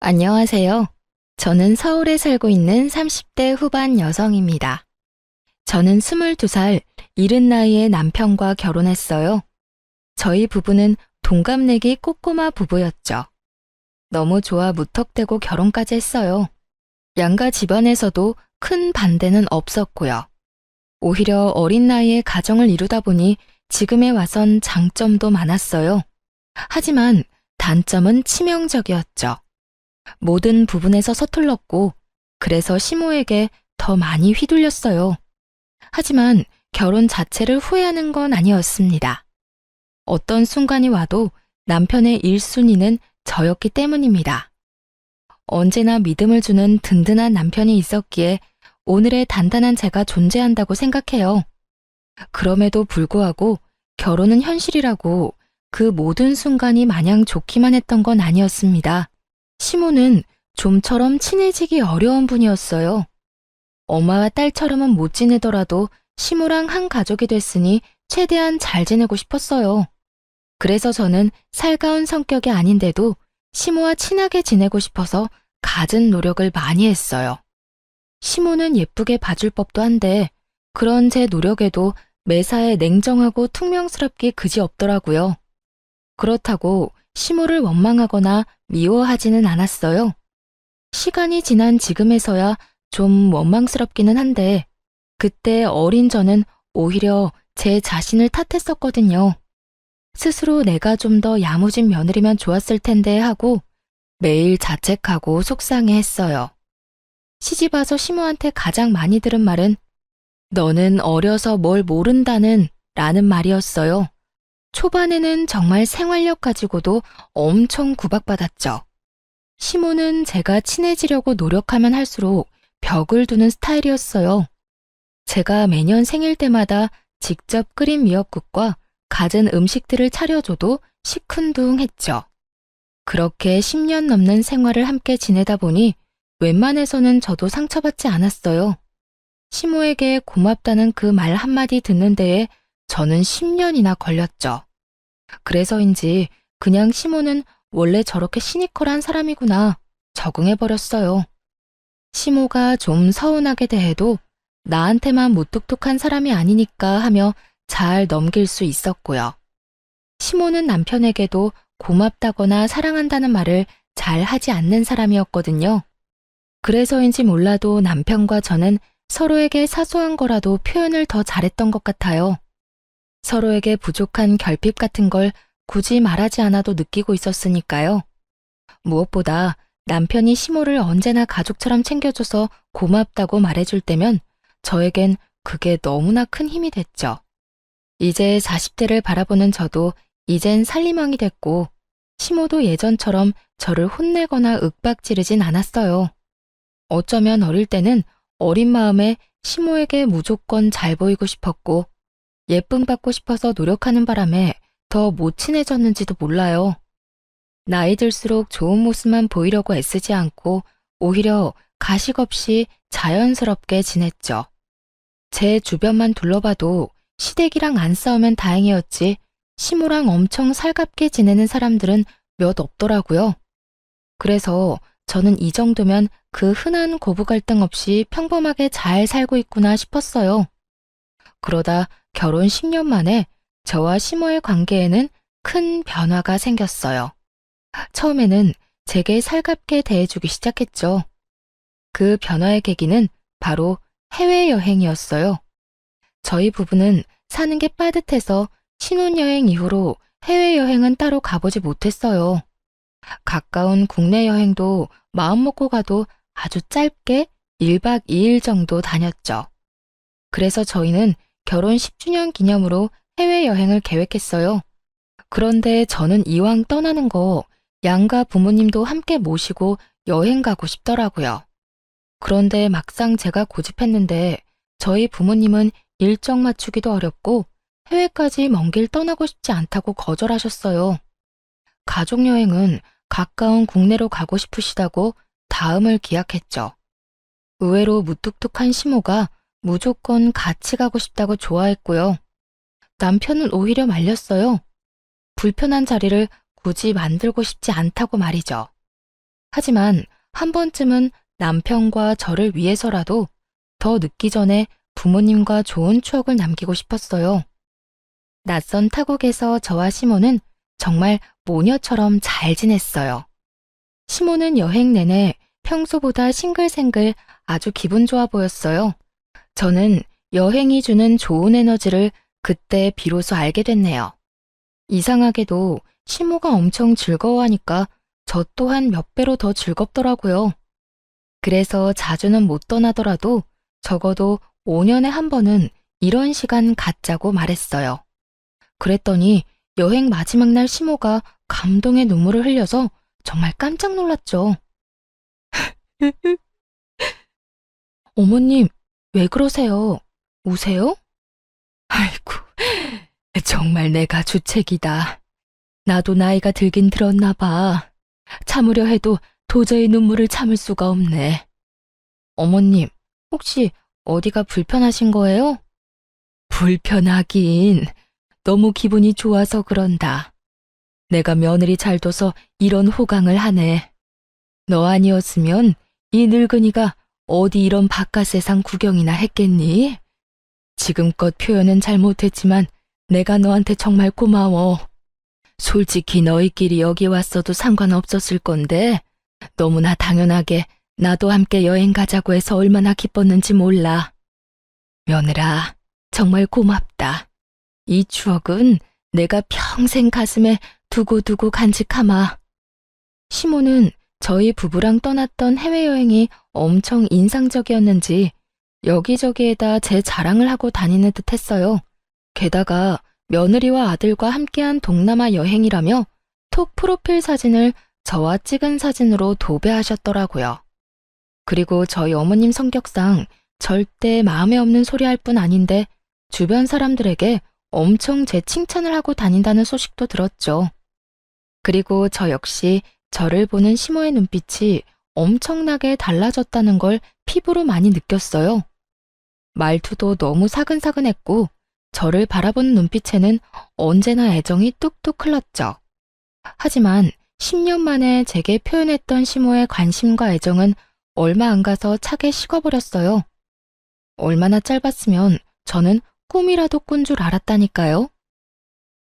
안녕하세요. 저는 서울에 살고 있는 30대 후반 여성입니다. 저는 22살, 이른 나이에 남편과 결혼했어요. 저희 부부는 동갑내기 꼬꼬마 부부였죠. 너무 좋아 무턱대고 결혼까지 했어요. 양가 집안에서도 큰 반대는 없었고요. 오히려 어린 나이에 가정을 이루다 보니 지금에 와선 장점도 많았어요. 하지만 단점은 치명적이었죠. 모든 부분에서 서툴렀고, 그래서 시모에게 더 많이 휘둘렸어요. 하지만 결혼 자체를 후회하는 건 아니었습니다. 어떤 순간이 와도 남편의 1순위는 저였기 때문입니다. 언제나 믿음을 주는 든든한 남편이 있었기에 오늘의 단단한 제가 존재한다고 생각해요. 그럼에도 불구하고 결혼은 현실이라고 그 모든 순간이 마냥 좋기만 했던 건 아니었습니다. 시모는 좀처럼 친해지기 어려운 분이었어요. 엄마와 딸처럼은 못 지내더라도 시모랑 한 가족이 됐으니 최대한 잘 지내고 싶었어요. 그래서 저는 살가운 성격이 아닌데도 시모와 친하게 지내고 싶어서 갖은 노력을 많이 했어요. 시모는 예쁘게 봐줄 법도 한데 그런 제 노력에도 매사에 냉정하고 퉁명스럽기 그지없더라고요. 그렇다고 시모를 원망하거나 미워하지는 않았어요. 시간이 지난 지금에서야 좀 원망스럽기는 한데 그때 어린 저는 오히려 제 자신을 탓했었거든요. 스스로 내가 좀 더 야무진 며느리면 좋았을 텐데 하고 매일 자책하고 속상해했어요. 시집와서 시모한테 가장 많이 들은 말은 너는 어려서 뭘 모른다는 라는 말이었어요. 초반에는 정말 생활력 가지고도 엄청 구박받았죠. 시모는 제가 친해지려고 노력하면 할수록 벽을 두는 스타일이었어요. 제가 매년 생일 때마다 직접 끓인 미역국과 갖은 음식들을 차려줘도 시큰둥했죠. 그렇게 10년 넘는 생활을 함께 지내다 보니 웬만해서는 저도 상처받지 않았어요. 시모에게 고맙다는 그 말 한마디 듣는 데에 저는 10년이나 걸렸죠. 그래서인지 그냥 시모는 원래 저렇게 시니컬한 사람이구나 적응해버렸어요. 시모가 좀 서운하게 대해도 나한테만 무뚝뚝한 사람이 아니니까 하며 잘 넘길 수 있었고요. 시모는 남편에게도 고맙다거나 사랑한다는 말을 잘 하지 않는 사람이었거든요. 그래서인지 몰라도 남편과 저는 서로에게 사소한 거라도 표현을 더 잘했던 것 같아요. 서로에게 부족한 결핍 같은 걸 굳이 말하지 않아도 느끼고 있었으니까요. 무엇보다 남편이 시모를 언제나 가족처럼 챙겨줘서 고맙다고 말해줄 때면 저에겐 그게 너무나 큰 힘이 됐죠. 이제 40대를 바라보는 저도 이젠 살림왕이 됐고 시모도 예전처럼 저를 혼내거나 윽박지르진 않았어요. 어쩌면 어릴 때는 어린 마음에 시모에게 무조건 잘 보이고 싶었고 예쁨 받고 싶어서 노력하는 바람에 더 못 친해졌는지도 몰라요. 나이 들수록 좋은 모습만 보이려고 애쓰지 않고 오히려 가식 없이 자연스럽게 지냈죠. 제 주변만 둘러봐도 시댁이랑 안 싸우면 다행이었지 시모랑 엄청 살갑게 지내는 사람들은 몇 없더라고요. 그래서 저는 이 정도면 그 흔한 고부 갈등 없이 평범하게 잘 살고 있구나 싶었어요. 그러다 결혼 10년 만에 저와 시모의 관계에는 큰 변화가 생겼어요. 처음에는 제게 살갑게 대해주기 시작했죠. 그 변화의 계기는 바로 해외여행이었어요. 저희 부부는 사는 게 빠듯해서 신혼여행 이후로 해외여행은 따로 가보지 못했어요. 가까운 국내 여행도 마음먹고 가도 아주 짧게 1박 2일 정도 다녔죠. 그래서 저희는 결혼 10주년 기념으로 해외여행을 계획했어요. 그런데 저는 이왕 떠나는 거 양가 부모님도 함께 모시고 여행 가고 싶더라고요. 그런데 막상 제가 고집했는데 저희 부모님은 일정 맞추기도 어렵고 해외까지 먼 길 떠나고 싶지 않다고 거절하셨어요. 가족여행은 가까운 국내로 가고 싶으시다고 다음을 기약했죠. 의외로 무뚝뚝한 시모가 무조건 같이 가고 싶다고 좋아했고요. 남편은 오히려 말렸어요. 불편한 자리를 굳이 만들고 싶지 않다고 말이죠. 하지만 한 번쯤은 남편과 저를 위해서라도 더 늦기 전에 부모님과 좋은 추억을 남기고 싶었어요. 낯선 타국에서 저와 시모는 정말 모녀처럼 잘 지냈어요. 시모는 여행 내내 평소보다 싱글생글 아주 기분 좋아 보였어요. 저는 여행이 주는 좋은 에너지를 그때 비로소 알게 됐네요. 이상하게도 시모가 엄청 즐거워하니까 저 또한 몇 배로 더 즐겁더라고요. 그래서 자주는 못 떠나더라도 적어도 5년에 한 번은 이런 시간 갖자고 말했어요. 그랬더니 여행 마지막 날 시모가 감동의 눈물을 흘려서 정말 깜짝 놀랐죠. 어머님, 왜 그러세요? 우세요? 아이고, 정말 내가 주책이다. 나도 나이가 들긴 들었나 봐. 참으려 해도 도저히 눈물을 참을 수가 없네. 어머님, 혹시 어디가 불편하신 거예요? 불편하긴. 너무 기분이 좋아서 그런다. 내가 며느리 잘 둬서 이런 호강을 하네. 너 아니었으면 이 늙은이가 어디 이런 바깥 세상 구경이나 했겠니? 지금껏 표현은 잘 못했지만 내가 너한테 정말 고마워. 솔직히 너희끼리 여기 왔어도 상관없었을 건데 너무나 당연하게 나도 함께 여행 가자고 해서 얼마나 기뻤는지 몰라. 며느라, 정말 고맙다. 이 추억은 내가 평생 가슴에 두고두고 간직하마. 시모는 저희 부부랑 떠났던 해외여행이 엄청 인상적이었는지 여기저기에다 제 자랑을 하고 다니는 듯 했어요. 게다가 며느리와 아들과 함께한 동남아 여행이라며 톡 프로필 사진을 저와 찍은 사진으로 도배하셨더라고요. 그리고 저희 어머님 성격상 절대 마음에 없는 소리 할 뿐 아닌데 주변 사람들에게 엄청 제 칭찬을 하고 다닌다는 소식도 들었죠. 그리고 저 역시 저를 보는 시모의 눈빛이 엄청나게 달라졌다는 걸 피부로 많이 느꼈어요. 말투도 너무 사근사근했고 저를 바라보는 눈빛에는 언제나 애정이 뚝뚝 흘렀죠. 하지만 10년 만에 제게 표현했던 시모의 관심과 애정은 얼마 안 가서 차게 식어버렸어요. 얼마나 짧았으면 저는 꿈이라도 꾼 줄 알았다니까요.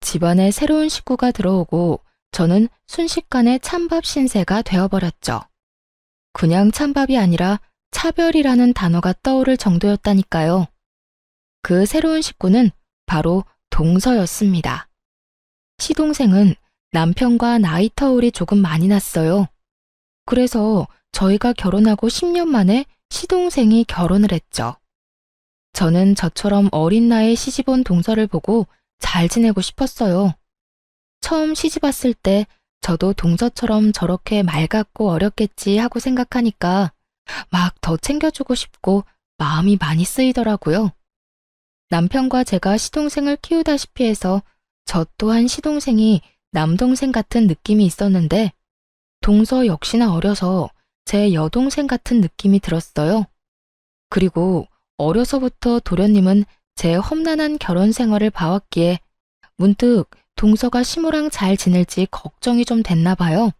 집안에 새로운 식구가 들어오고 저는 순식간에 찬밥 신세가 되어버렸죠. 그냥 찬밥이 아니라 차별이라는 단어가 떠오를 정도였다니까요. 그 새로운 식구는 바로 동서였습니다. 시동생은 남편과 나이 터울이 조금 많이 났어요. 그래서 저희가 결혼하고 10년 만에 시동생이 결혼을 했죠. 저는 저처럼 어린 나이에 시집온 동서를 보고 잘 지내고 싶었어요. 처음 시집 왔을 때 저도 동서처럼 저렇게 맑았고 어렸겠지 하고 생각하니까 막 더 챙겨주고 싶고 마음이 많이 쓰이더라고요. 남편과 제가 시동생을 키우다시피 해서 저 또한 시동생이 남동생 같은 느낌이 있었는데 동서 역시나 어려서 제 여동생 같은 느낌이 들었어요. 그리고 어려서부터 도련님은 제 험난한 결혼 생활을 봐왔기에 문득 동서가 시모랑 잘 지낼지 걱정이 좀 됐나 봐요.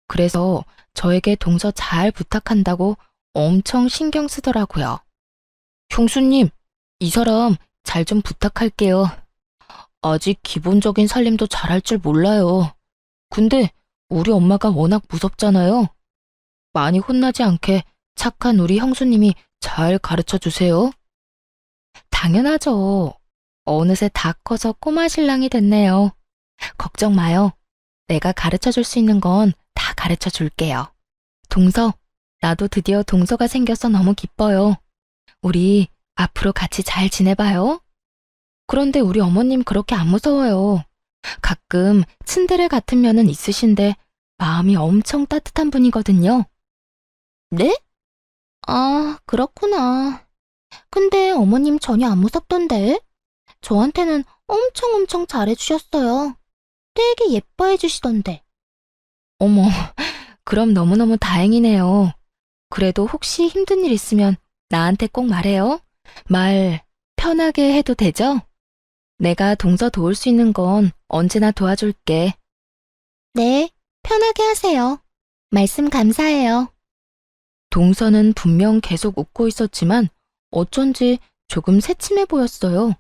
그래서 저에게 동서 잘 부탁한다고 엄청 신경 쓰더라고요. 형수님, 이 사람 잘 좀 부탁할게요. 아직 기본적인 살림도 잘할 줄 몰라요. 근데 우리 엄마가 워낙 무섭잖아요. 많이 혼나지 않게 착한 우리 형수님이 잘 가르쳐 주세요. 당연하죠. 어느새 다 커서 꼬마 신랑이 됐네요. 걱정 마요. 내가 가르쳐 줄 수 있는 건 다 가르쳐 줄게요. 동서, 나도 드디어 동서가 생겨서 너무 기뻐요. 우리 앞으로 같이 잘 지내봐요. 그런데 우리 어머님 그렇게 안 무서워요. 가끔 츤데레 같은 면은 있으신데 마음이 엄청 따뜻한 분이거든요. 네? 아, 그렇구나. 근데 어머님 전혀 안 무섭던데? 저한테는 엄청 잘해주셨어요. 되게 예뻐해 주시던데. 어머, 그럼 너무너무 다행이네요. 그래도 혹시 힘든 일 있으면 나한테 꼭 말해요. 말 편하게 해도 되죠? 내가 동서 도울 수 있는 건 언제나 도와줄게. 네, 편하게 하세요. 말씀 감사해요. 동서는 분명 계속 웃고 있었지만 어쩐지 조금 새침해 보였어요.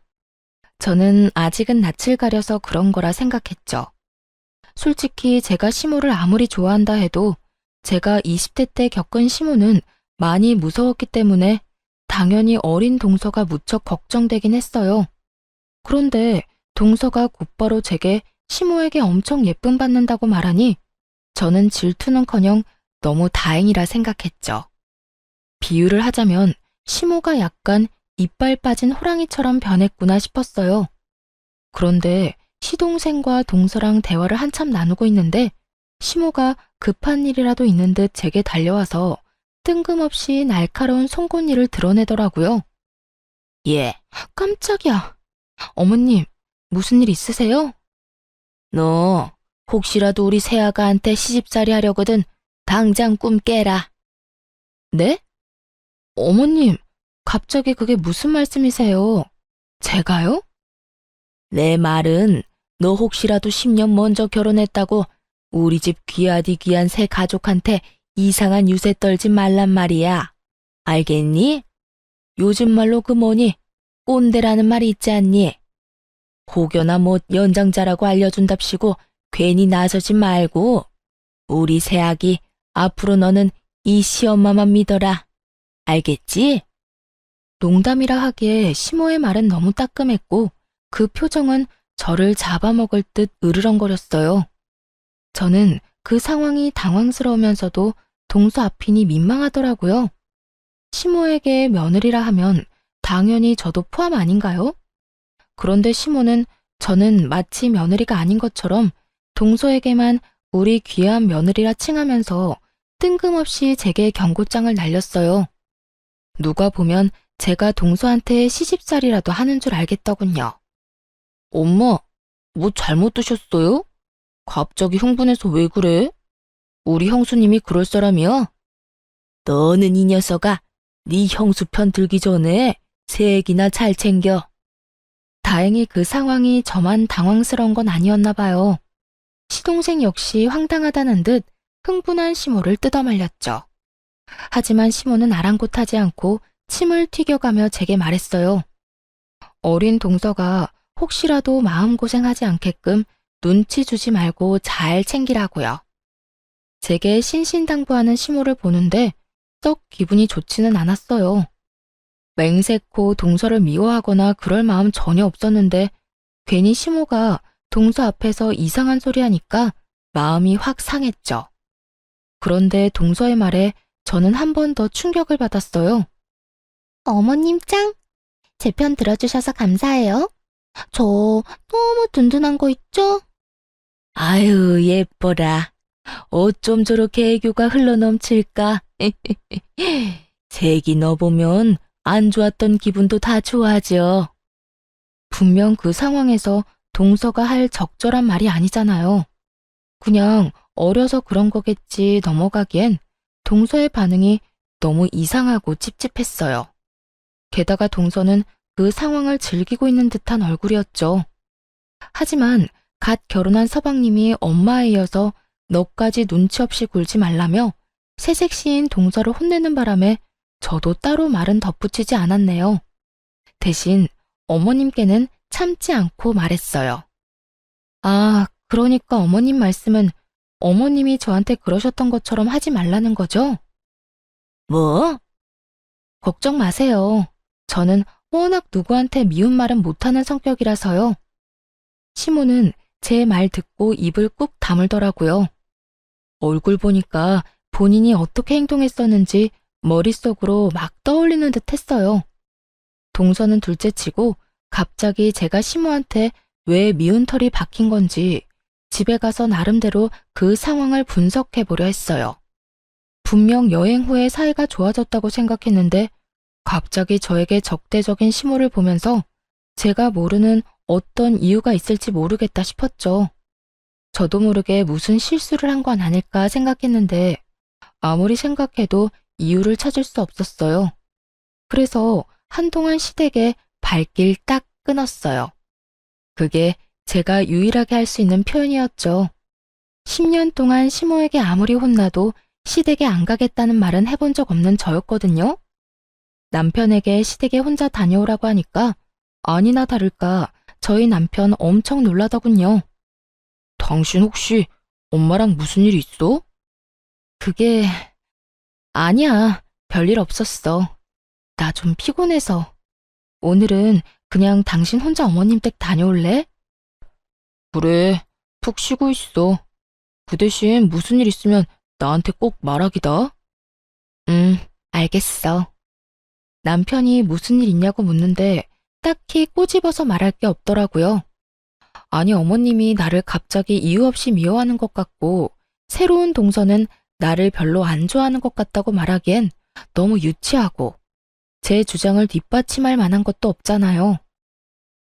저는 아직은 낯을 가려서 그런 거라 생각했죠. 솔직히 제가 시모를 아무리 좋아한다 해도 제가 20대 때 겪은 시모는 많이 무서웠기 때문에 당연히 어린 동서가 무척 걱정되긴 했어요. 그런데 동서가 곧바로 제게 시모에게 엄청 예쁨 받는다고 말하니 저는 질투는커녕 너무 다행이라 생각했죠. 비유를 하자면 시모가 약간 이빨 빠진 호랑이처럼 변했구나 싶었어요. 그런데 시동생과 동서랑 대화를 한참 나누고 있는데 시모가 급한 일이라도 있는 듯 제게 달려와서 뜬금없이 날카로운 송곳니를 드러내더라고요. 예, 깜짝이야. 어머님, 무슨 일 있으세요? 너 혹시라도 우리 새아가한테 시집살이 하려거든 당장 꿈 깨라. 네? 어머님, 갑자기 그게 무슨 말씀이세요? 제가요? 내 말은 너 혹시라도 10년 먼저 결혼했다고 우리 집 귀하디 귀한 새 가족한테 이상한 유세 떨지 말란 말이야. 알겠니? 요즘 말로 그 뭐니? 꼰대라는 말이 있지 않니? 혹여나 못 연장자라고 알려준답시고 괜히 나서지 말고 우리 새아기 앞으로 너는 이 시엄마만 믿어라. 알겠지? 농담이라 하기에 시모의 말은 너무 따끔했고 그 표정은 저를 잡아먹을 듯 으르렁거렸어요. 저는 그 상황이 당황스러우면서도 동서 앞이니 민망하더라고요. 시모에게 며느리라 하면 당연히 저도 포함 아닌가요? 그런데 시모는 저는 마치 며느리가 아닌 것처럼 동서에게만 우리 귀한 며느리라 칭하면서 뜬금없이 제게 경고장을 날렸어요. 누가 보면 제가 동서한테 시집살이라도 하는 줄 알겠더군요. 엄마, 뭐 잘못 드셨어요? 갑자기 흥분해서 왜 그래? 우리 형수님이 그럴 사람이야? 너는 이 녀석아, 네 형수 편 들기 전에 새애기나 잘 챙겨. 다행히 그 상황이 저만 당황스러운 건 아니었나 봐요. 시동생 역시 황당하다는 듯 흥분한 시모를 뜯어말렸죠. 하지만 시모는 아랑곳하지 않고 침을 튀겨가며 제게 말했어요. 어린 동서가 혹시라도 마음고생하지 않게끔 눈치 주지 말고 잘 챙기라고요. 제게 신신당부하는 시모를 보는데 썩 기분이 좋지는 않았어요. 맹세코 동서를 미워하거나 그럴 마음 전혀 없었는데 괜히 시모가 동서 앞에서 이상한 소리 하니까 마음이 확 상했죠. 그런데 동서의 말에 저는 한 번 더 충격을 받았어요. 어머님 짱! 제 편 들어주셔서 감사해요. 저 너무 든든한 거 있죠? 아유, 예뻐라. 어쩜 저렇게 애교가 흘러넘칠까? 색이 너 보면 안 좋았던 기분도 다 좋아져. 분명 그 상황에서 동서가 할 적절한 말이 아니잖아요. 그냥 어려서 그런 거겠지 넘어가기엔 동서의 반응이 너무 이상하고 찝찝했어요. 게다가 동서는 그 상황을 즐기고 있는 듯한 얼굴이었죠. 하지만 갓 결혼한 서방님이 엄마에 이어서 너까지 눈치 없이 굴지 말라며 새색시인 동서를 혼내는 바람에 저도 따로 말은 덧붙이지 않았네요. 대신 어머님께는 참지 않고 말했어요. 아, 그러니까 어머님 말씀은 어머님이 저한테 그러셨던 것처럼 하지 말라는 거죠? 뭐? 걱정 마세요. 저는 워낙 누구한테 미운 말은 못하는 성격이라서요. 시모는 제 말 듣고 입을 꾹 다물더라고요. 얼굴 보니까 본인이 어떻게 행동했었는지 머릿속으로 막 떠올리는 듯 했어요. 동서는 둘째치고 갑자기 제가 시모한테 왜 미운 털이 박힌 건지 집에 가서 나름대로 그 상황을 분석해 보려 했어요. 분명 여행 후에 사이가 좋아졌다고 생각했는데 갑자기 저에게 적대적인 시모를 보면서 제가 모르는 어떤 이유가 있을지 모르겠다 싶었죠. 저도 모르게 무슨 실수를 한 건 아닐까 생각했는데 아무리 생각해도 이유를 찾을 수 없었어요. 그래서 한동안 시댁에 발길 딱 끊었어요. 그게 제가 유일하게 할 수 있는 표현이었죠. 10년 동안 시모에게 아무리 혼나도 시댁에 안 가겠다는 말은 해본 적 없는 저였거든요. 남편에게 시댁에 혼자 다녀오라고 하니까 아니나 다를까 저희 남편 엄청 놀라더군요. 당신 혹시 엄마랑 무슨 일 있어? 그게 아니야. 별일 없었어. 나 좀 피곤해서. 오늘은 그냥 당신 혼자 어머님 댁 다녀올래? 그래, 푹 쉬고 있어. 그 대신 무슨 일 있으면 나한테 꼭 말하기다. 응, 알겠어. 남편이 무슨 일 있냐고 묻는데 딱히 꼬집어서 말할 게 없더라고요. 아니, 어머님이 나를 갑자기 이유 없이 미워하는 것 같고, 새로운 동서는 나를 별로 안 좋아하는 것 같다고 말하기엔 너무 유치하고, 제 주장을 뒷받침할 만한 것도 없잖아요.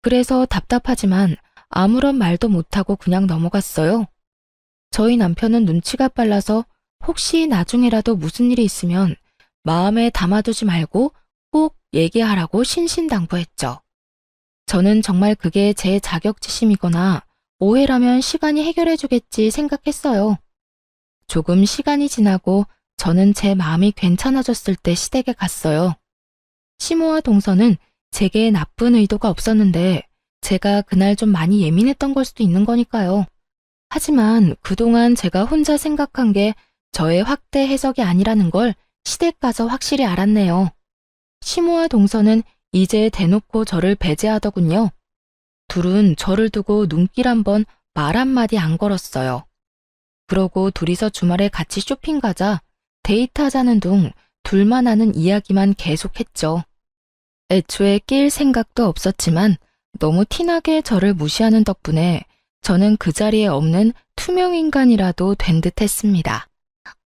그래서 답답하지만 아무런 말도 못하고 그냥 넘어갔어요. 저희 남편은 눈치가 빨라서 혹시 나중에라도 무슨 일이 있으면 마음에 담아두지 말고 꼭 얘기하라고 신신당부했죠. 저는 정말 그게 제 자격지심이거나 오해라면 시간이 해결해주겠지 생각했어요. 조금 시간이 지나고 저는 제 마음이 괜찮아졌을 때 시댁에 갔어요. 시모와 동서는 제게 나쁜 의도가 없었는데 제가 그날 좀 많이 예민했던 걸 수도 있는 거니까요. 하지만 그동안 제가 혼자 생각한 게 저의 확대 해석이 아니라는 걸 시댁 가서 확실히 알았네요. 시모와 동서는 이제 대놓고 저를 배제하더군요. 둘은 저를 두고 눈길 한번 말 한마디 안 걸었어요. 그러고 둘이서 주말에 같이 쇼핑 가자, 데이트하자는 둥 둘만 하는 이야기만 계속했죠. 애초에 낄 생각도 없었지만 너무 티나게 저를 무시하는 덕분에 저는 그 자리에 없는 투명인간이라도 된 듯 했습니다.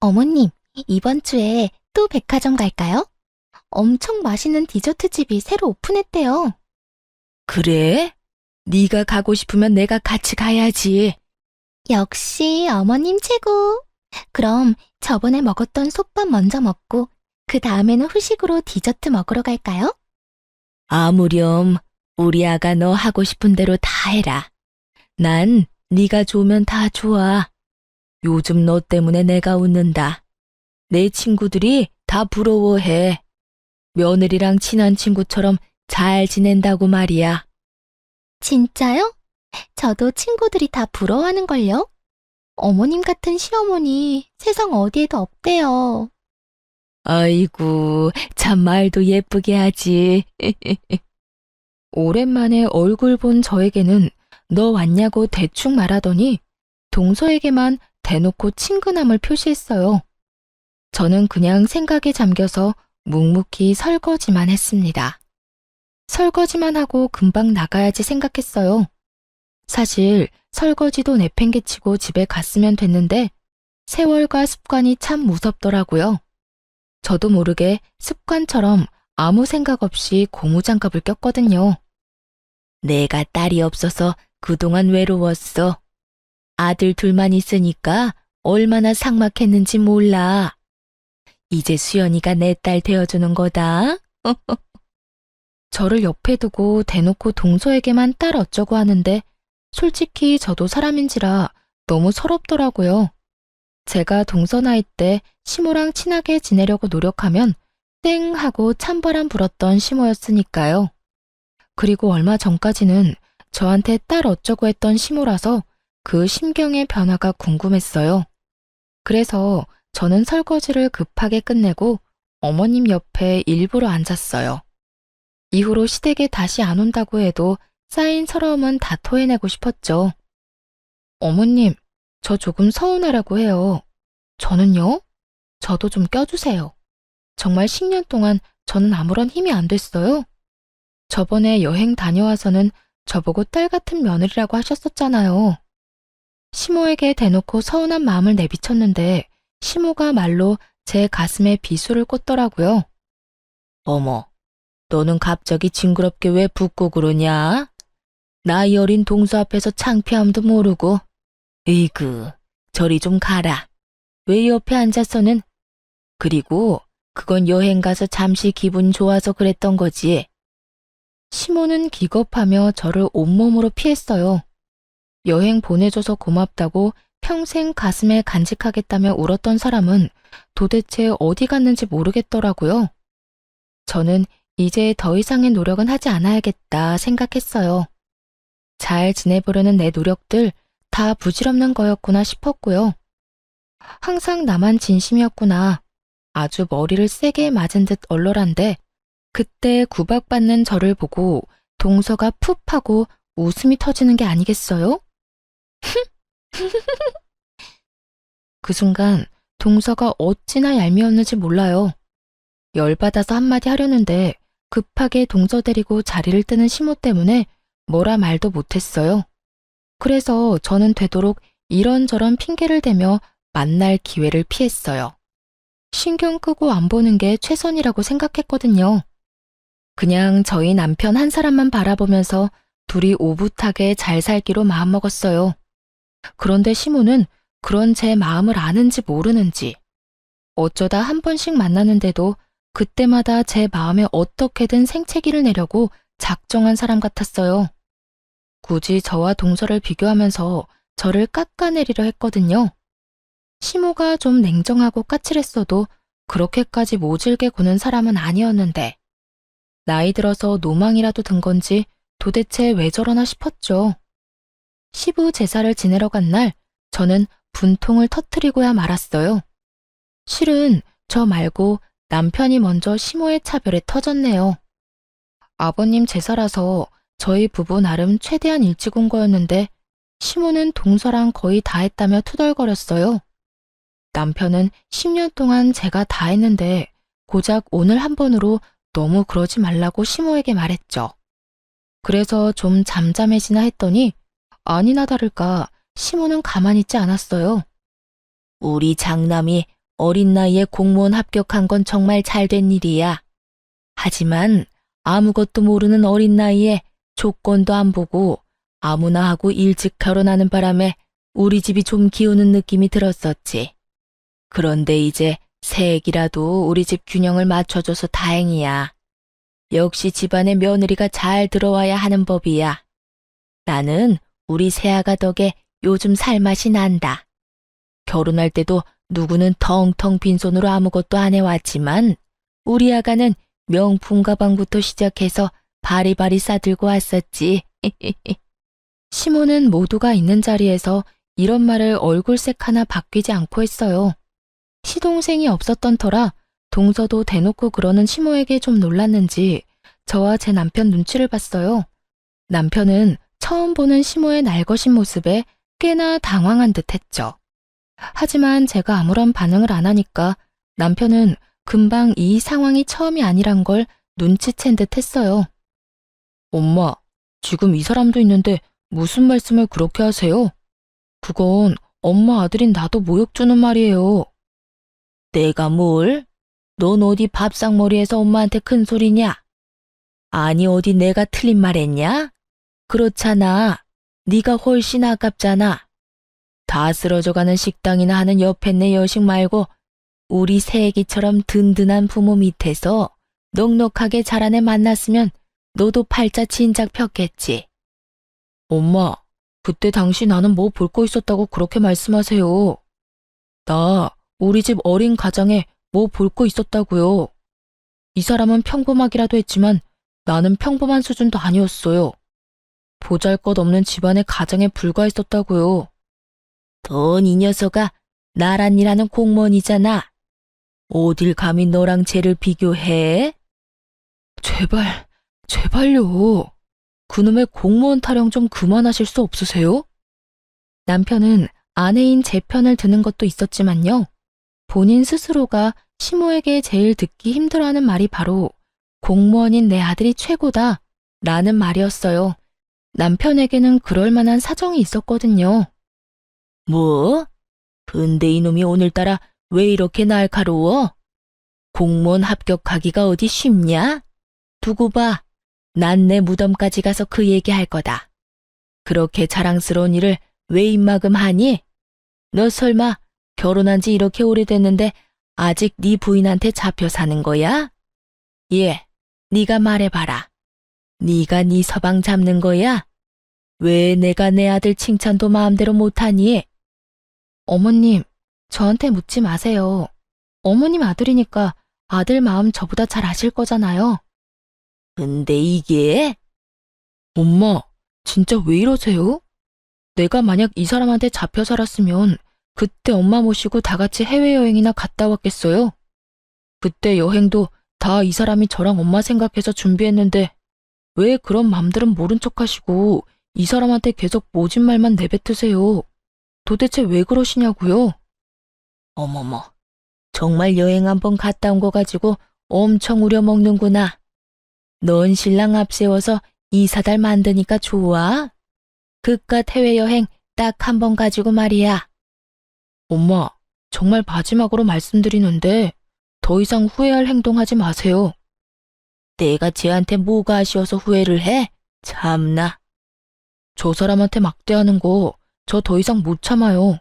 어머님, 이번 주에 또 백화점 갈까요? 엄청 맛있는 디저트 집이 새로 오픈했대요. 그래? 네가 가고 싶으면 내가 같이 가야지. 역시 어머님 최고. 그럼 저번에 먹었던 솥밥 먼저 먹고 그 다음에는 후식으로 디저트 먹으러 갈까요? 아무렴, 우리 아가 너 하고 싶은 대로 다 해라. 난 네가 좋으면 다 좋아. 요즘 너 때문에 내가 웃는다. 내 친구들이 다 부러워해. 며느리랑 친한 친구처럼 잘 지낸다고 말이야. 진짜요? 저도 친구들이 다 부러워하는걸요? 어머님 같은 시어머니 세상 어디에도 없대요. 아이고, 참 말도 예쁘게 하지. 오랜만에 얼굴 본 저에게는 너 왔냐고 대충 말하더니 동서에게만 대놓고 친근함을 표시했어요. 저는 그냥 생각에 잠겨서 묵묵히 설거지만 했습니다. 설거지만 하고 금방 나가야지 생각했어요. 사실 설거지도 내팽개치고 집에 갔으면 됐는데 세월과 습관이 참 무섭더라고요. 저도 모르게 습관처럼 아무 생각 없이 고무장갑을 꼈거든요. 내가 딸이 없어서 그동안 외로웠어. 아들 둘만 있으니까 얼마나 삭막했는지 몰라. 이제 수연이가 내 딸 되어주는 거다. 저를 옆에 두고 대놓고 동서에게만 딸 어쩌고 하는데 솔직히 저도 사람인지라 너무 서럽더라고요. 제가 동서 나이 때 시모랑 친하게 지내려고 노력하면 땡 하고 찬바람 불었던 시모였으니까요. 그리고 얼마 전까지는 저한테 딸 어쩌고 했던 시모라서 그 심경의 변화가 궁금했어요. 그래서 저는 설거지를 급하게 끝내고 어머님 옆에 일부러 앉았어요. 이후로 시댁에 다시 안 온다고 해도 쌓인 서러움은 다 토해내고 싶었죠. 어머님, 저 조금 서운하라고 해요. 저는요? 저도 좀 껴주세요. 정말 10년 동안 저는 아무런 힘이 안 됐어요. 저번에 여행 다녀와서는 저보고 딸 같은 며느리라고 하셨었잖아요. 시모에게 대놓고 서운한 마음을 내비쳤는데 시모가 말로 제 가슴에 비수를 꽂더라고요. 어머, 너는 갑자기 징그럽게 왜 붓고 그러냐? 나이 어린 동서 앞에서 창피함도 모르고. 에이그, 저리 좀 가라. 왜 옆에 앉아서는? 그리고 그건 여행 가서 잠시 기분 좋아서 그랬던 거지. 시모는 기겁하며 저를 온몸으로 피했어요. 여행 보내줘서 고맙다고 평생 가슴에 간직하겠다며 울었던 사람은 도대체 어디 갔는지 모르겠더라고요. 저는 이제 더 이상의 노력은 하지 않아야겠다 생각했어요. 잘 지내보려는 내 노력들 다 부질없는 거였구나 싶었고요. 항상 나만 진심이었구나. 아주 머리를 세게 맞은 듯 얼얼한데 그때 구박받는 저를 보고 동서가 푹 하고 웃음이 터지는 게 아니겠어요? 그 순간 동서가 어찌나 얄미웠는지 몰라요. 열받아서 한마디 하려는데 급하게 동서 데리고 자리를 뜨는 시모 때문에 뭐라 말도 못했어요. 그래서 저는 되도록 이런저런 핑계를 대며 만날 기회를 피했어요. 신경 끄고 안 보는 게 최선이라고 생각했거든요. 그냥 저희 남편 한 사람만 바라보면서 둘이 오붓하게 잘 살기로 마음먹었어요. 그런데 시모는 그런 제 마음을 아는지 모르는지 어쩌다 한 번씩 만나는데도 그때마다 제 마음에 어떻게든 생채기를 내려고 작정한 사람 같았어요. 굳이 저와 동서를 비교하면서 저를 깎아내리려 했거든요. 시모가 좀 냉정하고 까칠했어도 그렇게까지 모질게 구는 사람은 아니었는데 나이 들어서 노망이라도 든 건지 도대체 왜 저러나 싶었죠. 시부 제사를 지내러 간 날 저는 분통을 터뜨리고야 말았어요. 실은 저 말고 남편이 먼저 시모의 차별에 터졌네요. 아버님 제사라서 저희 부부 나름 최대한 일찍 온 거였는데 시모는 동서랑 거의 다 했다며 투덜거렸어요. 남편은 10년 동안 제가 다 했는데 고작 오늘 한 번으로 너무 그러지 말라고 시모에게 말했죠. 그래서 좀 잠잠해지나 했더니 아니나 다를까 시모는 가만히 있지 않았어요. 우리 장남이 어린 나이에 공무원 합격한 건 정말 잘된 일이야. 하지만 아무것도 모르는 어린 나이에 조건도 안 보고 아무나 하고 일찍 결혼하는 바람에 우리 집이 좀 기우는 느낌이 들었었지. 그런데 이제 새애기라도 우리 집 균형을 맞춰줘서 다행이야. 역시 집안에 며느리가 잘 들어와야 하는 법이야. 나는 우리 새아가 덕에 요즘 살맛이 난다. 결혼할 때도 누구는 텅텅 빈손으로 아무것도 안 해왔지만 우리 아가는 명품 가방부터 시작해서 바리바리 싸들고 왔었지. 시모는 모두가 있는 자리에서 이런 말을 얼굴색 하나 바뀌지 않고 했어요. 시동생이 없었던 터라 동서도 대놓고 그러는 시모에게 좀 놀랐는지 저와 제 남편 눈치를 봤어요. 남편은 처음 보는 시모의 날것인 모습에 꽤나 당황한 듯 했죠. 하지만 제가 아무런 반응을 안 하니까 남편은 금방 이 상황이 처음이 아니란 걸 눈치챈 듯 했어요. 엄마, 지금 이 사람도 있는데 무슨 말씀을 그렇게 하세요? 그건 엄마 아들인 나도 모욕 주는 말이에요. 내가 뭘? 넌 어디 밥상머리에서 엄마한테 큰 소리냐? 아니 어디 내가 틀린 말 했냐? 그렇잖아. 네가 훨씬 아깝잖아. 다 쓰러져가는 식당이나 하는 옆에 내 여식 말고 우리 새애기처럼 든든한 부모 밑에서 넉넉하게 자란 애 만났으면 너도 팔자 진작 폈겠지. 엄마, 그때 당시 나는 뭐 볼 거 있었다고 그렇게 말씀하세요. 나 우리 집 어린 가장에 뭐 볼 거 있었다고요. 이 사람은 평범하기라도 했지만 나는 평범한 수준도 아니었어요. 보잘것없는 집안의 가장에 불과했었다고요. 넌 이 녀석아 나란 일하는 공무원이잖아. 어딜 감히 너랑 쟤를 비교해? 제발요. 그놈의 공무원 타령 좀 그만하실 수 없으세요? 남편은 아내인 제 편을 드는 것도 있었지만요. 본인 스스로가 시모에게 제일 듣기 힘들어하는 말이 바로 공무원인 내 아들이 최고다 라는 말이었어요. 남편에게는 그럴 만한 사정이 있었거든요. 뭐? 근데 이놈이 오늘따라 왜 이렇게 날카로워? 공무원 합격하기가 어디 쉽냐? 두고 봐. 난 내 무덤까지 가서 그 얘기할 거다. 그렇게 자랑스러운 일을 왜 입막음 하니? 너 설마 결혼한 지 이렇게 오래됐는데 아직 네 부인한테 잡혀 사는 거야? 예, 네가 말해봐라. 네가 네 서방 잡는 거야? 왜 내가 내 아들 칭찬도 마음대로 못하니? 어머님, 저한테 묻지 마세요. 어머님 아들이니까 아들 마음 저보다 잘 아실 거잖아요. 근데 이게? 엄마, 진짜 왜 이러세요? 내가 만약 이 사람한테 잡혀 살았으면 그때 엄마 모시고 다 같이 해외여행이나 갔다 왔겠어요? 그때 여행도 다 이 사람이 저랑 엄마 생각해서 준비했는데 왜 그런 맘들은 모른 척 하시고 이 사람한테 계속 모진 말만 내뱉으세요? 도대체 왜 그러시냐고요? 어머머, 정말 여행 한번 갔다 온 거 가지고 엄청 우려먹는구나. 넌 신랑 앞세워서 이사달 만드니까 좋아? 그깟 해외여행 딱 한 번 가지고 말이야. 엄마, 정말 마지막으로 말씀드리는데 더 이상 후회할 행동하지 마세요. 내가 쟤한테 뭐가 아쉬워서 후회를 해? 참나. 저 사람한테 막대하는 거 저 더 이상 못 참아요.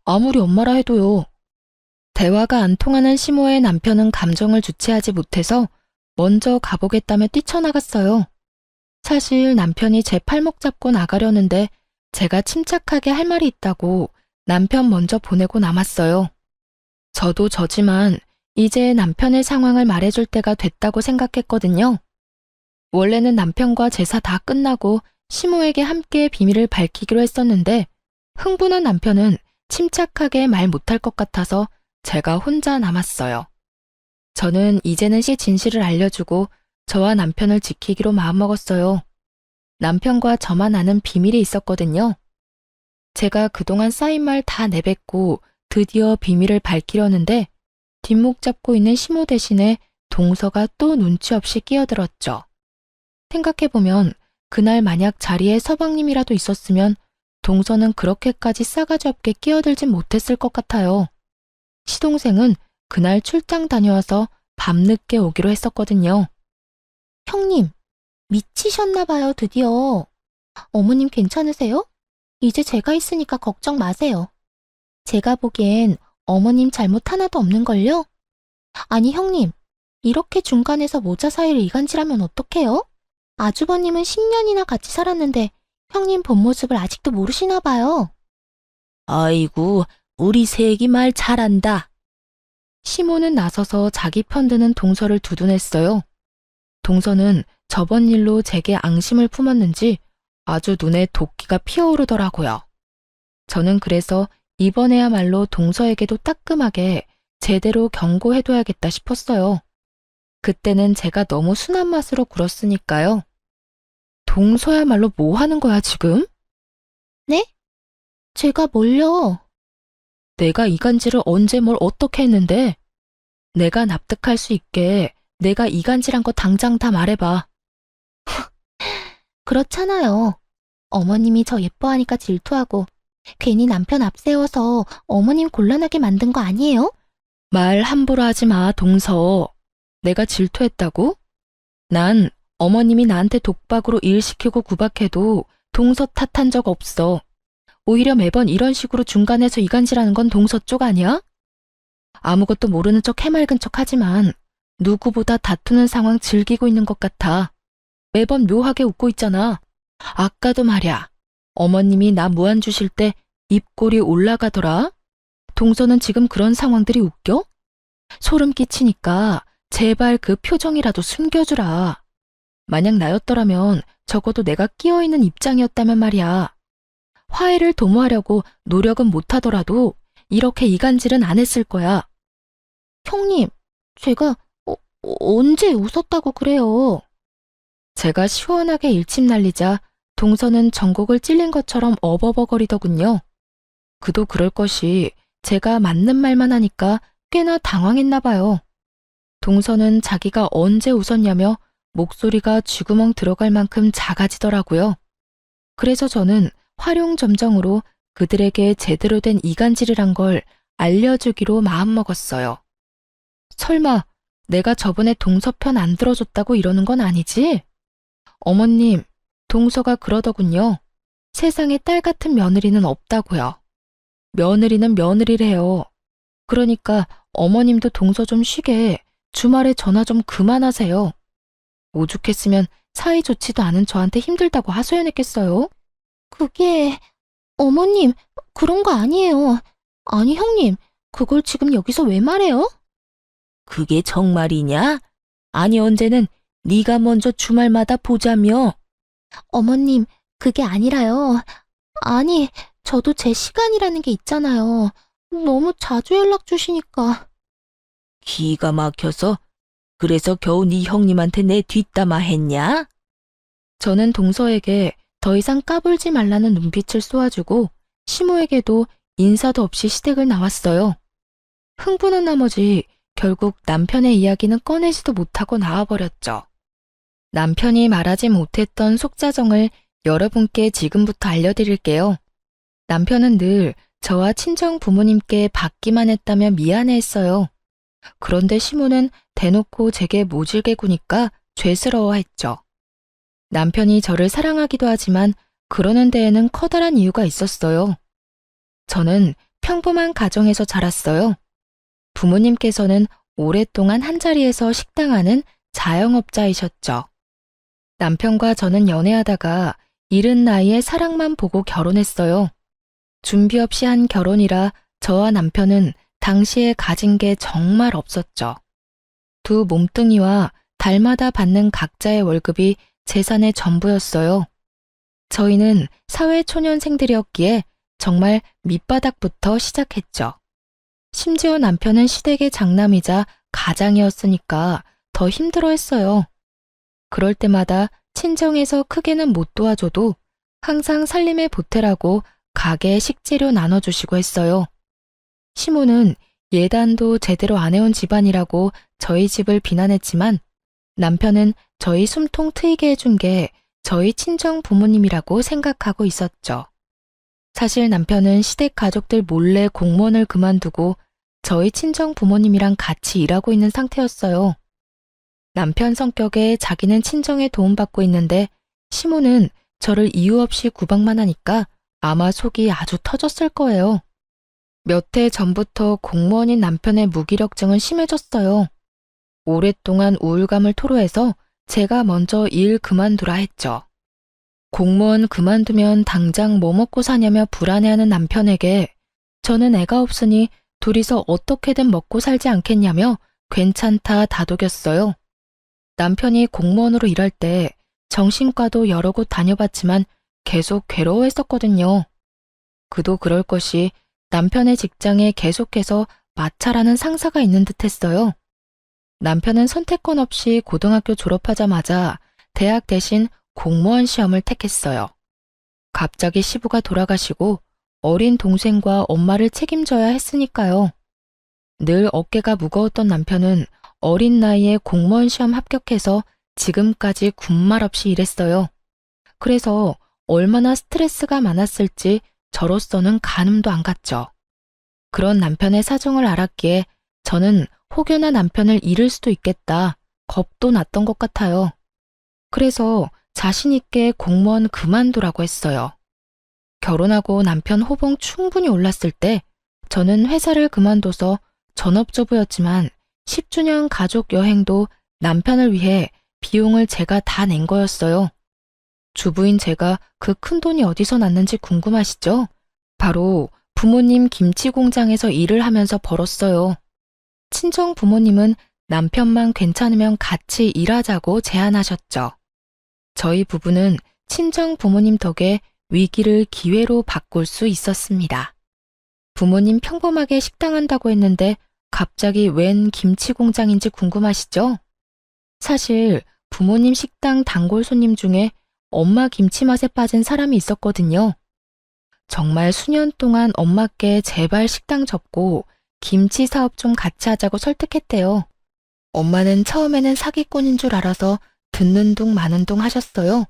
아무리 엄마라 해도요. 대화가 안 통하는 시모의 남편은 감정을 주체하지 못해서 먼저 가보겠다며 뛰쳐나갔어요. 사실 남편이 제 팔목 잡고 나가려는데 제가 침착하게 할 말이 있다고 남편 먼저 보내고 남았어요. 저도 저지만 이제 남편의 상황을 말해줄 때가 됐다고 생각했거든요. 원래는 남편과 제사 다 끝나고 시모에게 함께 비밀을 밝히기로 했었는데 흥분한 남편은 침착하게 말 못할 것 같아서 제가 혼자 남았어요. 저는 이제는 진실을 알려주고 저와 남편을 지키기로 마음먹었어요. 남편과 저만 아는 비밀이 있었거든요. 제가 그동안 쌓인 말 다 내뱉고 드디어 비밀을 밝히려는데 뒷목 잡고 있는 시모 대신에 동서가 또 눈치 없이 끼어들었죠. 생각해보면 그날 만약 자리에 서방님이라도 있었으면 동서는 그렇게까지 싸가지 없게 끼어들진 못했을 것 같아요. 시동생은 그날 출장 다녀와서 밤늦게 오기로 했었거든요. 형님, 미치셨나봐요, 드디어. 어머님 괜찮으세요? 이제 제가 있으니까 걱정 마세요. 제가 보기엔 어머님 잘못 하나도 없는걸요? 아니, 형님, 이렇게 중간에서 모자 사이를 이간질하면 어떡해요? 아주버님은 10년이나 같이 살았는데 형님 본 모습을 아직도 모르시나 봐요. 아이고, 우리 새끼 말 잘한다. 시모는 나서서 자기 편드는 동서를 두둔했어요. 동서는 저번 일로 제게 앙심을 품었는지 아주 눈에 도끼가 피어오르더라고요. 저는 그래서 이번에야말로 동서에게도 따끔하게 제대로 경고해둬야겠다 싶었어요. 그때는 제가 너무 순한 맛으로 굴었으니까요. 동서야말로 뭐 하는 거야, 지금? 네? 제가 뭘요? 내가 이간질을 언제 뭘 어떻게 했는데? 내가 납득할 수 있게 내가 이간질한 거 당장 다 말해봐. 그렇잖아요. 어머님이 저 예뻐하니까 질투하고 괜히 남편 앞세워서 어머님 곤란하게 만든 거 아니에요? 말 함부로 하지 마, 동서. 내가 질투했다고? 난 어머님이 나한테 독박으로 일 시키고 구박해도 동서 탓한 적 없어. 오히려 매번 이런 식으로 중간에서 이간질하는 건 동서 쪽 아니야? 아무것도 모르는 척 해맑은 척 하지만 누구보다 다투는 상황 즐기고 있는 것 같아. 매번 묘하게 웃고 있잖아. 아까도 말야. 어머님이 나 무안 주실 때 입꼬리 올라가더라. 동서는 지금 그런 상황들이 웃겨? 소름 끼치니까 제발 그 표정이라도 숨겨주라. 만약 나였더라면 적어도 내가 끼어있는 입장이었다면 말이야. 화해를 도모하려고 노력은 못하더라도 이렇게 이간질은 안 했을 거야. 형님, 제가 언제 웃었다고 그래요? 제가 시원하게 일침 날리자 동서는 전곡을 찔린 것처럼 어버버거리더군요. 그도 그럴 것이 제가 맞는 말만 하니까 꽤나 당황했나 봐요. 동서는 자기가 언제 웃었냐며 목소리가 쥐구멍 들어갈 만큼 작아지더라고요. 그래서 저는 활용점정으로 그들에게 제대로 된 이간질이란 걸 알려주기로 마음먹었어요. 설마 내가 저번에 동서 편 안 들어줬다고 이러는 건 아니지? 어머님, 동서가 그러더군요. 세상에 딸 같은 며느리는 없다고요. 며느리는 며느리래요. 그러니까 어머님도 동서 좀 쉬게 주말에 전화 좀 그만하세요. 오죽했으면 사이 좋지도 않은 저한테 힘들다고 하소연했겠어요? 그게... 어머님, 그런 거 아니에요. 아니, 형님, 그걸 지금 여기서 왜 말해요? 그게 정말이냐? 아니, 언제는 네가 먼저 주말마다 보자며. 어머님, 그게 아니라요. 아니, 저도 제 시간이라는 게 있잖아요. 너무 자주 연락 주시니까. 기가 막혀서 그래서 겨우 네 형님한테 내 뒷담화 했냐? 저는 동서에게 더 이상 까불지 말라는 눈빛을 쏘아주고 시모에게도 인사도 없이 시댁을 나왔어요. 흥분한 나머지 결국 남편의 이야기는 꺼내지도 못하고 나와버렸죠. 남편이 말하지 못했던 속사정을 여러분께 지금부터 알려드릴게요. 남편은 늘 저와 친정 부모님께 받기만 했다며 미안해했어요. 그런데 시모는 대놓고 제게 모질게 구니까 죄스러워했죠. 남편이 저를 사랑하기도 하지만 그러는 데에는 커다란 이유가 있었어요. 저는 평범한 가정에서 자랐어요. 부모님께서는 오랫동안 한자리에서 식당하는 자영업자이셨죠. 남편과 저는 연애하다가 이른 나이에 사랑만 보고 결혼했어요. 준비 없이 한 결혼이라 저와 남편은 당시에 가진 게 정말 없었죠. 두 몸뚱이와 달마다 받는 각자의 월급이 재산의 전부였어요. 저희는 사회초년생들이었기에 정말 밑바닥부터 시작했죠. 심지어 남편은 시댁의 장남이자 가장이었으니까 더 힘들어했어요. 그럴 때마다 친정에서 크게는 못 도와줘도 항상 살림에 보태라고 가게 식재료 나눠주시고 했어요. 시모는 예단도 제대로 안 해온 집안이라고 저희 집을 비난했지만 남편은 저희 숨통 트이게 해준 게 저희 친정 부모님이라고 생각하고 있었죠. 사실 남편은 시댁 가족들 몰래 공무원을 그만두고 저희 친정 부모님이랑 같이 일하고 있는 상태였어요. 남편 성격에 자기는 친정에 도움받고 있는데 시모는 저를 이유 없이 구박만 하니까 아마 속이 아주 터졌을 거예요. 몇 해 전부터 공무원인 남편의 무기력증은 심해졌어요. 오랫동안 우울감을 토로해서 제가 먼저 일 그만두라 했죠. 공무원 그만두면 당장 뭐 먹고 사냐며 불안해하는 남편에게 저는 애가 없으니 둘이서 어떻게든 먹고 살지 않겠냐며 괜찮다 다독였어요. 남편이 공무원으로 일할 때 정신과도 여러 곳 다녀봤지만 계속 괴로워했었거든요. 그도 그럴 것이 남편의 직장에 계속해서 마찰하는 상사가 있는 듯 했어요. 남편은 선택권 없이 고등학교 졸업하자마자 대학 대신 공무원 시험을 택했어요. 갑자기 시부가 돌아가시고 어린 동생과 엄마를 책임져야 했으니까요. 늘 어깨가 무거웠던 남편은 어린 나이에 공무원 시험 합격해서 지금까지 군말 없이 일했어요. 그래서 얼마나 스트레스가 많았을지 저로서는 가늠도 안 갔죠. 그런 남편의 사정을 알았기에 저는 혹여나 남편을 잃을 수도 있겠다 겁도 났던 것 같아요. 그래서 자신 있게 공무원 그만두라고 했어요. 결혼하고 남편 호봉 충분히 올랐을 때 저는 회사를 그만둬서 전업주부였지만 10주년 가족 여행도 남편을 위해 비용을 제가 다 낸 거였어요. 주부인 제가 그 큰 돈이 어디서 났는지 궁금하시죠? 바로 부모님 김치 공장에서 일을 하면서 벌었어요. 친정 부모님은 남편만 괜찮으면 같이 일하자고 제안하셨죠. 저희 부부는 친정 부모님 덕에 위기를 기회로 바꿀 수 있었습니다. 부모님 평범하게 식당 한다고 했는데 갑자기 웬 김치 공장인지 궁금하시죠? 사실 부모님 식당 단골 손님 중에 엄마 김치 맛에 빠진 사람이 있었거든요. 정말 수년 동안 엄마께 제발 식당 접고 김치 사업 좀 같이 하자고 설득했대요. 엄마는 처음에는 사기꾼인 줄 알아서 듣는 둥 마는 둥 하셨어요.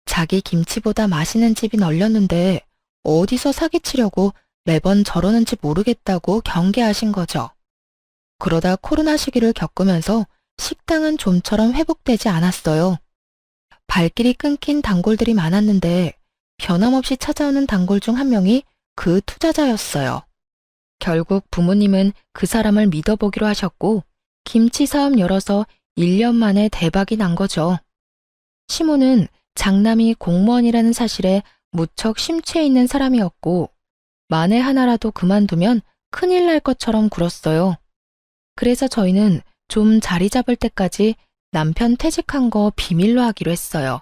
자기 김치보다 맛있는 집이 널렸는데 어디서 사기치려고 매번 저러는지 모르겠다고 경계하신 거죠. 그러다 코로나 시기를 겪으면서 식당은 좀처럼 회복되지 않았어요. 발길이 끊긴 단골들이 많았는데 변함없이 찾아오는 단골 중 한 명이 그 투자자였어요. 결국 부모님은 그 사람을 믿어보기로 하셨고 김치 사업 열어서 1년 만에 대박이 난 거죠. 시모는 장남이 공무원이라는 사실에 무척 심취해 있는 사람이었고 만에 하나라도 그만두면 큰일 날 것처럼 굴었어요. 그래서 저희는 좀 자리 잡을 때까지 남편 퇴직한 거 비밀로 하기로 했어요.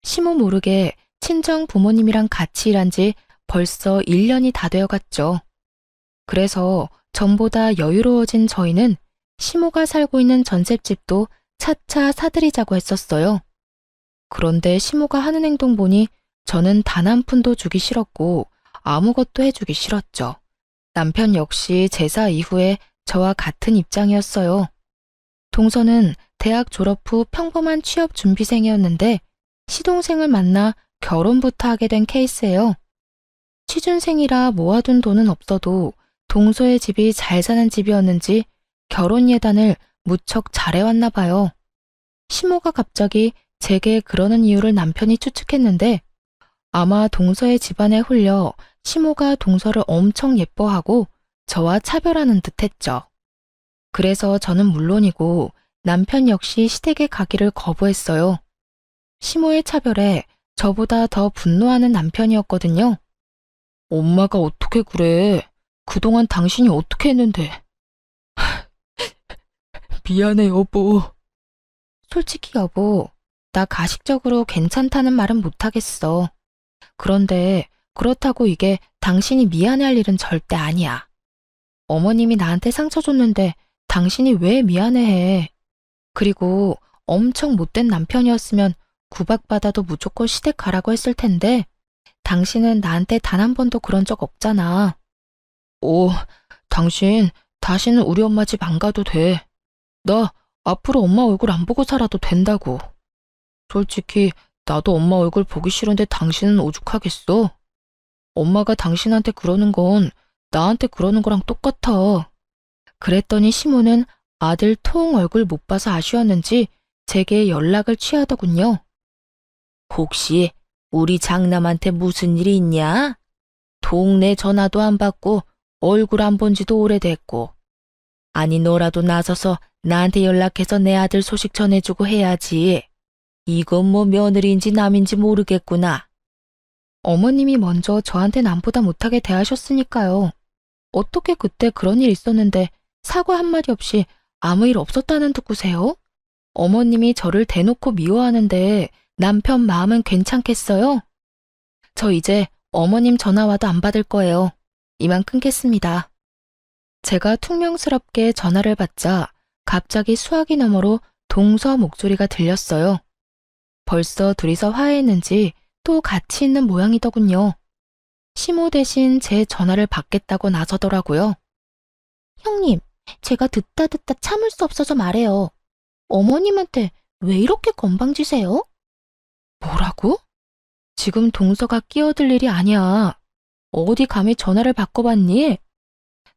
시모 모르게 친정 부모님이랑 같이 일한 지 벌써 1년이 다 되어 갔죠. 그래서 전보다 여유로워진 저희는 시모가 살고 있는 전셋집도 차차 사들이자고 했었어요. 그런데 시모가 하는 행동 보니 저는 단 한 푼도 주기 싫었고 아무것도 해주기 싫었죠. 남편 역시 제사 이후에 저와 같은 입장이었어요. 동서는 대학 졸업 후 평범한 취업 준비생이었는데 시동생을 만나 결혼부터 하게 된 케이스예요. 취준생이라 모아둔 돈은 없어도 동서의 집이 잘 사는 집이었는지 결혼 예단을 무척 잘해왔나 봐요. 시모가 갑자기 제게 그러는 이유를 남편이 추측했는데 아마 동서의 집안에 홀려 시모가 동서를 엄청 예뻐하고 저와 차별하는 듯 했죠. 그래서 저는 물론이고 남편 역시 시댁에 가기를 거부했어요. 시모의 차별에 저보다 더 분노하는 남편이었거든요. 엄마가 어떻게 그래? 그동안 당신이 어떻게 했는데? 미안해, 여보. 솔직히 여보, 나 가식적으로 괜찮다는 말은 못하겠어. 그런데 그렇다고 이게 당신이 미안해할 일은 절대 아니야. 어머님이 나한테 상처 줬는데 당신이 왜 미안해해? 그리고 엄청 못된 남편이었으면 구박받아도 무조건 시댁 가라고 했을 텐데 당신은 나한테 단 한 번도 그런 적 없잖아. 오, 당신 다시는 우리 엄마 집 안 가도 돼. 나 앞으로 엄마 얼굴 안 보고 살아도 된다고. 솔직히 나도 엄마 얼굴 보기 싫은데 당신은 오죽하겠어? 엄마가 당신한테 그러는 건 나한테 그러는 거랑 똑같아. 그랬더니 시모는 아들 통 얼굴 못 봐서 아쉬웠는지 제게 연락을 취하더군요. 혹시 우리 장남한테 무슨 일이 있냐? 동네 전화도 안 받고 얼굴 안 본 지도 오래됐고. 아니 너라도 나서서 나한테 연락해서 내 아들 소식 전해주고 해야지. 이건 뭐 며느리인지 남인지 모르겠구나. 어머님이 먼저 저한테 남보다 못하게 대하셨으니까요. 어떻게 그때 그런 일 있었는데 사과 한마디 없이 아무 일 없었다는 듣고세요? 어머님이 저를 대놓고 미워하는데 남편 마음은 괜찮겠어요? 저 이제 어머님 전화 와도 안 받을 거예요. 이만 끊겠습니다. 제가 퉁명스럽게 전화를 받자 갑자기 수화기 너머로 동서 목소리가 들렸어요. 벌써 둘이서 화해했는지 또 같이 있는 모양이더군요. 시모 대신 제 전화를 받겠다고 나서더라고요. 형님, 제가 듣다 참을 수 없어서 말해요. 어머님한테 왜 이렇게 건방지세요? 뭐라고? 지금 동서가 끼어들 일이 아니야. 어디 감히 전화를 바꿔봤니?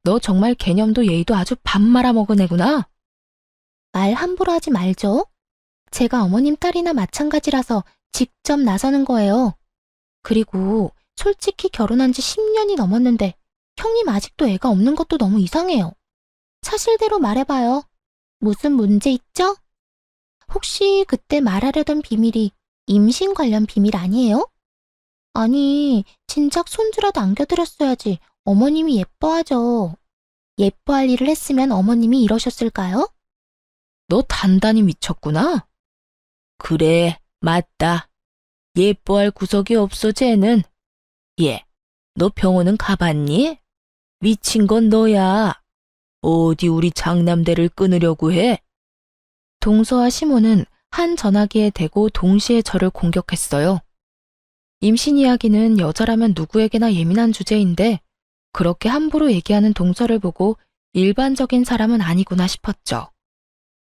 너 정말 개념도 예의도 아주 밥 말아먹은 애구나. 말 함부로 하지 말죠. 제가 어머님 딸이나 마찬가지라서 직접 나서는 거예요. 그리고 솔직히 결혼한 지 10년이 넘었는데 형님 아직도 애가 없는 것도 너무 이상해요. 사실대로 말해봐요. 무슨 문제 있죠? 혹시 그때 말하려던 비밀이 임신 관련 비밀 아니에요? 아니, 진작 손주라도 안겨드렸어야지 어머님이 예뻐하죠. 예뻐할 일을 했으면 어머님이 이러셨을까요? 너 단단히 미쳤구나. 그래, 맞다. 예뻐할 구석이 없어, 쟤는. 얘, 너 병원은 가봤니? 미친 건 너야. 어디 우리 장남대를 끊으려고 해? 동서와 시모는 한 전화기에 대고 동시에 저를 공격했어요. 임신 이야기는 여자라면 누구에게나 예민한 주제인데 그렇게 함부로 얘기하는 동서를 보고 일반적인 사람은 아니구나 싶었죠.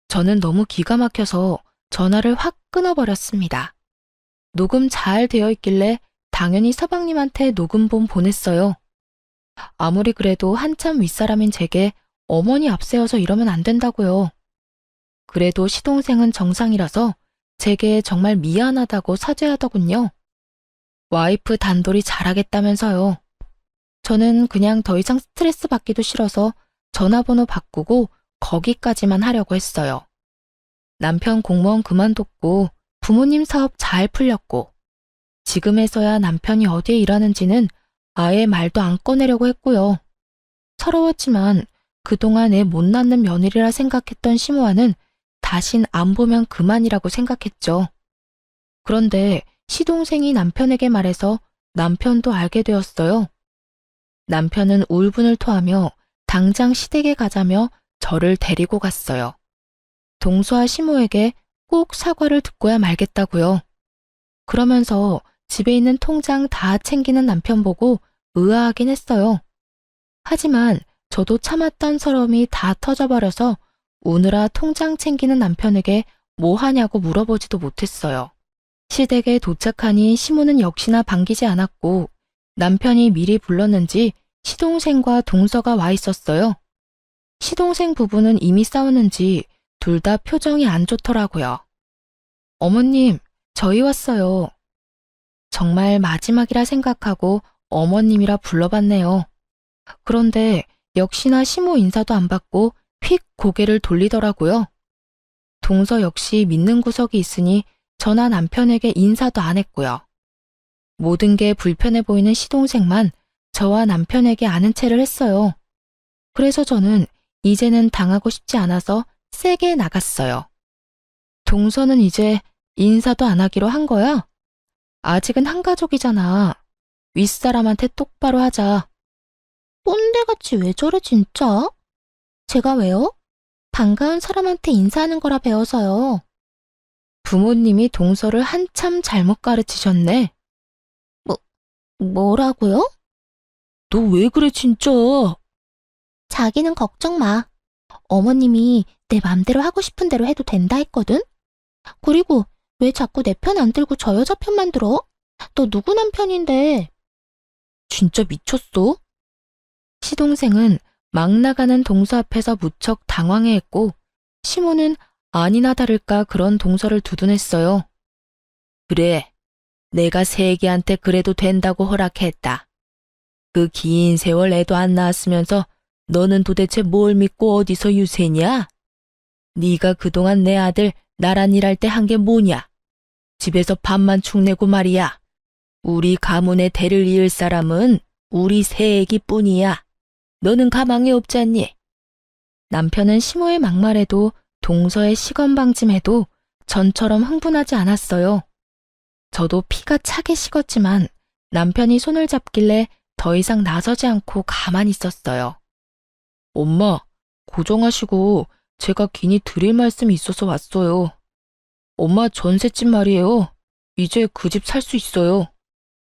저는 너무 기가 막혀서 전화를 확 끊어버렸습니다. 녹음 잘 되어 있길래 당연히 서방님한테 녹음본 보냈어요. 아무리 그래도 한참 윗사람인 제게 어머니 앞세워서 이러면 안 된다고요. 그래도 시동생은 정상이라서 제게 정말 미안하다고 사죄하더군요. 와이프 단돌이 잘하겠다면서요. 저는 그냥 더 이상 스트레스 받기도 싫어서 전화번호 바꾸고 거기까지만 하려고 했어요. 남편 공무원 그만뒀고 부모님 사업 잘 풀렸고 지금에서야 남편이 어디에 일하는지는 아예 말도 안 꺼내려고 했고요. 서러웠지만 그동안 애 못 낳는 며느리라 생각했던 시모아는 다신 안 보면 그만이라고 생각했죠. 그런데 시동생이 남편에게 말해서 남편도 알게 되었어요. 남편은 울분을 토하며 당장 시댁에 가자며 저를 데리고 갔어요. 동서와 시모에게 꼭 사과를 듣고야 말겠다고요. 그러면서 집에 있는 통장 다 챙기는 남편 보고 의아하긴 했어요. 하지만 저도 참았던 서러움이 다 터져버려서 우느라 통장 챙기는 남편에게 뭐 하냐고 물어보지도 못했어요. 시댁에 도착하니 시모는 역시나 반기지 않았고 남편이 미리 불렀는지 시동생과 동서가 와 있었어요. 시동생 부부는 이미 싸웠는지 둘 다 표정이 안 좋더라고요. 어머님, 저희 왔어요. 정말 마지막이라 생각하고 어머님이라 불러봤네요. 그런데 역시나 시모 인사도 안 받고 휙 고개를 돌리더라고요. 동서 역시 믿는 구석이 있으니 저나 남편에게 인사도 안 했고요. 모든 게 불편해 보이는 시동생만 저와 남편에게 아는 체를 했어요. 그래서 저는 이제는 당하고 싶지 않아서 세게 나갔어요. 동서는 이제 인사도 안 하기로 한 거야? 아직은 한 가족이잖아. 윗사람한테 똑바로 하자. 꼰대같이 왜 저래 진짜? 제가 왜요? 반가운 사람한테 인사하는 거라 배워서요. 부모님이 동서를 한참 잘못 가르치셨네. 뭐라고요? 너 왜 그래 진짜? 자기는 걱정 마. 어머님이 내 맘대로 하고 싶은 대로 해도 된다 했거든? 그리고 왜 자꾸 내 편 안 들고 저 여자 편만 들어? 너 누구 남편인데? 진짜 미쳤어? 시동생은 막 나가는 동서 앞에서 무척 당황해했고 시모는 아니나 다를까 그런 동서를 두둔했어요. 그래, 내가 세기한테 그래도 된다고 허락했다. 그 긴 세월 애도 안 낳았으면서 너는 도대체 뭘 믿고 어디서 유세냐? 네가 그동안 내 아들 나란 일할 때 한 게 뭐냐? 집에서 밥만 축내고 말이야. 우리 가문의 대를 이을 사람은 우리 새애기 뿐이야. 너는 가망이 없잖니? 남편은 시모의 막말에도 동서의 시건방짐에도 전처럼 흥분하지 않았어요. 저도 피가 차게 식었지만 남편이 손을 잡길래 더 이상 나서지 않고 가만히 있었어요. 엄마, 고정하시고 제가 긴히 드릴 말씀이 있어서 왔어요. 엄마 전셋집 말이에요. 이제 그 집 살 수 있어요.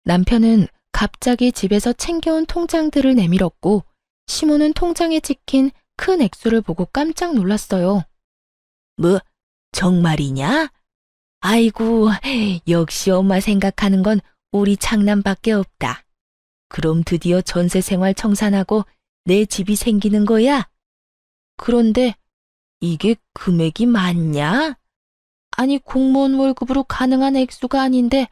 남편은 갑자기 집에서 챙겨온 통장들을 내밀었고 시모는 통장에 찍힌 큰 액수를 보고 깜짝 놀랐어요. 뭐, 정말이냐? 아이고, 역시 엄마 생각하는 건 우리 장남밖에 없다. 그럼 드디어 전세 생활 청산하고 내 집이 생기는 거야? 그런데 이게 금액이 많냐? 아니 공무원 월급으로 가능한 액수가 아닌데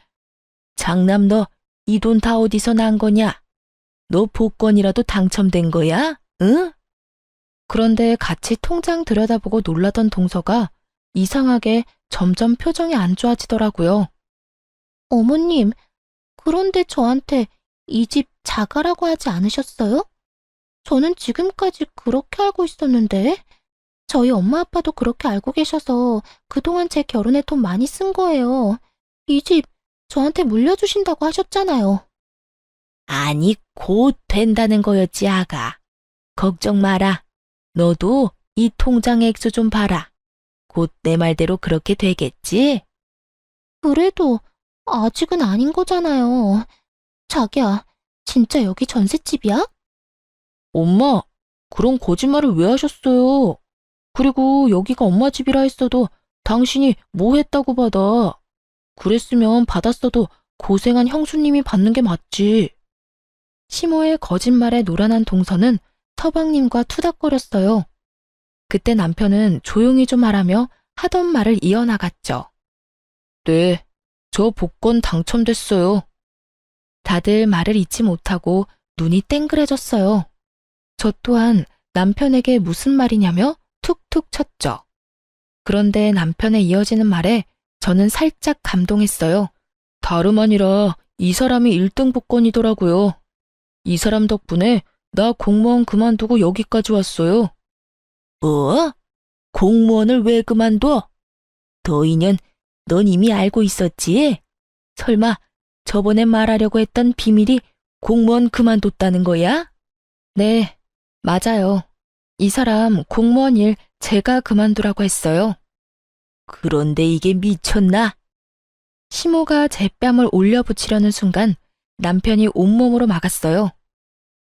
장남 너 이 돈 다 어디서 난 거냐? 너 복권이라도 당첨된 거야? 응? 그런데 같이 통장 들여다보고 놀라던 동서가 이상하게 점점 표정이 안 좋아지더라고요. 어머님, 그런데 저한테 이 집 자가라고 하지 않으셨어요? 저는 지금까지 그렇게 알고 있었는데 저희 엄마 아빠도 그렇게 알고 계셔서 그동안 제 결혼에 돈 많이 쓴 거예요. 이 집 저한테 물려주신다고 하셨잖아요. 아니, 곧 된다는 거였지, 아가. 걱정 마라. 너도 이 통장 액수 좀 봐라. 곧 내 말대로 그렇게 되겠지? 그래도 아직은 아닌 거잖아요. 자기야, 진짜 여기 전셋집이야? 엄마, 그런 거짓말을 왜 하셨어요? 그리고 여기가 엄마 집이라 했어도 당신이 뭐 했다고 받아? 그랬으면 받았어도 고생한 형수님이 받는 게 맞지. 시모의 거짓말에 노란한 동서는 서방님과 투닥거렸어요. 그때 남편은 조용히 좀 하라며 하던 말을 이어나갔죠. 네, 저 복권 당첨됐어요. 다들 말을 잇지 못하고 눈이 땡그레졌어요. 저 또한 남편에게 무슨 말이냐며 툭툭 쳤죠. 그런데 남편의 이어지는 말에 저는 살짝 감동했어요. 다름 아니라 이 사람이 1등 복권이더라고요. 이 사람 덕분에 나 공무원 그만두고 여기까지 왔어요. 뭐? 공무원을 왜 그만둬? 도인연, 넌 이미 알고 있었지? 설마 저번에 말하려고 했던 비밀이 공무원 그만뒀다는 거야? 네, 맞아요. 이 사람 공무원 일 제가 그만두라고 했어요. 그런데 이게 미쳤나? 시모가 제 뺨을 올려붙이려는 순간 남편이 온몸으로 막았어요.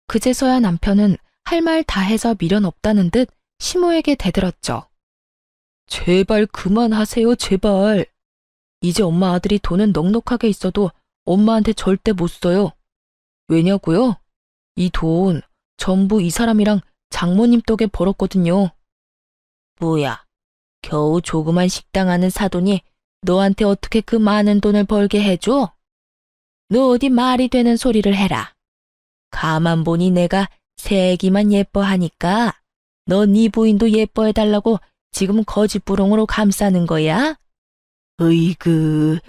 그제서야 남편은 할 말 다 해서 미련 없다는 듯 시모에게 대들었죠. 제발 그만하세요, 제발. 이제 엄마 아들이 돈은 넉넉하게 있어도 엄마한테 절대 못 써요. 왜냐고요? 이 돈 전부 이 사람이랑 장모님 덕에 벌었거든요. 뭐야, 겨우 조그만 식당 하는 사돈이 너한테 어떻게 그 많은 돈을 벌게 해줘? 너 어디 말이 되는 소리를 해라. 가만 보니 내가 새애기만 예뻐하니까 너 네 부인도 예뻐해달라고 지금 거짓부렁으로 감싸는 거야? 으이그,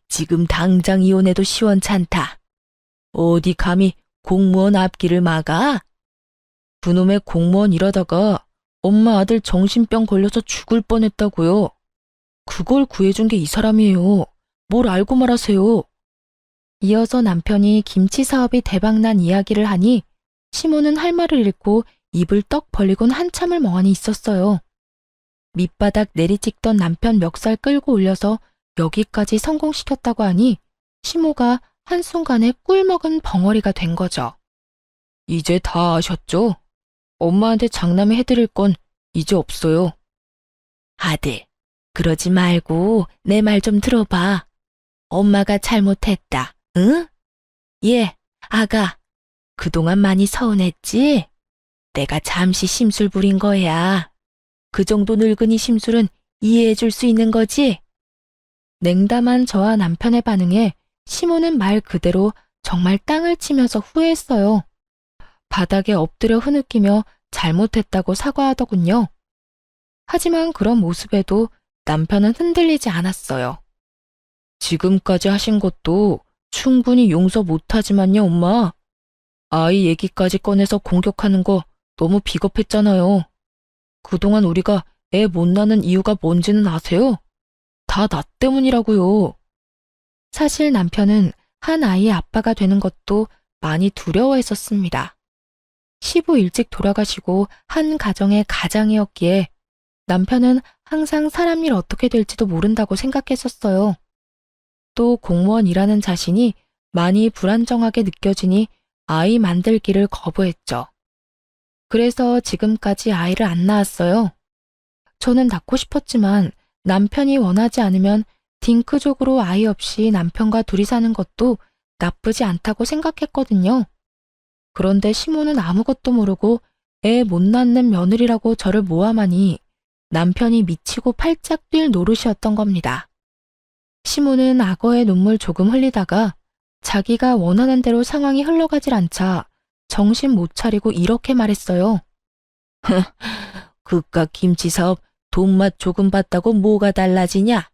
지금 당장 이혼해도 시원찮다. 어디 감히 공무원 앞길을 막아? 그놈의 공무원 일하다가 엄마 아들 정신병 걸려서 죽을 뻔했다고요. 그걸 구해준 게 이 사람이에요. 뭘 알고 말하세요. 이어서 남편이 김치 사업이 대박난 이야기를 하니 시모는 할 말을 잃고 입을 떡 벌리곤 한참을 멍하니 있었어요. 밑바닥 내리찍던 남편 멱살 끌고 올려서 여기까지 성공시켰다고 하니 시모가 한순간에 꿀먹은 벙어리가 된 거죠. 이제 다 아셨죠? 엄마한테 장남이 해드릴 건 이제 없어요. 아들, 그러지 말고 내 말 좀 들어봐. 엄마가 잘못했다, 응? 예, 아가, 그동안 많이 서운했지? 내가 잠시 심술 부린 거야. 그 정도 늙은이 심술은 이해해줄 수 있는 거지? 냉담한 저와 남편의 반응에 시모는 말 그대로 정말 땅을 치면서 후회했어요. 바닥에 엎드려 흐느끼며 잘못했다고 사과하더군요. 하지만 그런 모습에도 남편은 흔들리지 않았어요. 지금까지 하신 것도 충분히 용서 못하지만요, 엄마. 아이 얘기까지 꺼내서 공격하는 거 너무 비겁했잖아요. 그동안 우리가 애 못 낳는 이유가 뭔지는 아세요? 다 나 때문이라고요. 사실 남편은 한 아이의 아빠가 되는 것도 많이 두려워했었습니다. 시부 일찍 돌아가시고 한 가정의 가장이었기에 남편은 항상 사람 일 어떻게 될지도 모른다고 생각했었어요. 또 공무원 일하는 자신이 많이 불안정하게 느껴지니 아이 만들기를 거부했죠. 그래서 지금까지 아이를 안 낳았어요. 저는 낳고 싶었지만 남편이 원하지 않으면 딩크족으로 아이 없이 남편과 둘이 사는 것도 나쁘지 않다고 생각했거든요. 그런데 시모는 아무것도 모르고 애 못 낳는 며느리라고 저를 모함하니 남편이 미치고 팔짝 뛸 노릇이었던 겁니다. 시모는 악어의 눈물 조금 흘리다가 자기가 원하는 대로 상황이 흘러가질 않자 정신 못 차리고 이렇게 말했어요. 그깟 김치 사업 돈맛 조금 봤다고 뭐가 달라지냐?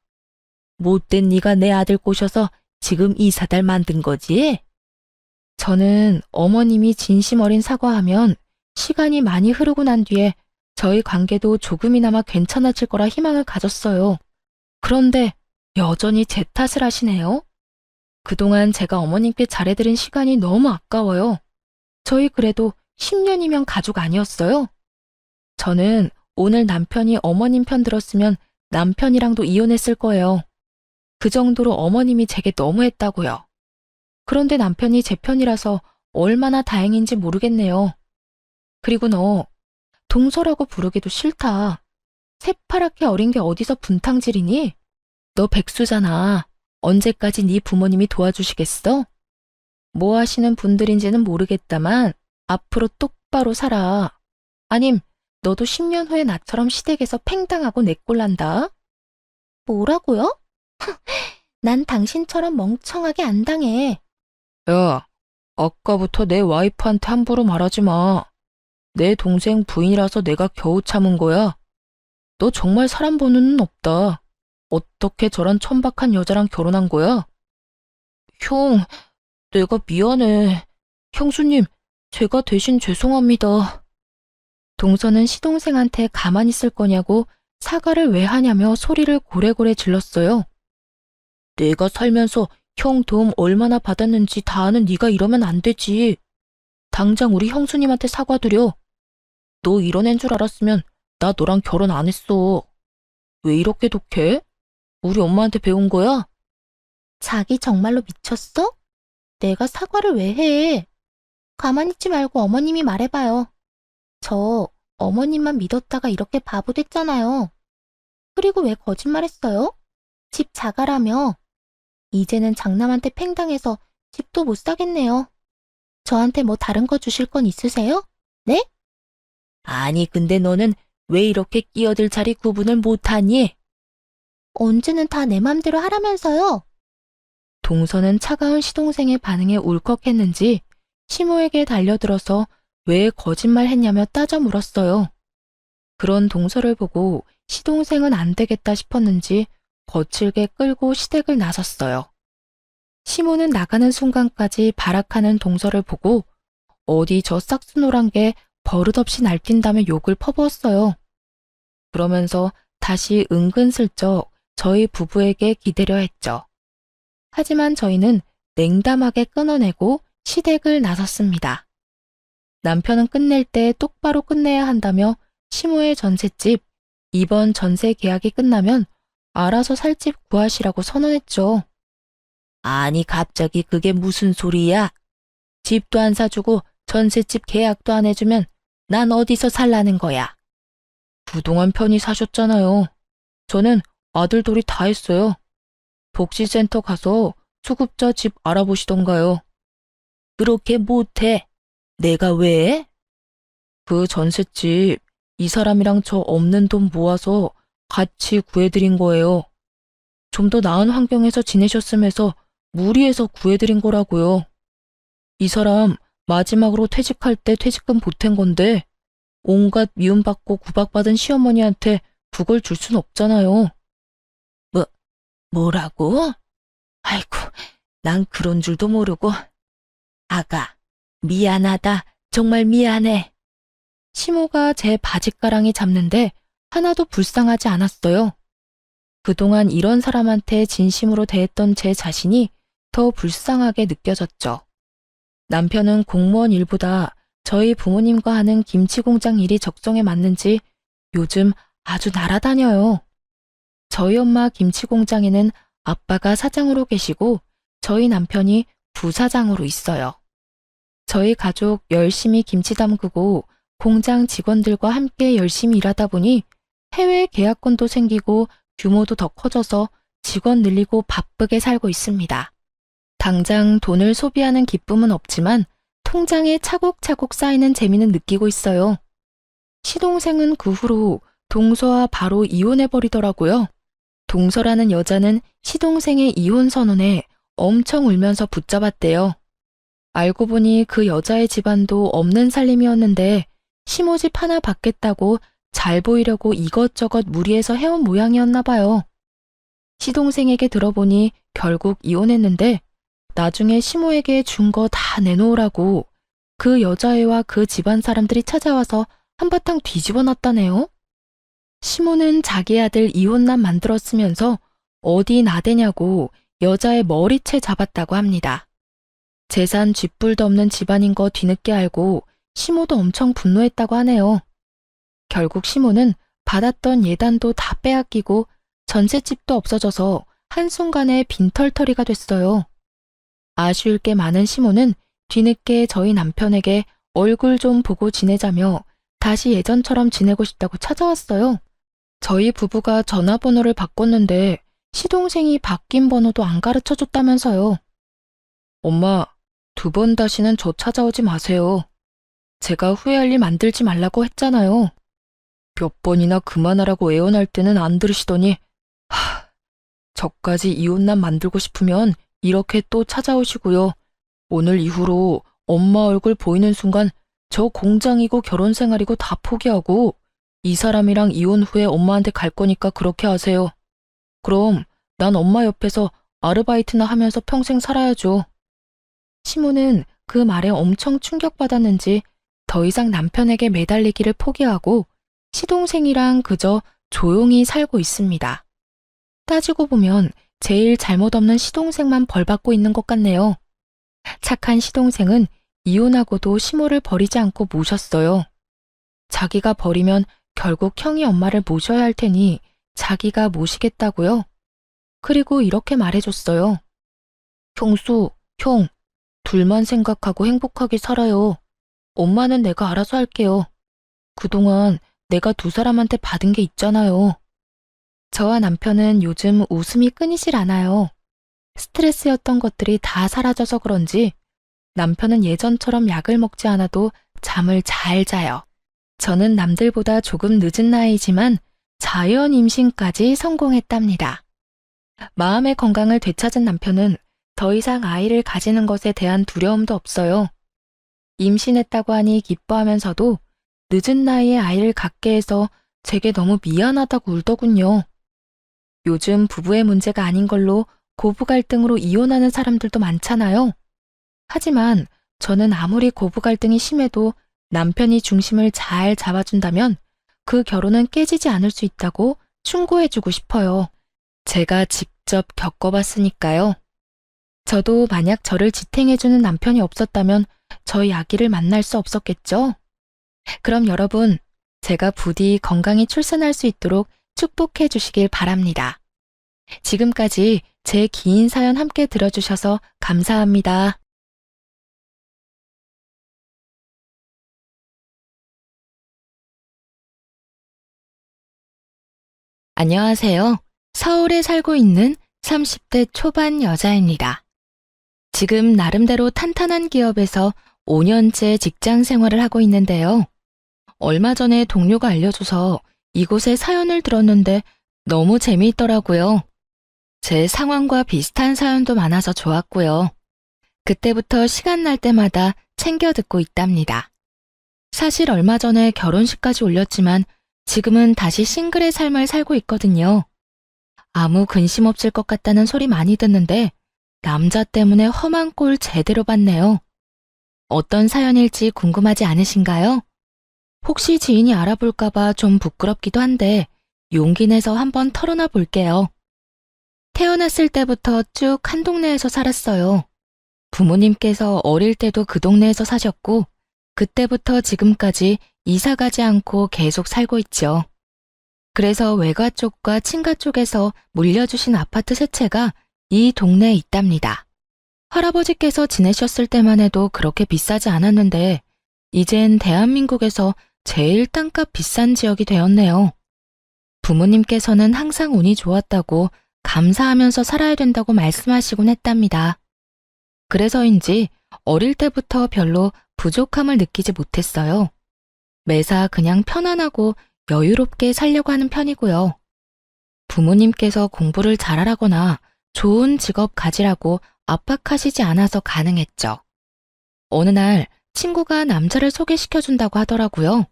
못된 네가 내 아들 꼬셔서 지금 이 사달 만든 거지? 저는 어머님이 진심 어린 사과하면 시간이 많이 흐르고 난 뒤에 저희 관계도 조금이나마 괜찮아질 거라 희망을 가졌어요. 그런데 여전히 제 탓을 하시네요. 그동안 제가 어머님께 잘해드린 시간이 너무 아까워요. 저희 그래도 10년이면 가족 아니었어요? 저는 오늘 남편이 어머님 편 들었으면 남편이랑도 이혼했을 거예요. 그 정도로 어머님이 제게 너무했다고요. 그런데 남편이 제 편이라서 얼마나 다행인지 모르겠네요. 그리고 너, 동서라고 부르기도 싫다. 새파랗게 어린 게 어디서 분탕질이니? 너 백수잖아. 언제까지 네 부모님이 도와주시겠어? 뭐 하시는 분들인지는 모르겠다만 앞으로 똑바로 살아. 아님 너도 10년 후에 나처럼 시댁에서 팽당하고 내꼴난다. 뭐라고요? 난 당신처럼 멍청하게 안 당해. 야, 아까부터 내 와이프한테 함부로 말하지 마. 내 동생 부인이라서 내가 겨우 참은 거야. 너 정말 사람 보는 눈 없다. 어떻게 저런 천박한 여자랑 결혼한 거야? 형, 내가 미안해. 형수님, 제가 대신 죄송합니다. 동서는 시동생한테 가만히 있을 거냐고 사과를 왜 하냐며 소리를 고래고래 질렀어요. 내가 살면서 형 도움 얼마나 받았는지 다 아는 네가 이러면 안 되지. 당장 우리 형수님한테 사과드려. 너 이런 애인 줄 알았으면 나 너랑 결혼 안 했어. 왜 이렇게 독해? 우리 엄마한테 배운 거야? 자기 정말로 미쳤어? 내가 사과를 왜 해? 가만히 있지 말고 어머님이 말해봐요. 저 어머님만 믿었다가 이렇게 바보 됐잖아요. 그리고 왜 거짓말했어요? 집 자가라며. 이제는 장남한테 팽당해서 집도 못 사겠네요. 저한테 뭐 다른 거 주실 건 있으세요? 네? 아니, 근데 너는 왜 이렇게 끼어들 자리 구분을 못하니? 언제는 다 내 맘대로 하라면서요. 동서는 차가운 시동생의 반응에 울컥했는지 시모에게 달려들어서 왜 거짓말했냐며 따져 물었어요. 그런 동서를 보고 시동생은 안 되겠다 싶었는지 거칠게 끌고 시댁을 나섰어요. 시모는 나가는 순간까지 발악하는 동서를 보고 어디 저 싹수노란 게 버릇없이 날뛴다며 욕을 퍼부었어요. 그러면서 다시 은근슬쩍 저희 부부에게 기대려 했죠. 하지만 저희는 냉담하게 끊어내고 시댁을 나섰습니다. 남편은 끝낼 때 똑바로 끝내야 한다며 시모의 전셋집, 이번 전세 계약이 끝나면 알아서 살 집 구하시라고 선언했죠. 아니, 갑자기 그게 무슨 소리야? 집도 안 사주고 전셋집 계약도 안 해주면 난 어디서 살라는 거야? 그동안 편히 사셨잖아요. 저는 아들돌이 다 했어요. 복지센터 가서 수급자 집 알아보시던가요. 그렇게 못해. 내가 왜? 그 전셋집 이 사람이랑 저 없는 돈 모아서 같이 구해드린 거예요. 좀 더 나은 환경에서 지내셨으면서 무리해서 구해드린 거라고요. 이 사람 마지막으로 퇴직할 때 퇴직금 보탠 건데 온갖 미움받고 구박받은 시어머니한테 그걸 줄 순 없잖아요. 뭐라고? 아이고, 난 그런 줄도 모르고. 아가, 미안하다. 정말 미안해. 시모가 제 바짓가랑이 잡는데 하나도 불쌍하지 않았어요. 그동안 이런 사람한테 진심으로 대했던 제 자신이 더 불쌍하게 느껴졌죠. 남편은 공무원 일보다 저희 부모님과 하는 김치 공장 일이 적성에 맞는지 요즘 아주 날아다녀요. 저희 엄마 김치 공장에는 아빠가 사장으로 계시고 저희 남편이 부사장으로 있어요. 저희 가족 열심히 김치 담그고 공장 직원들과 함께 열심히 일하다 보니 해외 계약권도 생기고 규모도 더 커져서 직원 늘리고 바쁘게 살고 있습니다. 당장 돈을 소비하는 기쁨은 없지만 통장에 차곡차곡 쌓이는 재미는 느끼고 있어요. 시동생은 그 후로 동서와 바로 이혼해버리더라고요. 동서라는 여자는 시동생의 이혼 선언에 엄청 울면서 붙잡았대요. 알고 보니 그 여자의 집안도 없는 살림이었는데 시모집 하나 받겠다고 잘 보이려고 이것저것 무리해서 해온 모양이었나 봐요. 시동생에게 들어보니 결국 이혼했는데 나중에 시모에게 준 거 다 내놓으라고 그 여자애와 그 집안 사람들이 찾아와서 한바탕 뒤집어 놨다네요. 시모는 자기 아들 이혼남 만들었으면서 어디 나대냐고 여자의 머리채 잡았다고 합니다. 재산 쥐뿔도 없는 집안인 거 뒤늦게 알고 시모도 엄청 분노했다고 하네요. 결국 시모는 받았던 예단도 다 빼앗기고 전셋집도 없어져서 한순간에 빈털터리가 됐어요. 아쉬울 게 많은 시모는 뒤늦게 저희 남편에게 얼굴 좀 보고 지내자며 다시 예전처럼 지내고 싶다고 찾아왔어요. 저희 부부가 전화번호를 바꿨는데 시동생이 바뀐 번호도 안 가르쳐줬다면서요. 엄마, 2번 다시는 저 찾아오지 마세요. 제가 후회할 일 만들지 말라고 했잖아요. 몇 번이나 그만하라고 애원할 때는 안 들으시더니 저까지 이혼남 만들고 싶으면 이렇게 또 찾아오시고요. 오늘 이후로 엄마 얼굴 보이는 순간 저 공장이고 결혼 생활이고 다 포기하고 이 사람이랑 이혼 후에 엄마한테 갈 거니까 그렇게 하세요. 그럼 난 엄마 옆에서 아르바이트나 하면서 평생 살아야죠. 시모는 그 말에 엄청 충격받았는지 더 이상 남편에게 매달리기를 포기하고 시동생이랑 그저 조용히 살고 있습니다. 따지고 보면 제일 잘못 없는 시동생만 벌받고 있는 것 같네요. 착한 시동생은 이혼하고도 시모를 버리지 않고 모셨어요. 자기가 버리면 결국 형이 엄마를 모셔야 할 테니 자기가 모시겠다고요. 그리고 이렇게 말해줬어요. 형수, 형, 둘만 생각하고 행복하게 살아요. 엄마는 내가 알아서 할게요. 그동안 내가 두 사람한테 받은 게 있잖아요. 저와 남편은 요즘 웃음이 끊이질 않아요. 스트레스였던 것들이 다 사라져서 그런지 남편은 예전처럼 약을 먹지 않아도 잠을 잘 자요. 저는 남들보다 조금 늦은 나이지만 자연 임신까지 성공했답니다. 마음의 건강을 되찾은 남편은 더 이상 아이를 가지는 것에 대한 두려움도 없어요. 임신했다고 하니 기뻐하면서도 늦은 나이에 아이를 갖게 해서 제게 너무 미안하다고 울더군요. 요즘 부부의 문제가 아닌 걸로 고부 갈등으로 이혼하는 사람들도 많잖아요. 하지만 저는 아무리 고부 갈등이 심해도 남편이 중심을 잘 잡아준다면 그 결혼은 깨지지 않을 수 있다고 충고해주고 싶어요. 제가 직접 겪어봤으니까요. 저도 만약 저를 지탱해주는 남편이 없었다면 저희 아기를 만날 수 없었겠죠? 그럼 여러분, 제가 부디 건강히 출산할 수 있도록 축복해 주시길 바랍니다. 지금까지 제 긴 사연 함께 들어주셔서 감사합니다. 안녕하세요. 서울에 살고 있는 30대 초반 여자입니다. 지금 나름대로 탄탄한 기업에서 5년째 직장 생활을 하고 있는데요. 얼마 전에 동료가 알려줘서 이곳에 사연을 들었는데 너무 재미있더라고요. 제 상황과 비슷한 사연도 많아서 좋았고요. 그때부터 시간 날 때마다 챙겨 듣고 있답니다. 사실 얼마 전에 결혼식까지 올렸지만 지금은 다시 싱글의 삶을 살고 있거든요. 아무 근심 없을 것 같다는 소리 많이 듣는데 남자 때문에 험한 꼴 제대로 봤네요. 어떤 사연일지 궁금하지 않으신가요? 혹시 지인이 알아볼까봐 좀 부끄럽기도 한데 용기 내서 한번 털어놔 볼게요. 태어났을 때부터 쭉 한 동네에서 살았어요. 부모님께서 어릴 때도 그 동네에서 사셨고 그때부터 지금까지 이사 가지 않고 계속 살고 있죠. 그래서 외가 쪽과 친가 쪽에서 물려주신 아파트 세 채가 이 동네에 있답니다. 할아버지께서 지내셨을 때만 해도 그렇게 비싸지 않았는데 이젠 대한민국에서 제일 땅값 비싼 지역이 되었네요. 부모님께서는 항상 운이 좋았다고 감사하면서 살아야 된다고 말씀하시곤 했답니다. 그래서인지 어릴 때부터 별로 부족함을 느끼지 못했어요. 매사 그냥 편안하고 여유롭게 살려고 하는 편이고요. 부모님께서 공부를 잘하라거나 좋은 직업 가지라고 압박하시지 않아서 가능했죠. 어느 날 친구가 남자를 소개시켜준다고 하더라고요.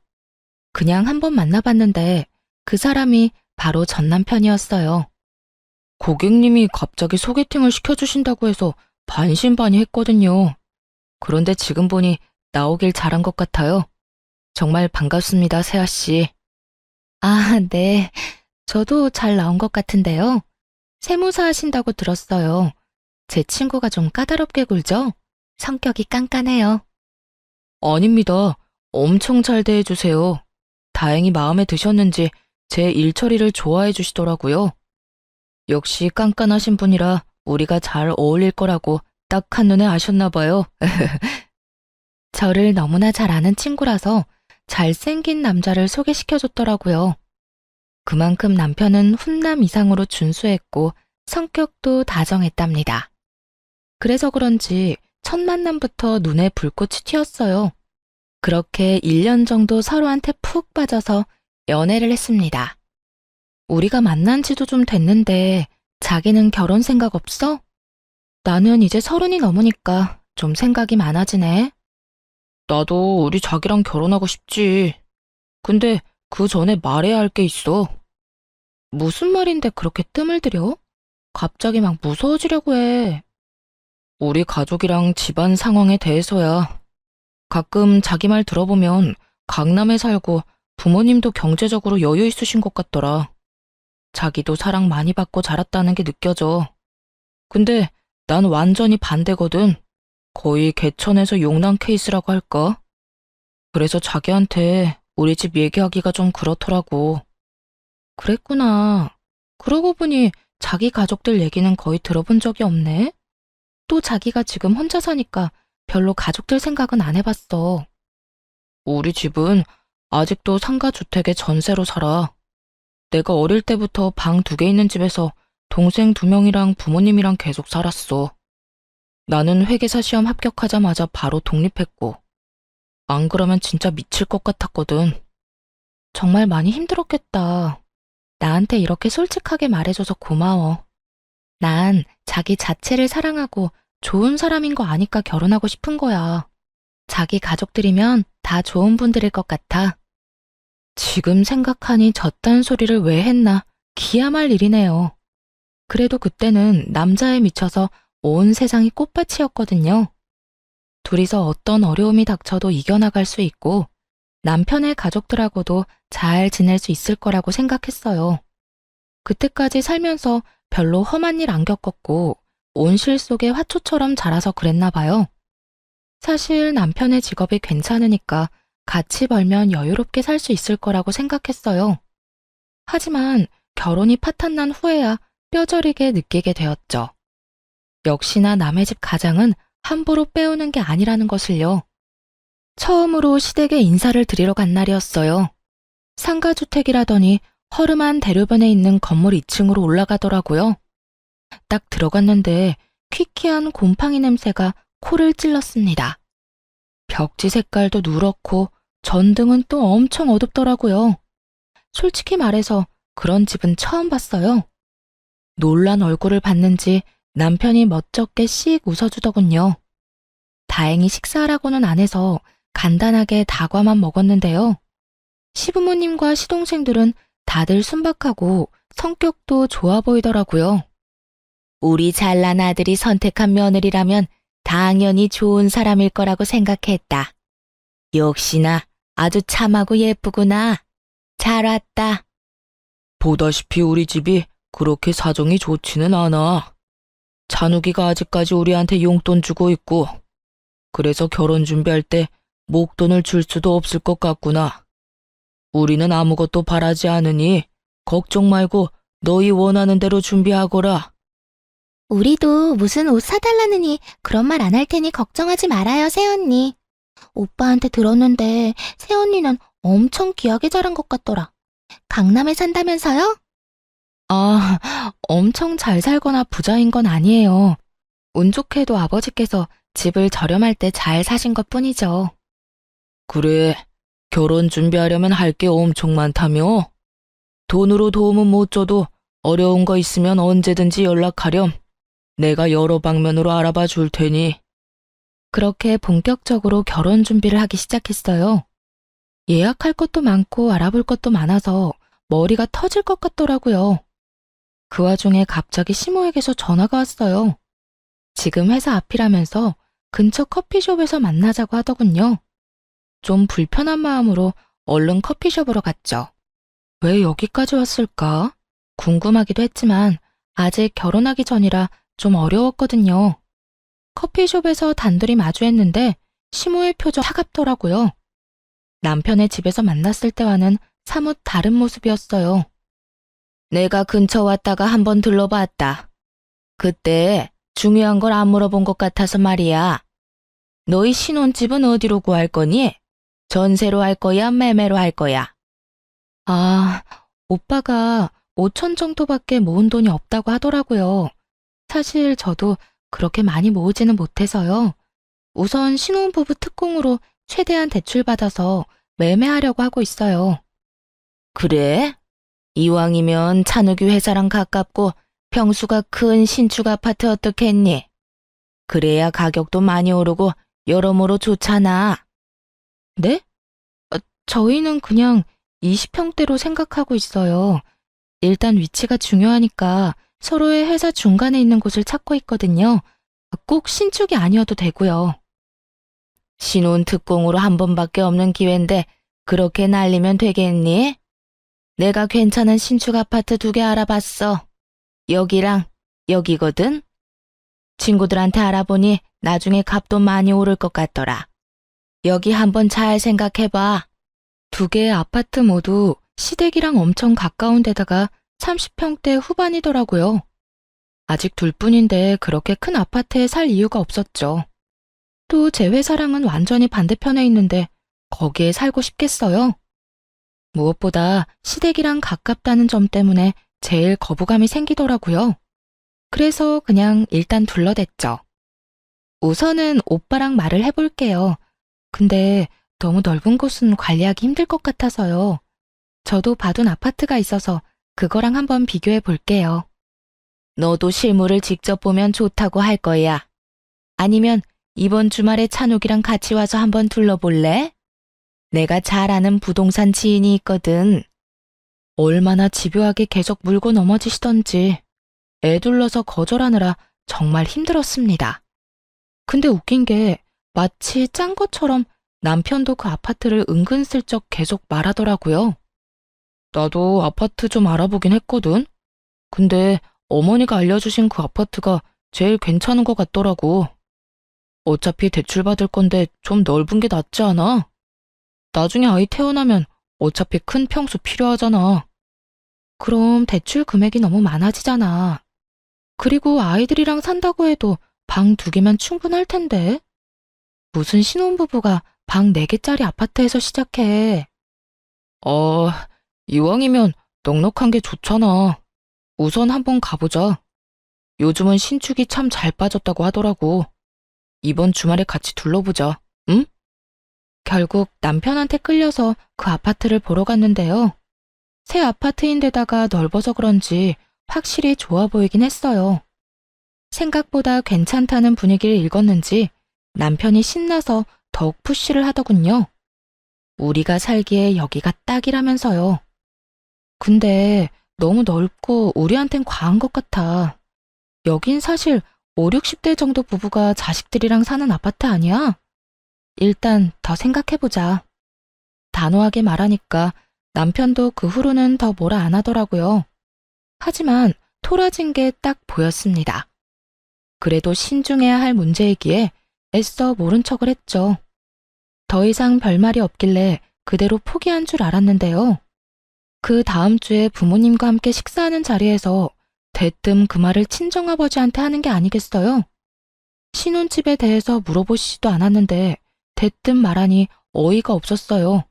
그냥 한번 만나봤는데 그 사람이 바로 전 남편이었어요. 고객님이 갑자기 소개팅을 시켜주신다고 해서 반신반의했거든요. 그런데 지금 보니 나오길 잘한 것 같아요. 정말 반갑습니다, 세아 씨. 아, 네. 저도 잘 나온 것 같은데요. 세무사 하신다고 들었어요. 제 친구가 좀 까다롭게 굴죠? 성격이 깐깐해요. 아닙니다. 엄청 잘 대해주세요. 다행히 마음에 드셨는지 제 일 처리를 좋아해 주시더라고요. 역시 깐깐하신 분이라 우리가 잘 어울릴 거라고 딱 한눈에 아셨나 봐요. 저를 너무나 잘 아는 친구라서 잘생긴 남자를 소개시켜줬더라고요. 그만큼 남편은 훈남 이상으로 준수했고 성격도 다정했답니다. 그래서 그런지 첫 만남부터 눈에 불꽃이 튀었어요. 그렇게 1년 정도 서로한테 푹 빠져서 연애를 했습니다. 우리가 만난 지도 좀 됐는데 자기는 결혼 생각 없어? 나는 이제 30이 넘으니까 좀 생각이 많아지네. 나도 우리 자기랑 결혼하고 싶지. 근데 그 전에 말해야 할 게 있어. 무슨 말인데 그렇게 뜸을 들여? 갑자기 막 무서워지려고 해. 우리 가족이랑 집안 상황에 대해서야. 가끔 자기 말 들어보면 강남에 살고 부모님도 경제적으로 여유 있으신 것 같더라. 자기도 사랑 많이 받고 자랐다는 게 느껴져. 근데 난 완전히 반대거든. 거의 개천에서 용난 케이스라고 할까? 그래서 자기한테 우리 집 얘기하기가 좀 그렇더라고. 그랬구나. 그러고 보니 자기 가족들 얘기는 거의 들어본 적이 없네. 또 자기가 지금 혼자 사니까 별로 가족들 생각은 안 해봤어. 우리 집은 아직도 상가주택에 전세로 살아. 내가 어릴 때부터 방 2개 있는 집에서 동생 2명이랑 부모님이랑 계속 살았어. 나는 회계사 시험 합격하자마자 바로 독립했고, 안 그러면 진짜 미칠 것 같았거든. 정말 많이 힘들었겠다. 나한테 이렇게 솔직하게 말해줘서 고마워. 난 자기 자체를 사랑하고 좋은 사람인 거 아니까 결혼하고 싶은 거야. 자기 가족들이면 다 좋은 분들일 것 같아. 지금 생각하니 저딴 소리를 왜 했나 기야말 일이네요. 그래도 그때는 남자에 미쳐서 온 세상이 꽃밭이었거든요. 둘이서 어떤 어려움이 닥쳐도 이겨나갈 수 있고 남편의 가족들하고도 잘 지낼 수 있을 거라고 생각했어요. 그때까지 살면서 별로 험한 일 안 겪었고 온실 속의 화초처럼 자라서 그랬나 봐요. 사실 남편의 직업이 괜찮으니까 같이 벌면 여유롭게 살 수 있을 거라고 생각했어요. 하지만 결혼이 파탄난 후에야 뼈저리게 느끼게 되었죠. 역시나 남의 집 가장은 함부로 빼오는 게 아니라는 것을요. 처음으로 시댁에 인사를 드리러 간 날이었어요. 상가주택이라더니 허름한 대로변에 있는 건물 2층으로 올라가더라고요. 딱 들어갔는데 퀴퀴한 곰팡이 냄새가 코를 찔렀습니다. 벽지 색깔도 누렇고 전등은 또 엄청 어둡더라고요. 솔직히 말해서 그런 집은 처음 봤어요. 놀란 얼굴을 봤는지 남편이 멋쩍게 씩 웃어주더군요. 다행히 식사하라고는 안 해서 간단하게 다과만 먹었는데요. 시부모님과 시동생들은 다들 순박하고 성격도 좋아 보이더라고요. 우리 잘난 아들이 선택한 며느리라면 당연히 좋은 사람일 거라고 생각했다. 역시나 아주 참하고 예쁘구나. 잘 왔다. 보다시피 우리 집이 그렇게 사정이 좋지는 않아. 찬욱이가 아직까지 우리한테 용돈 주고 있고, 그래서 결혼 준비할 때 목돈을 줄 수도 없을 것 같구나. 우리는 아무것도 바라지 않으니 걱정 말고 너희 원하는 대로 준비하거라. 우리도 무슨 옷 사달라느니 그런 말 안 할 테니 걱정하지 말아요, 새언니. 오빠한테 들었는데 새언니는 엄청 귀하게 자란 것 같더라. 강남에 산다면서요? 아, 엄청 잘 살거나 부자인 건 아니에요. 운 좋게도 아버지께서 집을 저렴할 때 잘 사신 것 뿐이죠. 그래, 결혼 준비하려면 할 게 엄청 많다며? 돈으로 도움은 못 줘도 어려운 거 있으면 언제든지 연락하렴. 내가 여러 방면으로 알아봐 줄 테니. 그렇게 본격적으로 결혼 준비를 하기 시작했어요. 예약할 것도 많고 알아볼 것도 많아서 머리가 터질 것 같더라고요. 그 와중에 갑자기 시모에게서 전화가 왔어요. 지금 회사 앞이라면서 근처 커피숍에서 만나자고 하더군요. 좀 불편한 마음으로 얼른 커피숍으로 갔죠. 왜 여기까지 왔을까? 궁금하기도 했지만 아직 결혼하기 전이라 좀 어려웠거든요. 커피숍에서 단둘이 마주했는데 시모의 표정 차갑더라고요. 남편의 집에서 만났을 때와는 사뭇 다른 모습이었어요. 내가 근처 왔다가 한번 들러봤다. 그때 중요한 걸 안 물어본 것 같아서 말이야. 너희 신혼집은 어디로 구할 거니? 전세로 할 거야, 매매로 할 거야? 아, 오빠가 5천 정도밖에 모은 돈이 없다고 하더라고요. 사실 저도 그렇게 많이 모으지는 못해서요. 우선 신혼부부 특공으로 최대한 대출받아서 매매하려고 하고 있어요. 그래? 이왕이면 찬욱이 회사랑 가깝고 평수가 큰 신축 아파트 어떻겠니? 그래야 가격도 많이 오르고 여러모로 좋잖아. 네? 저희는 그냥 20평대로 생각하고 있어요. 일단 위치가 중요하니까 서로의 회사 중간에 있는 곳을 찾고 있거든요. 꼭 신축이 아니어도 되고요. 신혼 특공으로 한 번밖에 없는 기회인데 그렇게 날리면 되겠니? 내가 괜찮은 신축 아파트 2개 알아봤어. 여기랑 여기거든? 친구들한테 알아보니 나중에 값도 많이 오를 것 같더라. 여기 한번 잘 생각해봐. 2개의 아파트 모두 시댁이랑 엄청 가까운 데다가 30평대 후반이더라고요. 아직 둘뿐인데 그렇게 큰 아파트에 살 이유가 없었죠. 또 제 회사랑은 완전히 반대편에 있는데 거기에 살고 싶겠어요? 무엇보다 시댁이랑 가깝다는 점 때문에 제일 거부감이 생기더라고요. 그래서 그냥 일단 둘러댔죠. 우선은 오빠랑 말을 해볼게요. 근데 너무 넓은 곳은 관리하기 힘들 것 같아서요. 저도 봐둔 아파트가 있어서 그거랑 한번 비교해 볼게요. 너도 실물을 직접 보면 좋다고 할 거야. 아니면 이번 주말에 찬욱이랑 같이 와서 한번 둘러볼래? 내가 잘 아는 부동산 지인이 있거든. 얼마나 집요하게 계속 물고 넘어지시던지 애 둘러서 거절하느라 정말 힘들었습니다. 근데 웃긴 게 마치 짠 것처럼 남편도 그 아파트를 은근슬쩍 계속 말하더라고요. 나도 아파트 좀 알아보긴 했거든. 근데 어머니가 알려주신 그 아파트가 제일 괜찮은 것 같더라고. 어차피 대출받을 건데 좀 넓은 게 낫지 않아? 나중에 아이 태어나면 어차피 큰 평수 필요하잖아. 그럼 대출 금액이 너무 많아지잖아. 그리고 아이들이랑 산다고 해도 방 2개면 충분할 텐데. 무슨 신혼부부가 방 4개짜리 아파트에서 시작해. 이왕이면 넉넉한 게 좋잖아. 우선 한번 가보자. 요즘은 신축이 참 잘 빠졌다고 하더라고. 이번 주말에 같이 둘러보자, 응? 결국 남편한테 끌려서 그 아파트를 보러 갔는데요. 새 아파트인데다가 넓어서 그런지 확실히 좋아 보이긴 했어요. 생각보다 괜찮다는 분위기를 읽었는지 남편이 신나서 더욱 푸시를 하더군요. 우리가 살기에 여기가 딱이라면서요. 근데 너무 넓고 우리한텐 과한 것 같아. 여긴 사실 5, 60대 정도 부부가 자식들이랑 사는 아파트 아니야? 일단 더 생각해보자. 단호하게 말하니까 남편도 그 후로는 더 뭐라 안 하더라고요. 하지만 토라진 게 딱 보였습니다. 그래도 신중해야 할 문제이기에 애써 모른 척을 했죠. 더 이상 별말이 없길래 그대로 포기한 줄 알았는데요. 그 다음 주에 부모님과 함께 식사하는 자리에서 대뜸 그 말을 친정아버지한테 하는 게 아니겠어요? 신혼집에 대해서 물어보시지도 않았는데 대뜸 말하니 어이가 없었어요.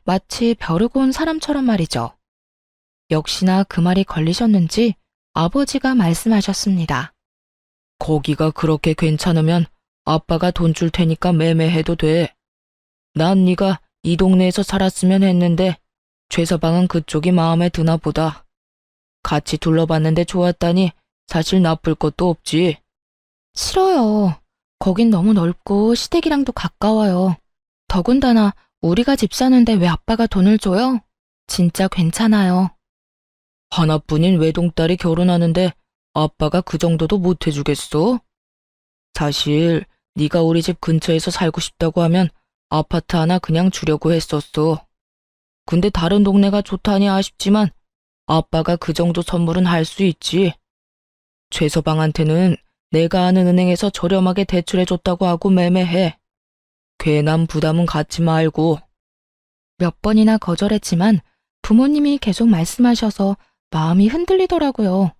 마치 벼르고 온 사람처럼 말이죠. 역시나 그 말이 걸리셨는지 아버지가 말씀하셨습니다. 거기가 그렇게 괜찮으면 아빠가 돈 줄 테니까 매매해도 돼. 난 네가 이 동네에서 살았으면 했는데 최서방은 그쪽이 마음에 드나 보다. 같이 둘러봤는데 좋았다니 사실 나쁠 것도 없지. 싫어요. 거긴 너무 넓고 시댁이랑도 가까워요. 더군다나 우리가 집 사는데 왜 아빠가 돈을 줘요? 진짜 괜찮아요. 하나뿐인 외동딸이 결혼하는데 아빠가 그 정도도 못 해주겠어? 사실 네가 우리 집 근처에서 살고 싶다고 하면 아파트 하나 그냥 주려고 했었어. 근데 다른 동네가 좋다니 아쉽지만 아빠가 그 정도 선물은 할 수 있지. 최서방한테는 내가 아는 은행에서 저렴하게 대출해줬다고 하고 매매해. 괜한 부담은 갖지 말고. 몇 번이나 거절했지만 부모님이 계속 말씀하셔서 마음이 흔들리더라고요.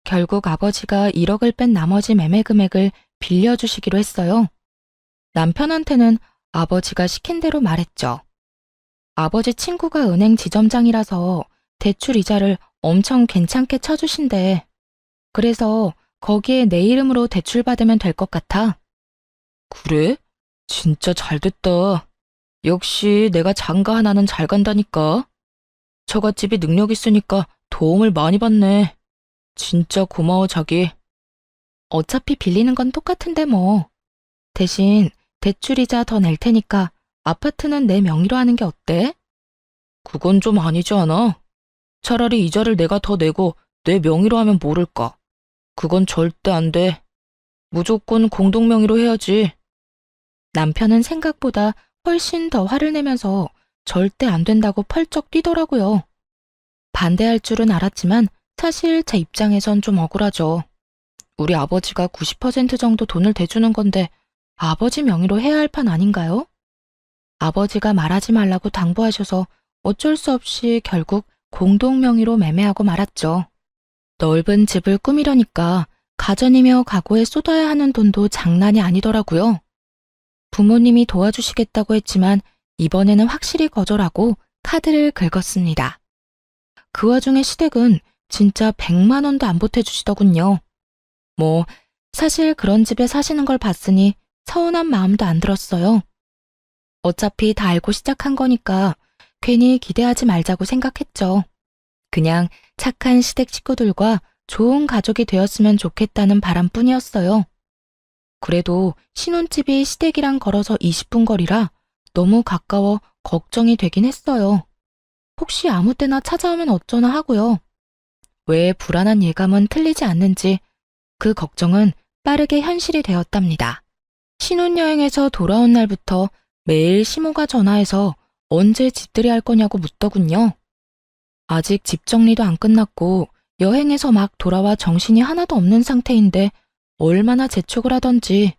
결국 아버지가 1억을 뺀 나머지 매매 금액을 빌려주시기로 했어요. 남편한테는 아버지가 시킨 대로 말했죠. 아버지 친구가 은행 지점장이라서 대출 이자를 엄청 괜찮게 쳐주신대. 그래서 거기에 내 이름으로 대출 받으면 될 것 같아. 그래? 진짜 잘 됐다. 역시 내가 장가 하나는 잘 간다니까. 처갓집이 능력 있으니까 도움을 많이 받네. 진짜 고마워, 자기. 어차피 빌리는 건 똑같은데 뭐. 대신 대출이자 더 낼 테니까 아파트는 내 명의로 하는 게 어때? 그건 좀 아니지 않아? 차라리 이자를 내가 더 내고 내 명의로 하면 모를까. 그건 절대 안 돼. 무조건 공동명의로 해야지. 남편은 생각보다 훨씬 더 화를 내면서 절대 안 된다고 펄쩍 뛰더라고요. 반대할 줄은 알았지만 사실 제 입장에선 좀 억울하죠. 우리 아버지가 90% 정도 돈을 대주는 건데 아버지 명의로 해야 할 판 아닌가요? 아버지가 말하지 말라고 당부하셔서 어쩔 수 없이 결국 공동 명의로 매매하고 말았죠. 넓은 집을 꾸미려니까 가전이며 가구에 쏟아야 하는 돈도 장난이 아니더라고요. 부모님이 도와주시겠다고 했지만 이번에는 확실히 거절하고 카드를 긁었습니다. 그 와중에 시댁은 진짜 100만 원도 안 보태주시더군요. 뭐 사실 그런 집에 사시는 걸 봤으니 서운한 마음도 안 들었어요. 어차피 다 알고 시작한 거니까 괜히 기대하지 말자고 생각했죠. 그냥 착한 시댁 식구들과 좋은 가족이 되었으면 좋겠다는 바람뿐이었어요. 그래도 신혼집이 시댁이랑 걸어서 20분 거리라 너무 가까워 걱정이 되긴 했어요. 혹시 아무 때나 찾아오면 어쩌나 하고요. 왜 불안한 예감은 틀리지 않는지 그 걱정은 빠르게 현실이 되었답니다. 신혼여행에서 돌아온 날부터 매일 시모가 전화해서 언제 집들이 할 거냐고 묻더군요. 아직 집 정리도 안 끝났고 여행에서 막 돌아와 정신이 하나도 없는 상태인데 얼마나 재촉을 하던지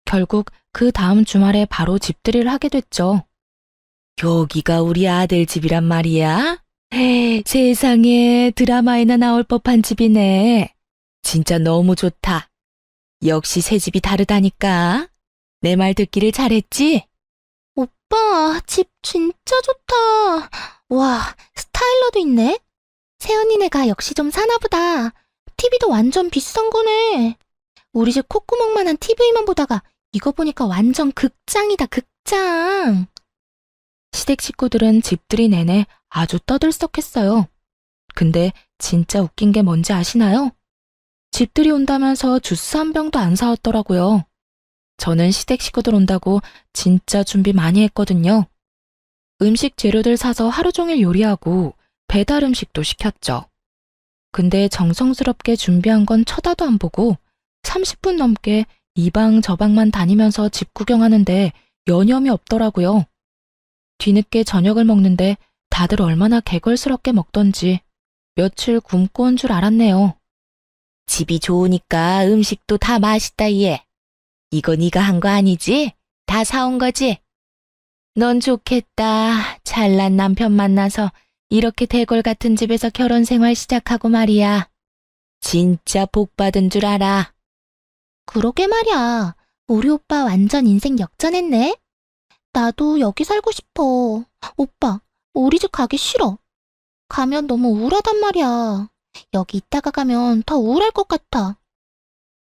결국 그 다음 주말에 바로 집들이를 하게 됐죠. 여기가 우리 아들 집이란 말이야? 세상에 드라마에나 나올 법한 집이네. 진짜 너무 좋다. 역시 새 집이 다르다니까. 내 말 듣기를 잘했지? 오빠, 집 진짜 좋다. 와, 스타일러도 있네. 새언니네가 역시 좀 사나보다. TV도 완전 비싼 거네. 우리 집 콧구멍만한 TV만 보다가 이거 보니까 완전 극장이다, 극장. 시댁 식구들은 집들이 내내 아주 떠들썩했어요. 근데 진짜 웃긴 게 뭔지 아시나요? 집들이 온다면서 주스 한 병도 안 사왔더라고요. 저는 시댁 식구들 온다고 진짜 준비 많이 했거든요. 음식 재료들 사서 하루 종일 요리하고 배달 음식도 시켰죠. 근데 정성스럽게 준비한 건 쳐다도 안 보고 30분 넘게 이 방 저 방만 다니면서 집 구경하는데 여념이 없더라고요. 뒤늦게 저녁을 먹는데 다들 얼마나 개걸스럽게 먹던지 며칠 굶고 온 줄 알았네요. 집이 좋으니까 음식도 다 맛있다, 얘. 이거 네가 한 거 아니지? 다 사온 거지? 넌 좋겠다. 잘난 남편 만나서 이렇게 대골 같은 집에서 결혼 생활 시작하고 말이야. 진짜 복 받은 줄 알아. 그러게 말이야. 우리 오빠 완전 인생 역전했네. 나도 여기 살고 싶어. 오빠, 우리 집 가기 싫어. 가면 너무 우울하단 말이야. 여기 있다가 가면 더 우울할 것 같아.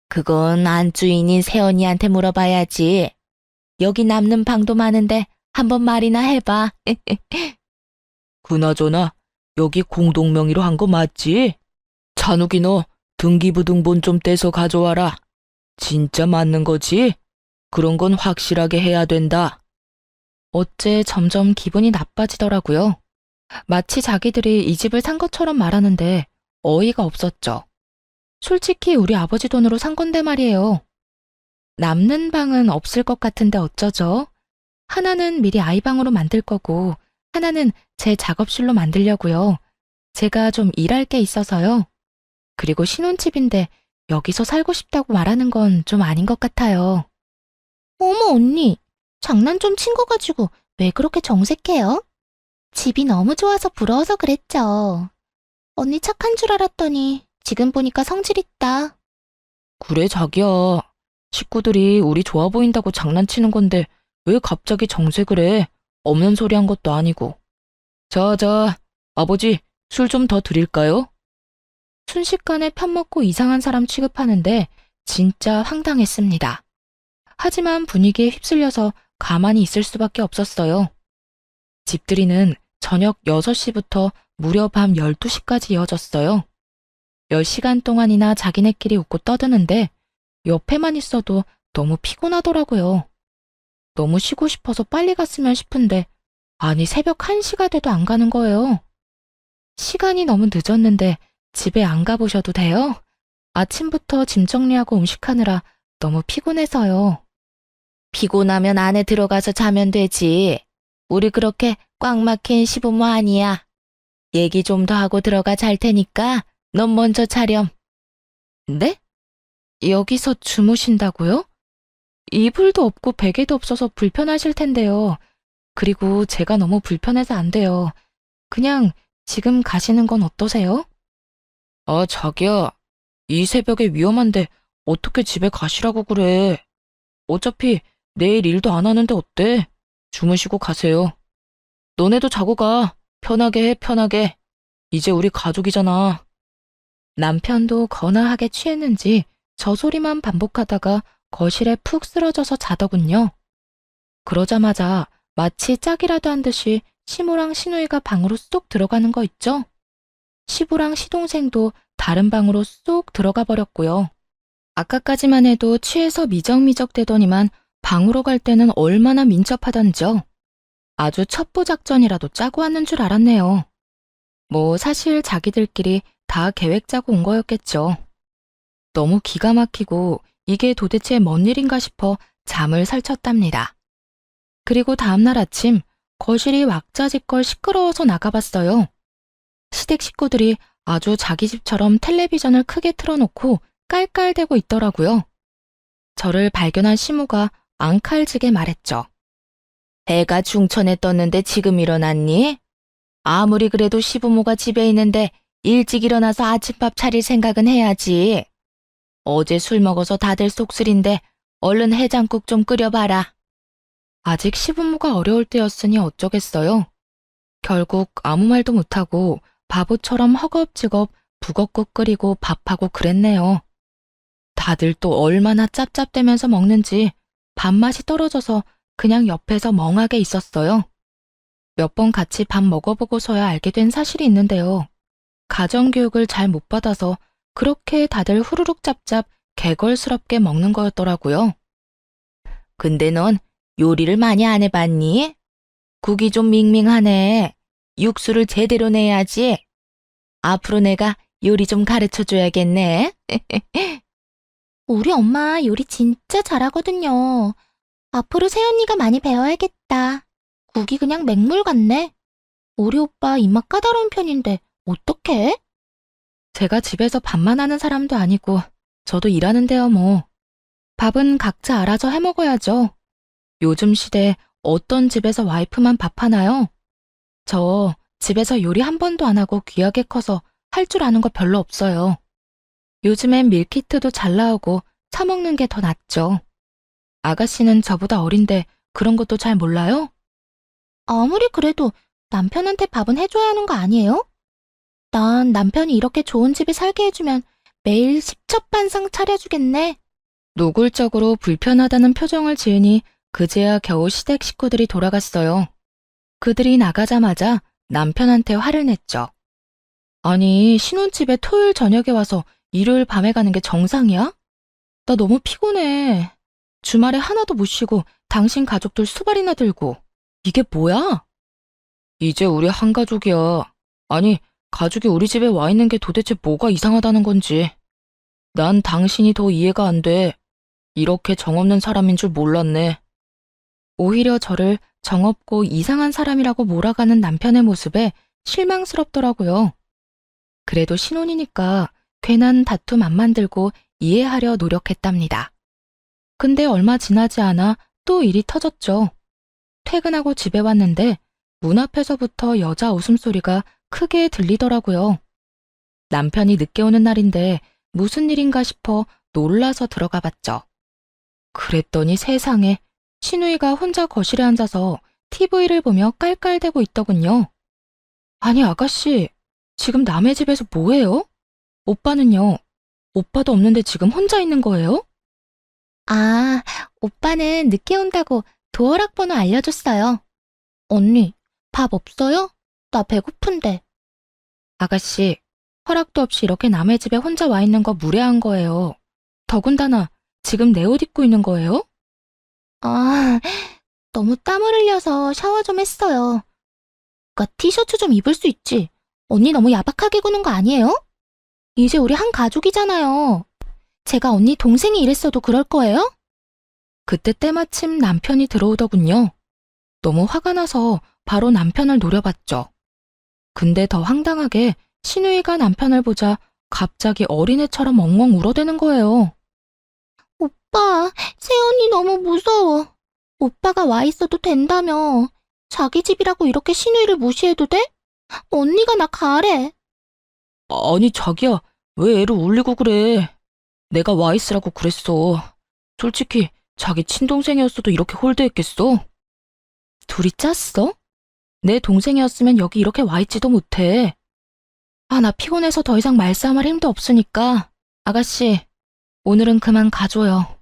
그건 안주인인 새언니한테 물어봐야지. 여기 남는 방도 많은데 한번 말이나 해봐. 그나저나 여기 공동명의로 한 거 맞지? 찬욱이 너 등기부등본 좀 떼서 가져와라. 진짜 맞는 거지? 그런 건 확실하게 해야 된다. 어째 점점 기분이 나빠지더라고요. 마치 자기들이 이 집을 산 것처럼 말하는데 어이가 없었죠. 솔직히 우리 아버지 돈으로 산 건데 말이에요. 남는 방은 없을 것 같은데 어쩌죠? 하나는 미리 아이 방으로 만들 거고 하나는 제 작업실로 만들려고요. 제가 좀 일할 게 있어서요. 그리고 신혼집인데 여기서 살고 싶다고 말하는 건 좀 아닌 것 같아요. 어머, 언니. 장난 좀 친 거 가지고 왜 그렇게 정색해요? 집이 너무 좋아서 부러워서 그랬죠. 언니 착한 줄 알았더니 지금 보니까 성질 있다. 그래 자기야. 식구들이 우리 좋아 보인다고 장난치는 건데 왜 갑자기 정색을 해? 없는 소리 한 것도 아니고. 자, 아버지 술 좀 더 드릴까요? 순식간에 편먹고 이상한 사람 취급하는데 진짜 황당했습니다. 하지만 분위기에 휩쓸려서 가만히 있을 수밖에 없었어요. 집들이는 저녁 6시부터 무려 밤 12시까지 이어졌어요. 몇 시간 동안이나 자기네끼리 웃고 떠드는데 옆에만 있어도 너무 피곤하더라고요. 너무 쉬고 싶어서 빨리 갔으면 싶은데 아니 새벽 1시가 돼도 안 가는 거예요. 시간이 너무 늦었는데 집에 안 가보셔도 돼요? 아침부터 짐 정리하고 음식하느라 너무 피곤해서요. 피곤하면 안에 들어가서 자면 되지. 우리 그렇게 꽉 막힌 시부모 아니야. 얘기 좀 더 하고 들어가 잘 테니까 넌 먼저 자렴. 네? 여기서 주무신다고요? 이불도 없고 베개도 없어서 불편하실 텐데요. 그리고 제가 너무 불편해서 안 돼요. 그냥 지금 가시는 건 어떠세요? 아, 자기야. 이 새벽에 위험한데 어떻게 집에 가시라고 그래. 어차피 내일 일도 안 하는데 어때? 주무시고 가세요. 너네도 자고 가. 편하게 해, 편하게. 이제 우리 가족이잖아. 남편도 거나하게 취했는지 저 소리만 반복하다가 거실에 푹 쓰러져서 자더군요. 그러자마자 마치 짝이라도 한 듯이 시모랑 시누이가 방으로 쏙 들어가는 거 있죠? 시부랑 시동생도 다른 방으로 쏙 들어가 버렸고요. 아까까지만 해도 취해서 미적미적 대더니만 방으로 갈 때는 얼마나 민첩하던지요. 아주 첩보 작전이라도 짜고 왔는 줄 알았네요. 뭐 사실 자기들끼리 다 계획 짜고 온 거였겠죠. 너무 기가 막히고 이게 도대체 뭔 일인가 싶어 잠을 설쳤답니다. 그리고 다음날 아침 거실이 왁자지껄 시끄러워서 나가봤어요. 시댁 식구들이 아주 자기 집처럼 텔레비전을 크게 틀어놓고 깔깔대고 있더라고요. 저를 발견한 시모가 앙칼지게 말했죠. 해가 중천에 떴는데 지금 일어났니? 아무리 그래도 시부모가 집에 있는데 일찍 일어나서 아침밥 차릴 생각은 해야지. 어제 술 먹어서 다들 속쓰린데 얼른 해장국 좀 끓여봐라. 아직 시부모가 어려울 때였으니 어쩌겠어요. 결국 아무 말도 못하고 바보처럼 허겁지겁 북엇국 끓이고 밥하고 그랬네요. 다들 또 얼마나 짭짭대면서 먹는지 밥맛이 떨어져서 그냥 옆에서 멍하게 있었어요. 몇 번 같이 밥 먹어보고서야 알게 된 사실이 있는데요. 가정교육을 잘 못 받아서 그렇게 다들 후루룩 짭짭 개걸스럽게 먹는 거였더라고요. 근데 넌 요리를 많이 안 해봤니? 국이 좀 밍밍하네. 육수를 제대로 내야지. 앞으로 내가 요리 좀 가르쳐줘야겠네. 우리 엄마 요리 진짜 잘하거든요. 앞으로 새언니가 많이 배워야겠다. 국이 그냥 맹물 같네. 우리 오빠 입맛 까다로운 편인데 어떡해? 제가 집에서 밥만 하는 사람도 아니고 저도 일하는데요 뭐. 밥은 각자 알아서 해먹어야죠. 요즘 시대에 어떤 집에서 와이프만 밥하나요? 저 집에서 요리 한 번도 안 하고 귀하게 커서 할 줄 아는 거 별로 없어요. 요즘엔 밀키트도 잘 나오고 사 먹는 게 더 낫죠. 아가씨는 저보다 어린데 그런 것도 잘 몰라요? 아무리 그래도 남편한테 밥은 해줘야 하는 거 아니에요? 난 남편이 이렇게 좋은 집에 살게 해주면 매일 십첩반상 차려주겠네. 노골적으로 불편하다는 표정을 지으니 그제야 겨우 시댁 식구들이 돌아갔어요. 그들이 나가자마자 남편한테 화를 냈죠. 아니, 신혼집에 토요일 저녁에 와서 일요일 밤에 가는 게 정상이야? 나 너무 피곤해. 주말에 하나도 못 쉬고 당신 가족들 수발이나 들고. 이게 뭐야? 이제 우리 한 가족이야. 아니, 가족이 우리 집에 와 있는 게 도대체 뭐가 이상하다는 건지. 난 당신이 더 이해가 안 돼. 이렇게 정없는 사람인 줄 몰랐네. 오히려 저를 정없고 이상한 사람이라고 몰아가는 남편의 모습에 실망스럽더라고요. 그래도 신혼이니까 괜한 다툼 안 만들고 이해하려 노력했답니다. 근데 얼마 지나지 않아 또 일이 터졌죠. 퇴근하고 집에 왔는데 문 앞에서부터 여자 웃음소리가 크게 들리더라고요. 남편이 늦게 오는 날인데 무슨 일인가 싶어 놀라서 들어가 봤죠. 그랬더니 세상에 신우이가 혼자 거실에 앉아서 TV를 보며 깔깔대고 있더군요. 아니 아가씨, 지금 남의 집에서 뭐해요? 오빠는요? 오빠도 없는데 지금 혼자 있는 거예요? 아, 오빠는 늦게 온다고 도어락 번호 알려줬어요. 언니, 밥 없어요? 나 배고픈데. 아가씨, 허락도 없이 이렇게 남의 집에 혼자 와 있는 거 무례한 거예요. 더군다나 지금 내 옷 입고 있는 거예요? 아, 너무 땀을 흘려서 샤워 좀 했어요. 오빠 티셔츠 좀 입을 수 있지. 언니 너무 야박하게 구는 거 아니에요? 이제 우리 한 가족이잖아요. 제가 언니 동생이 이랬어도 그럴 거예요? 그때 때마침 남편이 들어오더군요. 너무 화가 나서 바로 남편을 노려봤죠. 근데 더 황당하게 신우이가 남편을 보자 갑자기 어린애처럼 엉엉 울어대는 거예요. 오빠, 새언니 너무 무서워. 오빠가 와 있어도 된다며. 자기 집이라고 이렇게 신우이를 무시해도 돼? 언니가 나 가래. 아니 자기야, 왜 애를 울리고 그래. 내가 와 있으라고 그랬어. 솔직히 자기 친동생이었어도 이렇게 홀대했겠어? 둘이 짰어? 내 동생이었으면 여기 이렇게 와 있지도 못해. 아, 나 피곤해서 더 이상 말싸움할 힘도 없으니까 아가씨, 오늘은 그만 가줘요.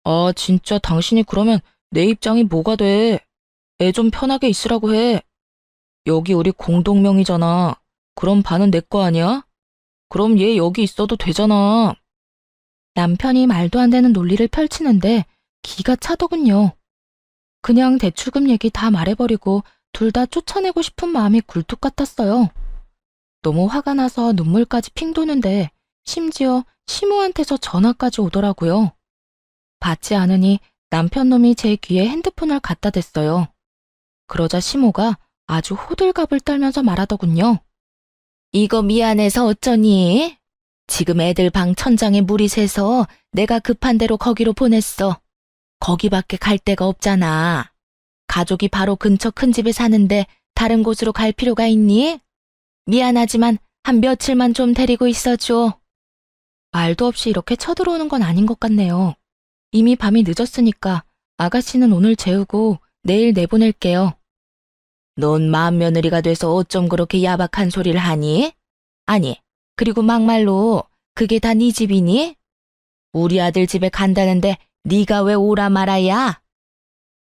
아, 진짜 당신이 그러면 내 입장이 뭐가 돼? 애 좀 편하게 있으라고 해. 여기 우리 공동명의잖아. 그럼 반은 내 거 아니야? 그럼 얘 여기 있어도 되잖아. 남편이 말도 안 되는 논리를 펼치는데 기가 차더군요. 그냥 대출금 얘기 다 말해버리고 둘 다 쫓아내고 싶은 마음이 굴뚝 같았어요. 너무 화가 나서 눈물까지 핑 도는데 심지어 시모한테서 전화까지 오더라고요. 받지 않으니 남편 놈이 제 귀에 핸드폰을 갖다 댔어요. 그러자 시모가 아주 호들갑을 떨면서 말하더군요. 이거 미안해서 어쩌니? 지금 애들 방 천장에 물이 새서 내가 급한 대로 거기로 보냈어. 거기밖에 갈 데가 없잖아. 가족이 바로 근처 큰 집에 사는데 다른 곳으로 갈 필요가 있니? 미안하지만 한 며칠만 좀 데리고 있어줘. 말도 없이 이렇게 쳐들어오는 건 아닌 것 같네요. 이미 밤이 늦었으니까 아가씨는 오늘 재우고 내일 내보낼게요. 넌 맏며느리가 돼서 어쩜 그렇게 야박한 소리를 하니? 아니, 그리고 막말로 그게 다 네 집이니? 우리 아들 집에 간다는데 네가 왜 오라 말아야?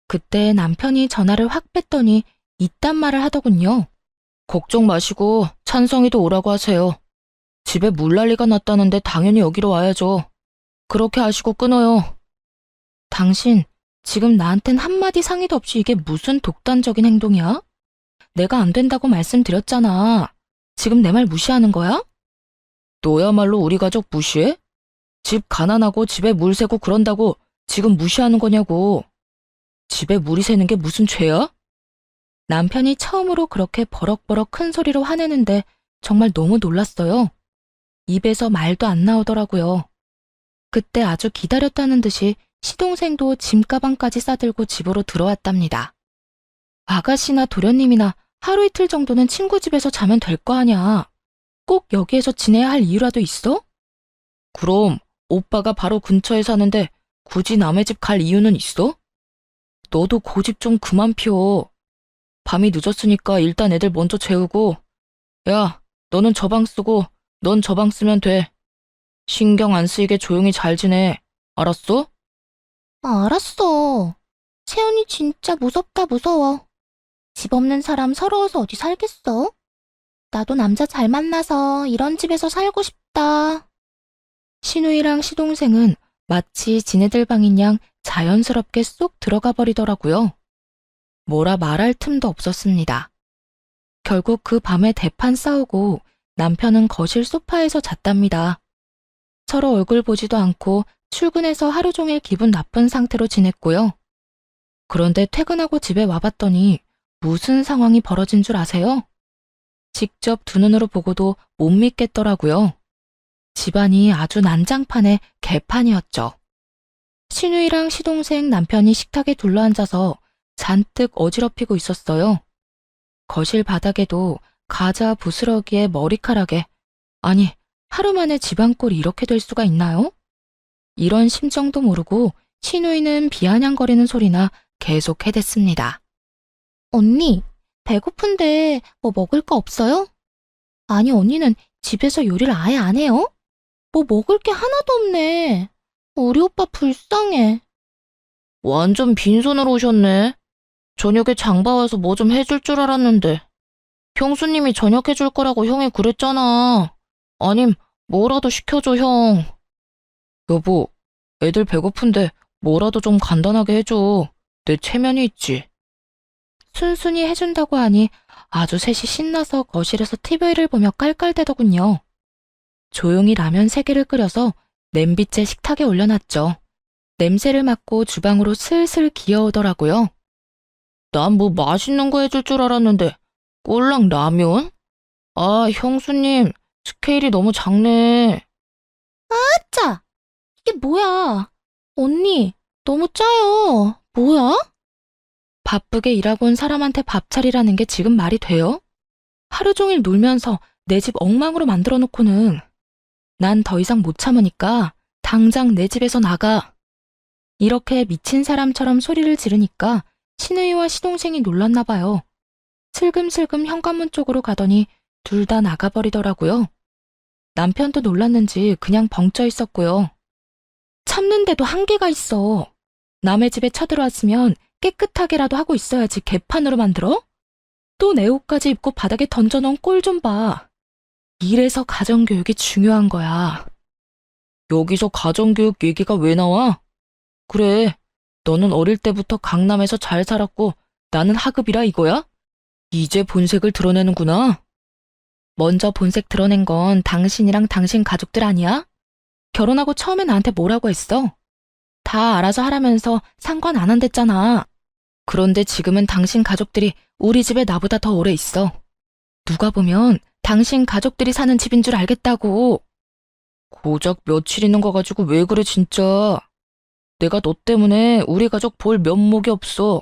그때 남편이 전화를 확 뺐더니 이딴 말을 하더군요. 걱정 마시고 찬성이도 오라고 하세요. 집에 물난리가 났다는데 당연히 여기로 와야죠. 그렇게 하시고 끊어요. 당신 지금 나한텐 한마디 상의도 없이 이게 무슨 독단적인 행동이야? 내가 안 된다고 말씀드렸잖아. 지금 내 말 무시하는 거야? 너야말로 우리 가족 무시해? 집 가난하고 집에 물 새고 그런다고 지금 무시하는 거냐고. 집에 물이 새는 게 무슨 죄야? 남편이 처음으로 그렇게 버럭버럭 큰 소리로 화내는데 정말 너무 놀랐어요. 입에서 말도 안 나오더라고요. 그때 아주 기다렸다는 듯이 시동생도 짐가방까지 싸들고 집으로 들어왔답니다. 아가씨나 도련님이나 하루 이틀 정도는 친구 집에서 자면 될 거 아냐. 꼭 여기에서 지내야 할 이유라도 있어? 그럼 오빠가 바로 근처에 사는데 굳이 남의 집 갈 이유는 있어? 너도 고집 좀 그만 펴. 밤이 늦었으니까 일단 애들 먼저 재우고, 야, 너는 저 방 쓰고 넌 저 방 쓰면 돼. 신경 안 쓰이게 조용히 잘 지내. 알았어? 알았어. 채연이 진짜 무섭다 무서워. 집 없는 사람 서러워서 어디 살겠어? 나도 남자 잘 만나서 이런 집에서 살고 싶다. 신우이랑 시동생은 마치 지네들 방인 양 자연스럽게 쏙 들어가 버리더라고요. 뭐라 말할 틈도 없었습니다. 결국 그 밤에 대판 싸우고 남편은 거실 소파에서 잤답니다. 서로 얼굴 보지도 않고 출근해서 하루 종일 기분 나쁜 상태로 지냈고요. 그런데 퇴근하고 집에 와봤더니 무슨 상황이 벌어진 줄 아세요? 직접 두 눈으로 보고도 못 믿겠더라고요. 집안이 아주 난장판의 개판이었죠. 신우이랑 시동생 남편이 식탁에 둘러앉아서 잔뜩 어지럽히고 있었어요. 거실 바닥에도 가자 부스러기에 머리카락에, 아니 하루 만에 집안꼴이 이렇게 될 수가 있나요? 이런 심정도 모르고 신우이는 비아냥거리는 소리나 계속 해댔습니다. 언니, 배고픈데 뭐 먹을 거 없어요? 아니, 언니는 집에서 요리를 아예 안 해요? 뭐 먹을 게 하나도 없네. 우리 오빠 불쌍해. 완전 빈손으로 오셨네. 저녁에 장 봐와서 뭐 좀 해줄 줄 알았는데. 형수님이 저녁 해줄 거라고 형이 그랬잖아. 아님 뭐라도 시켜줘 형. 여보, 애들 배고픈데 뭐라도 좀 간단하게 해줘. 내 체면이 있지. 순순히 해준다고 하니 아주 셋이 신나서 거실에서 TV를 보며 깔깔대더군요. 조용히 라면 3개를 끓여서 냄비째 식탁에 올려놨죠. 냄새를 맡고 주방으로 슬슬 기어오더라고요. 난 뭐 맛있는 거 해줄 줄 알았는데 꼴랑 라면? 아, 형수님, 스케일이 너무 작네. 짜! 이게 뭐야? 언니, 너무 짜요. 뭐야? 바쁘게 일하고 온 사람한테 밥 차리라는 게 지금 말이 돼요? 하루 종일 놀면서 내 집 엉망으로 만들어 놓고는 난 더 이상 못 참으니까 당장 내 집에서 나가. 이렇게 미친 사람처럼 소리를 지르니까 시누이와 시동생이 놀랐나 봐요. 슬금슬금 현관문 쪽으로 가더니 둘 다 나가버리더라고요. 남편도 놀랐는지 그냥 벙쪄 있었고요. 참는데도 한계가 있어. 남의 집에 쳐들어왔으면 깨끗하게라도 하고 있어야지 개판으로 만들어? 또 내 옷까지 입고 바닥에 던져놓은 꼴 좀 봐. 이래서 가정교육이 중요한 거야. 여기서 가정교육 얘기가 왜 나와? 그래, 너는 어릴 때부터 강남에서 잘 살았고 나는 하급이라 이거야? 이제 본색을 드러내는구나. 먼저 본색 드러낸 건 당신이랑 당신 가족들 아니야? 결혼하고 처음에 나한테 뭐라고 했어? 다 알아서 하라면서 상관 안 한댔잖아. 그런데 지금은 당신 가족들이 우리 집에 나보다 더 오래 있어. 누가 보면 당신 가족들이 사는 집인 줄 알겠다고. 고작 며칠 있는 거 가지고 왜 그래 진짜. 내가 너 때문에 우리 가족 볼 면목이 없어.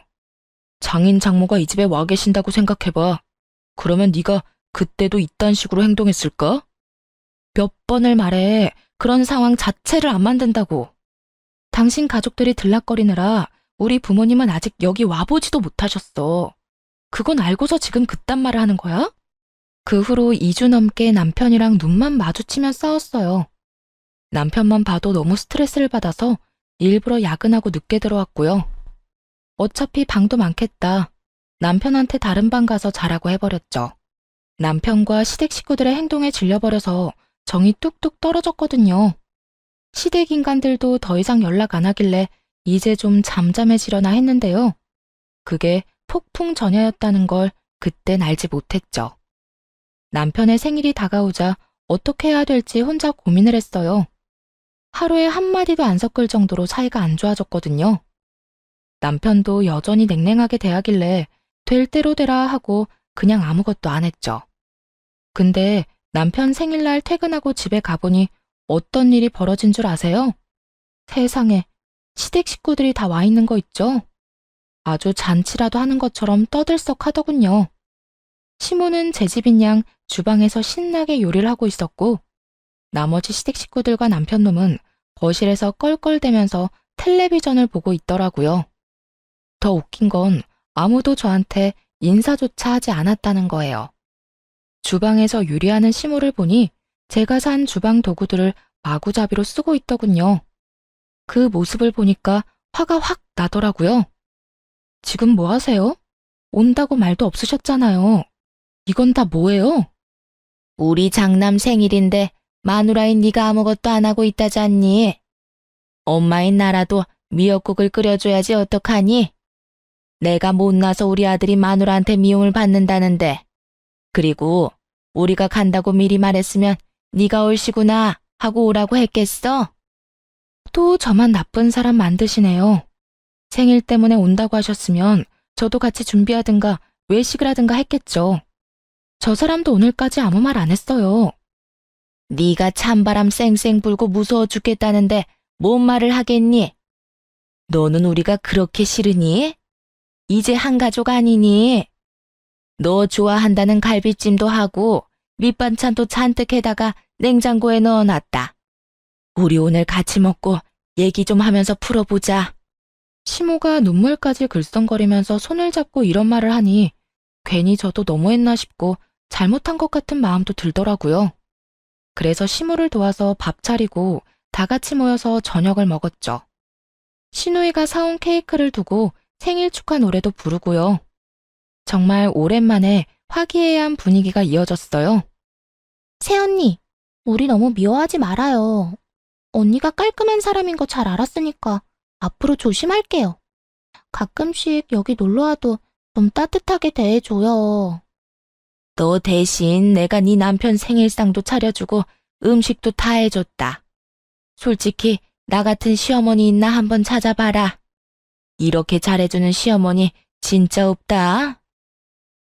장인 장모가 이 집에 와 계신다고 생각해봐. 그러면 네가 그때도 이딴 식으로 행동했을까? 몇 번을 말해. 그런 상황 자체를 안 만든다고. 당신 가족들이 들락거리느라 우리 부모님은 아직 여기 와보지도 못하셨어. 그건 알고서 지금 그딴 말을 하는 거야? 그 후로 2주 넘게 남편이랑 눈만 마주치면 싸웠어요. 남편만 봐도 너무 스트레스를 받아서 일부러 야근하고 늦게 들어왔고요. 어차피 방도 많겠다. 남편한테 다른 방 가서 자라고 해버렸죠. 남편과 시댁 식구들의 행동에 질려버려서 정이 뚝뚝 떨어졌거든요. 시댁 인간들도 더 이상 연락 안 하길래 이제 좀 잠잠해지려나 했는데요. 그게 폭풍 전야였다는 걸 그땐 알지 못했죠. 남편의 생일이 다가오자 어떻게 해야 될지 혼자 고민을 했어요. 하루에 한마디도 안 섞을 정도로 사이가 안 좋아졌거든요. 남편도 여전히 냉랭하게 대하길래 될 대로 되라 하고 그냥 아무것도 안 했죠. 근데 남편 생일날 퇴근하고 집에 가보니 어떤 일이 벌어진 줄 아세요? 세상에, 시댁 식구들이 다 와 있는 거 있죠? 아주 잔치라도 하는 것처럼 떠들썩 하더군요. 시모는 제 집인 양 주방에서 신나게 요리를 하고 있었고, 나머지 시댁 식구들과 남편놈은 거실에서 껄껄대면서 텔레비전을 보고 있더라고요. 더 웃긴 건 아무도 저한테 인사조차 하지 않았다는 거예요. 주방에서 요리하는 시모를 보니 제가 산 주방 도구들을 마구잡이로 쓰고 있더군요. 그 모습을 보니까 화가 확 나더라고요. 지금 뭐 하세요? 온다고 말도 없으셨잖아요. 이건 다 뭐예요? 우리 장남 생일인데 마누라인 네가 아무것도 안 하고 있다잖니. 엄마인 나라도 미역국을 끓여줘야지 어떡하니? 내가 못나서 우리 아들이 마누라한테 미움을 받는다는데. 그리고 우리가 간다고 미리 말했으면 네가 올시구나 하고 오라고 했겠어? 또 저만 나쁜 사람 만드시네요. 생일 때문에 온다고 하셨으면 저도 같이 준비하든가 외식을 하든가 했겠죠. 저 사람도 오늘까지 아무 말 안 했어요. 네가 찬바람 쌩쌩 불고 무서워 죽겠다는데 뭔 말을 하겠니? 너는 우리가 그렇게 싫으니? 이제 한 가족 아니니? 너 좋아한다는 갈비찜도 하고 밑반찬도 잔뜩 해다가 냉장고에 넣어놨다. 우리 오늘 같이 먹고 얘기 좀 하면서 풀어보자. 시모가 눈물까지 글썽거리면서 손을 잡고 이런 말을 하니 괜히 저도 너무했나 싶고 잘못한 것 같은 마음도 들더라고요. 그래서 시모를 도와서 밥 차리고 다 같이 모여서 저녁을 먹었죠. 시누이가 사온 케이크를 두고 생일 축하 노래도 부르고요. 정말 오랜만에 화기애애한 분위기가 이어졌어요. 새언니, 우리 너무 미워하지 말아요. 언니가 깔끔한 사람인 거 잘 알았으니까 앞으로 조심할게요. 가끔씩 여기 놀러와도 좀 따뜻하게 대해줘요. 너 대신 내가 네 남편 생일상도 차려주고 음식도 다 해줬다. 솔직히 나 같은 시어머니 있나 한번 찾아봐라. 이렇게 잘해주는 시어머니 진짜 없다.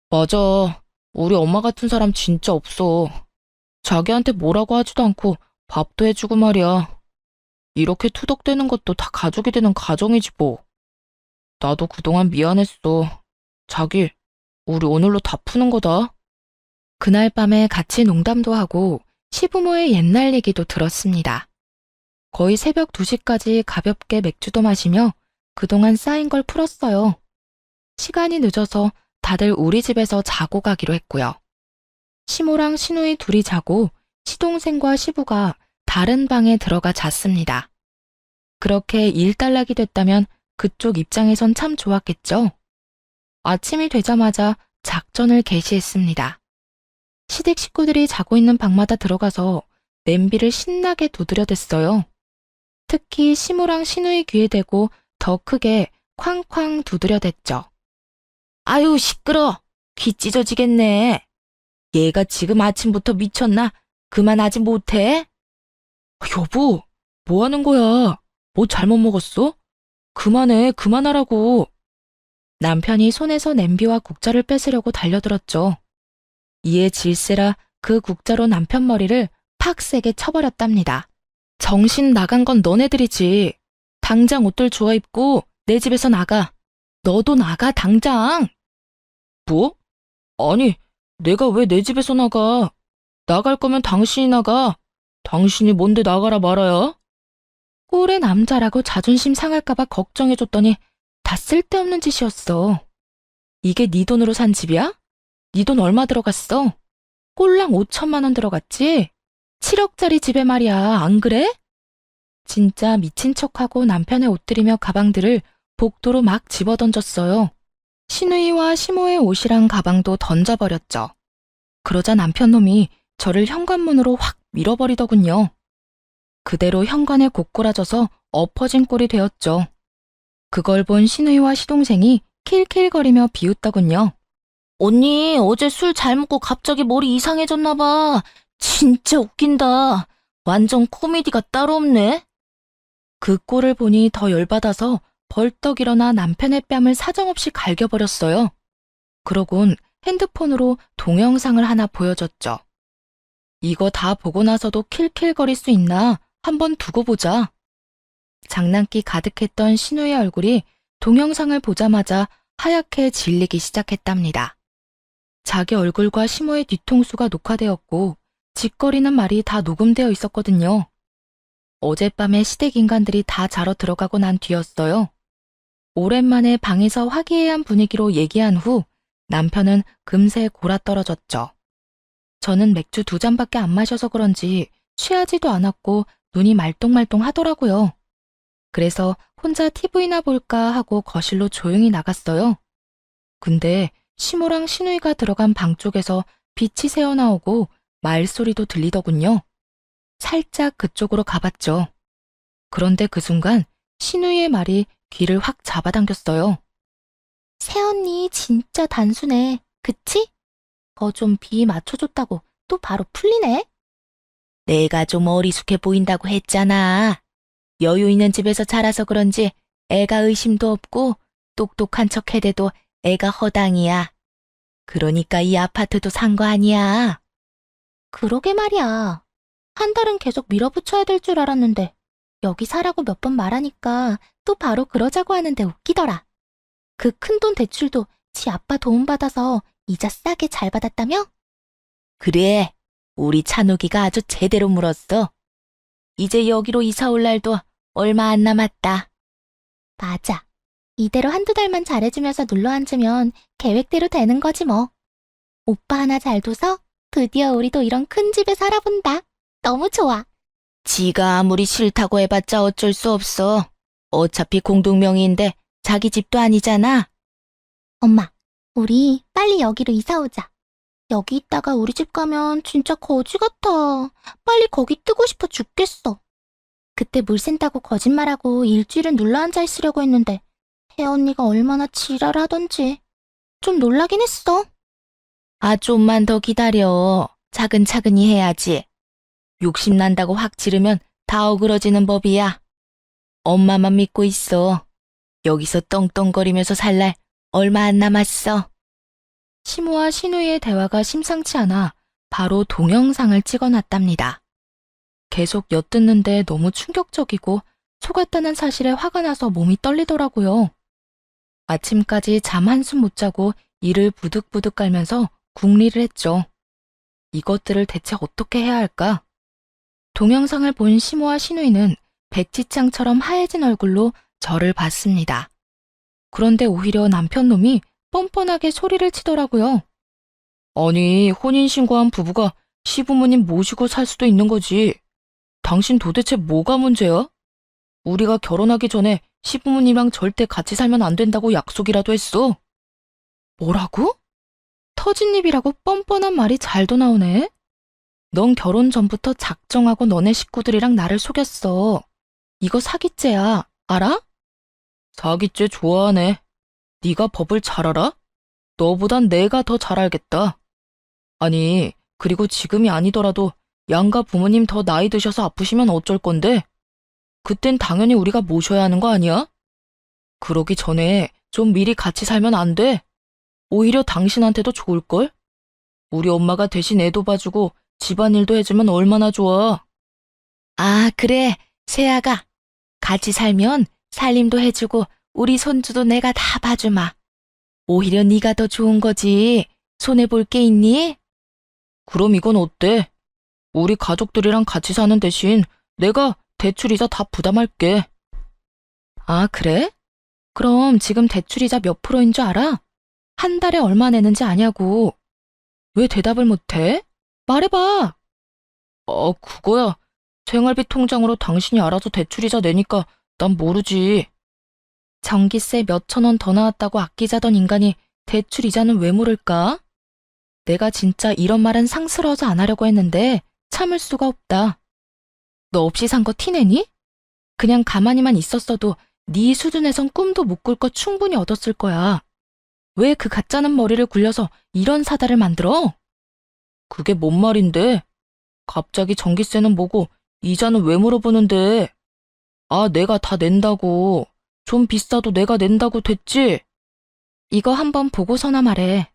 맞아. 우리 엄마 같은 사람 진짜 없어. 자기한테 뭐라고 하지도 않고 밥도 해주고 말이야. 이렇게 투덕대는 것도 다 가족이 되는 가정이지 뭐. 나도 그동안 미안했어. 자기, 우리 오늘로 다 푸는 거다. 그날 밤에 같이 농담도 하고 시부모의 옛날 얘기도 들었습니다. 거의 새벽 2시까지 가볍게 맥주도 마시며 그동안 쌓인 걸 풀었어요. 시간이 늦어서 다들 우리 집에서 자고 가기로 했고요. 시모랑 시누이 둘이 자고 시동생과 시부가 다른 방에 들어가 잤습니다. 그렇게 일단락이 됐다면 그쪽 입장에선 참 좋았겠죠. 아침이 되자마자 작전을 개시했습니다. 시댁 식구들이 자고 있는 방마다 들어가서 냄비를 신나게 두드려댔어요. 특히 시모랑 시누이 귀에 대고 더 크게 쾅쾅 두드려댔죠. 아유, 시끄러. 귀 찢어지겠네. 얘가 지금 아침부터 미쳤나? 그만하지 못해? 여보, 뭐 하는 거야? 뭐 잘못 먹었어? 그만해, 그만하라고. 남편이 손에서 냄비와 국자를 뺏으려고 달려들었죠. 이에 질세라 그 국자로 남편 머리를 팍 세게 쳐버렸답니다. 정신 나간 건 너네들이지. 당장 옷들 주워 입고 내 집에서 나가. 너도 나가, 당장. 뭐? 아니, 내가 왜 내 집에서 나가? 나갈 거면 당신이 나가. 당신이 뭔데 나가라 말아야? 꼴의 남자라고 자존심 상할까봐 걱정해줬더니 다 쓸데없는 짓이었어. 이게 네 돈으로 산 집이야? 네 돈 얼마 들어갔어? 꼴랑 5천만 원 들어갔지? 7억짜리 집에 말이야, 안 그래? 진짜 미친 척하고 남편의 옷들이며 가방들을 복도로 막 집어던졌어요. 시누이와 시모의 옷이랑 가방도 던져버렸죠. 그러자 남편 놈이 저를 현관문으로 확 밀어버리더군요. 그대로 현관에 고꾸라져서 엎어진 꼴이 되었죠. 그걸 본 시누이와 시동생이 킬킬거리며 비웃더군요. 언니, 어제 술 잘 먹고 갑자기 머리 이상해졌나 봐. 진짜 웃긴다. 완전 코미디가 따로 없네. 그 꼴을 보니 더 열받아서 벌떡 일어나 남편의 뺨을 사정없이 갈겨버렸어요. 그러곤 핸드폰으로 동영상을 하나 보여줬죠. 이거 다 보고 나서도 킬킬거릴 수 있나 한번 두고 보자. 장난기 가득했던 신우의 얼굴이 동영상을 보자마자 하얗게 질리기 시작했답니다. 자기 얼굴과 시모의 뒤통수가 녹화되었고 짓거리는 말이 다 녹음되어 있었거든요. 어젯밤에 시댁 인간들이 다 자러 들어가고 난 뒤였어요. 오랜만에 방에서 화기애애한 분위기로 얘기한 후 남편은 금세 골아떨어졌죠. 저는 맥주 2잔밖에 안 마셔서 그런지 취하지도 않았고 눈이 말똥말똥 하더라고요. 그래서 혼자 TV나 볼까 하고 거실로 조용히 나갔어요. 근데 시모랑 시누이가 들어간 방 쪽에서 빛이 새어나오고 말소리도 들리더군요. 살짝 그쪽으로 가봤죠. 그런데 그 순간 시누이의 말이 귀를 확 잡아당겼어요. 새언니 진짜 단순해. 그치? 좀 비 맞춰줬다고 또 바로 풀리네. 내가 좀 어리숙해 보인다고 했잖아. 여유 있는 집에서 자라서 그런지 애가 의심도 없고 똑똑한 척 해대도 애가 허당이야. 그러니까 이 아파트도 산 거 아니야. 그러게 말이야. 한 달은 계속 밀어붙여야 될 줄 알았는데 여기 사라고 몇 번 말하니까 또 바로 그러자고 하는데 웃기더라. 그 큰돈 대출도 지 아빠 도움받아서 이자 싸게 잘 받았다며? 그래, 우리 찬욱이가 아주 제대로 물었어. 이제 여기로 이사 올 날도 얼마 안 남았다. 맞아. 이대로 한두 달만 잘해주면서 눌러앉으면 계획대로 되는 거지 뭐. 오빠 하나 잘 둬서 드디어 우리도 이런 큰 집에 살아본다. 너무 좋아. 지가 아무리 싫다고 해봤자 어쩔 수 없어. 어차피 공동명의인데 자기 집도 아니잖아. 엄마, 우리 빨리 여기로 이사 오자. 여기 있다가 우리 집 가면 진짜 거지 같아. 빨리 거기 뜨고 싶어 죽겠어. 그때 물 샌다고 거짓말하고 일주일은 눌러앉아 있으려고 했는데 혜언니가 얼마나 지랄하던지 좀 놀라긴 했어. 아, 좀만 더 기다려. 차근차근히 해야지. 욕심난다고 확 지르면 다 어그러지는 법이야. 엄마만 믿고 있어. 여기서 떵떵거리면서 살 날 얼마 안 남았어. 시모와 시누이의 대화가 심상치 않아 바로 동영상을 찍어놨답니다. 계속 엿듣는데 너무 충격적이고 속았다는 사실에 화가 나서 몸이 떨리더라고요. 아침까지 잠 한숨 못 자고 이를 부득부득 깔면서 궁리를 했죠. 이것들을 대체 어떻게 해야 할까? 동영상을 본 시모와 시누이는 백지창처럼 하얘진 얼굴로 저를 봤습니다. 그런데 오히려 남편 놈이 뻔뻔하게 소리를 치더라고요. 아니, 혼인신고한 부부가 시부모님 모시고 살 수도 있는 거지. 당신 도대체 뭐가 문제야? 우리가 결혼하기 전에 시부모님이랑 절대 같이 살면 안 된다고 약속이라도 했어. 뭐라고? 터진 입이라고 뻔뻔한 말이 잘도 나오네. 넌 결혼 전부터 작정하고 너네 식구들이랑 나를 속였어. 이거 사기죄야. 알아? 사기죄 좋아하네. 네가 법을 잘 알아? 너보단 내가 더 잘 알겠다. 아니, 그리고 지금이 아니더라도 양가 부모님 더 나이 드셔서 아프시면 어쩔 건데? 그땐 당연히 우리가 모셔야 하는 거 아니야? 그러기 전에 좀 미리 같이 살면 안 돼? 오히려 당신한테도 좋을걸? 우리 엄마가 대신 애도 봐주고 집안일도 해주면 얼마나 좋아. 아, 그래. 세아가. 같이 살면 살림도 해주고 우리 손주도 내가 다 봐주마. 오히려 네가 더 좋은 거지. 손해볼 게 있니? 그럼 이건 어때? 우리 가족들이랑 같이 사는 대신 내가 대출이자 다 부담할게. 아, 그래? 그럼 지금 대출이자 몇 프로인 줄 알아? 한 달에 얼마 내는지 아냐고. 왜 대답을 못해? 말해봐. 그거야. 생활비 통장으로 당신이 알아서 대출이자 내니까 난 모르지. 전기세 몇천 원 더 나왔다고 아끼자던 인간이 대출이자는 왜 모를까? 내가 진짜 이런 말은 상스러워서 안 하려고 했는데 참을 수가 없다. 너 없이 산 거 티내니? 그냥 가만히만 있었어도 네 수준에선 꿈도 못 꿀 거 충분히 얻었을 거야. 왜 그 가짜는 머리를 굴려서 이런 사달을 만들어? 그게 뭔 말인데? 갑자기 전기세는 뭐고 이자는 왜 물어보는데? 아, 내가 다 낸다고. 좀 비싸도 내가 낸다고 됐지? 이거 한번 보고서나 말해.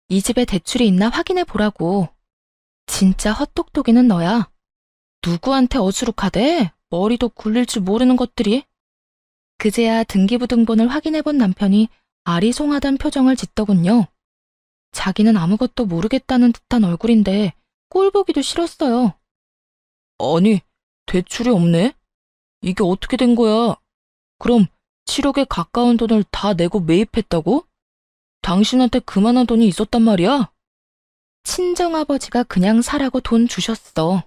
이 집에 대출이 있나 확인해 보라고. 진짜 헛똑똑이는 너야. 누구한테 어수룩하대? 머리도 굴릴 줄 모르는 것들이. 그제야 등기부등본을 확인해 본 남편이 아리송하단 표정을 짓더군요. 자기는 아무것도 모르겠다는 듯한 얼굴인데 꼴 보기도 싫었어요. 아니, 대출이 없네? 이게 어떻게 된 거야? 그럼 7억에 가까운 돈을 다 내고 매입했다고? 당신한테 그만한 돈이 있었단 말이야? 친정아버지가 그냥 사라고 돈 주셨어.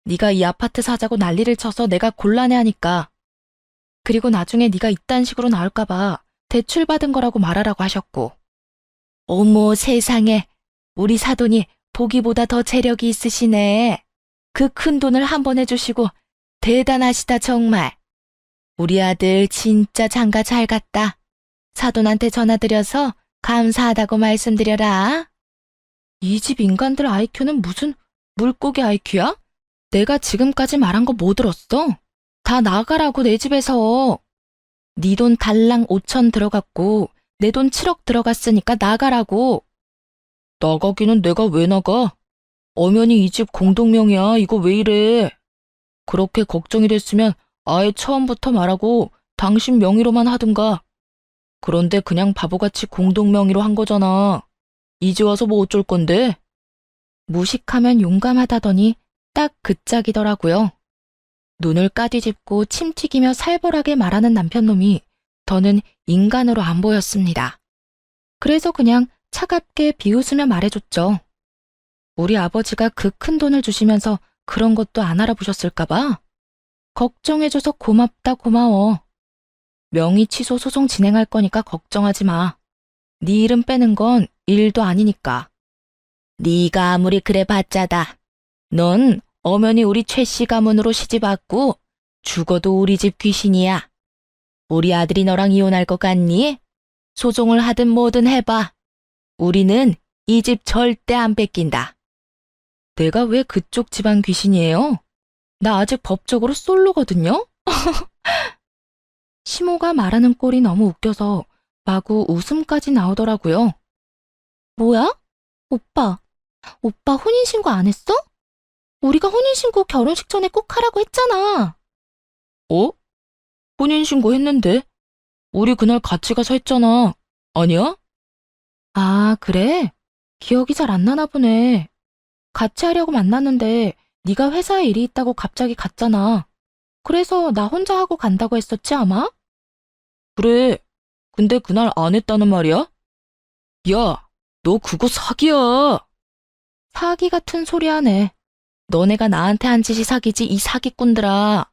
네가 이 아파트 사자고 난리를 쳐서 내가 곤란해하니까. 그리고 나중에 네가 이딴 식으로 나올까 봐 대출 받은 거라고 말하라고 하셨고. 어머, 세상에. 우리 사돈이 보기보다 더 재력이 있으시네. 그 큰 돈을 한 번 해주시고 대단하시다 정말. 우리 아들 진짜 장가 잘 갔다. 사돈한테 전화드려서 감사하다고 말씀드려라. 이 집 인간들 IQ는 무슨 물고기 IQ야? 내가 지금까지 말한 거 뭐 들었어? 다 나가라고 내 집에서. 네 돈 달랑 5천 들어갔고 내 돈 7억 들어갔으니까 나가라고. 나가기는 내가 왜 나가? 엄연히 이 집 공동명이야. 이거 왜 이래? 그렇게 걱정이 됐으면 아예 처음부터 말하고 당신 명의로만 하든가. 그런데 그냥 바보같이 공동명의로 한 거잖아. 이제 와서 뭐 어쩔 건데? 무식하면 용감하다더니 딱 그 짝이더라고요. 눈을 까뒤집고 침 튀기며 살벌하게 말하는 남편놈이 더는 인간으로 안 보였습니다. 그래서 그냥 차갑게 비웃으며 말해줬죠. 우리 아버지가 그 큰 돈을 주시면서 그런 것도 안 알아보셨을까봐? 걱정해줘서 고맙다 고마워. 명의 취소 소송 진행할 거니까 걱정하지 마. 네 이름 빼는 건 일도 아니니까. 네가 아무리 그래 봤자다. 넌 엄연히 우리 최 씨 가문으로 시집 왔고 죽어도 우리 집 귀신이야. 우리 아들이 너랑 이혼할 것 같니? 소송을 하든 뭐든 해봐. 우리는 이 집 절대 안 뺏긴다. 내가 왜 그쪽 집안 귀신이에요? 나 아직 법적으로 솔로거든요? 시모가 말하는 꼴이 너무 웃겨서 마구 웃음까지 나오더라고요. 뭐야? 오빠 혼인신고 안 했어? 우리가 혼인신고 결혼식 전에 꼭 하라고 했잖아. 어? 혼인신고 했는데? 우리 그날 같이 가서 했잖아. 아니야? 아, 그래? 기억이 잘 안 나나 보네. 같이 하려고 만났는데 네가 회사에 일이 있다고 갑자기 갔잖아. 그래서 나 혼자 하고 간다고 했었지 아마? 그래. 근데 그날 안 했다는 말이야? 야, 너 그거 사기야. 사기 같은 소리 하네. 너네가 나한테 한 짓이 사기지 이 사기꾼들아.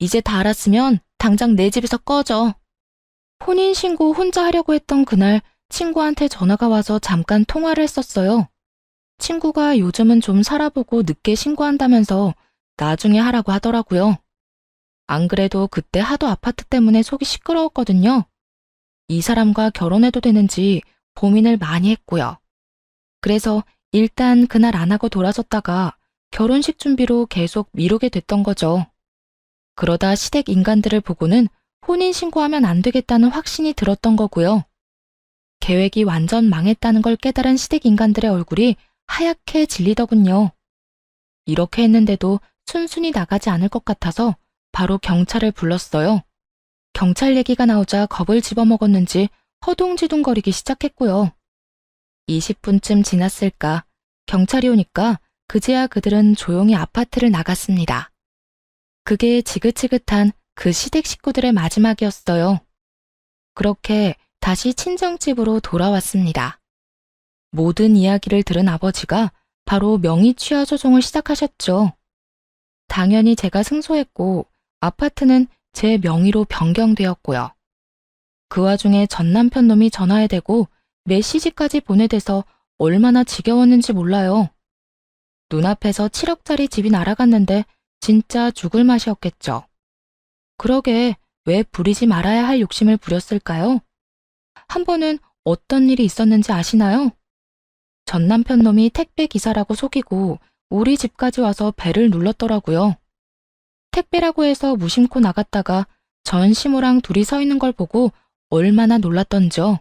이제 다 알았으면 당장 내 집에서 꺼져. 혼인신고 혼자 하려고 했던 그날 친구한테 전화가 와서 잠깐 통화를 했었어요. 친구가 요즘은 좀 살아보고 늦게 신고한다면서 나중에 하라고 하더라고요. 안 그래도 그때 하도 아파트 때문에 속이 시끄러웠거든요. 이 사람과 결혼해도 되는지 고민을 많이 했고요. 그래서 일단 그날 안 하고 돌아섰다가 결혼식 준비로 계속 미루게 됐던 거죠. 그러다 시댁 인간들을 보고는 혼인신고하면 안 되겠다는 확신이 들었던 거고요. 계획이 완전 망했다는 걸 깨달은 시댁 인간들의 얼굴이 하얗게 질리더군요. 이렇게 했는데도 순순히 나가지 않을 것 같아서 바로 경찰을 불렀어요. 경찰 얘기가 나오자 겁을 집어먹었는지 허둥지둥거리기 시작했고요. 20분쯤 지났을까 경찰이 오니까 그제야 그들은 조용히 아파트를 나갔습니다. 그게 지긋지긋한 그 시댁 식구들의 마지막이었어요. 그렇게 다시 친정집으로 돌아왔습니다. 모든 이야기를 들은 아버지가 바로 명의 취하 소송을 시작하셨죠. 당연히 제가 승소했고 아파트는 제 명의로 변경되었고요. 그 와중에 전 남편 놈이 전화에 대고 메시지까지 보내대서 얼마나 지겨웠는지 몰라요. 눈앞에서 7억짜리 집이 날아갔는데 진짜 죽을 맛이었겠죠. 그러게 왜 부리지 말아야 할 욕심을 부렸을까요? 한 번은 어떤 일이 있었는지 아시나요? 전 남편 놈이 택배 기사라고 속이고 우리 집까지 와서 배를 눌렀더라고요. 택배라고 해서 무심코 나갔다가 전 시모랑 둘이 서 있는 걸 보고 얼마나 놀랐던지요.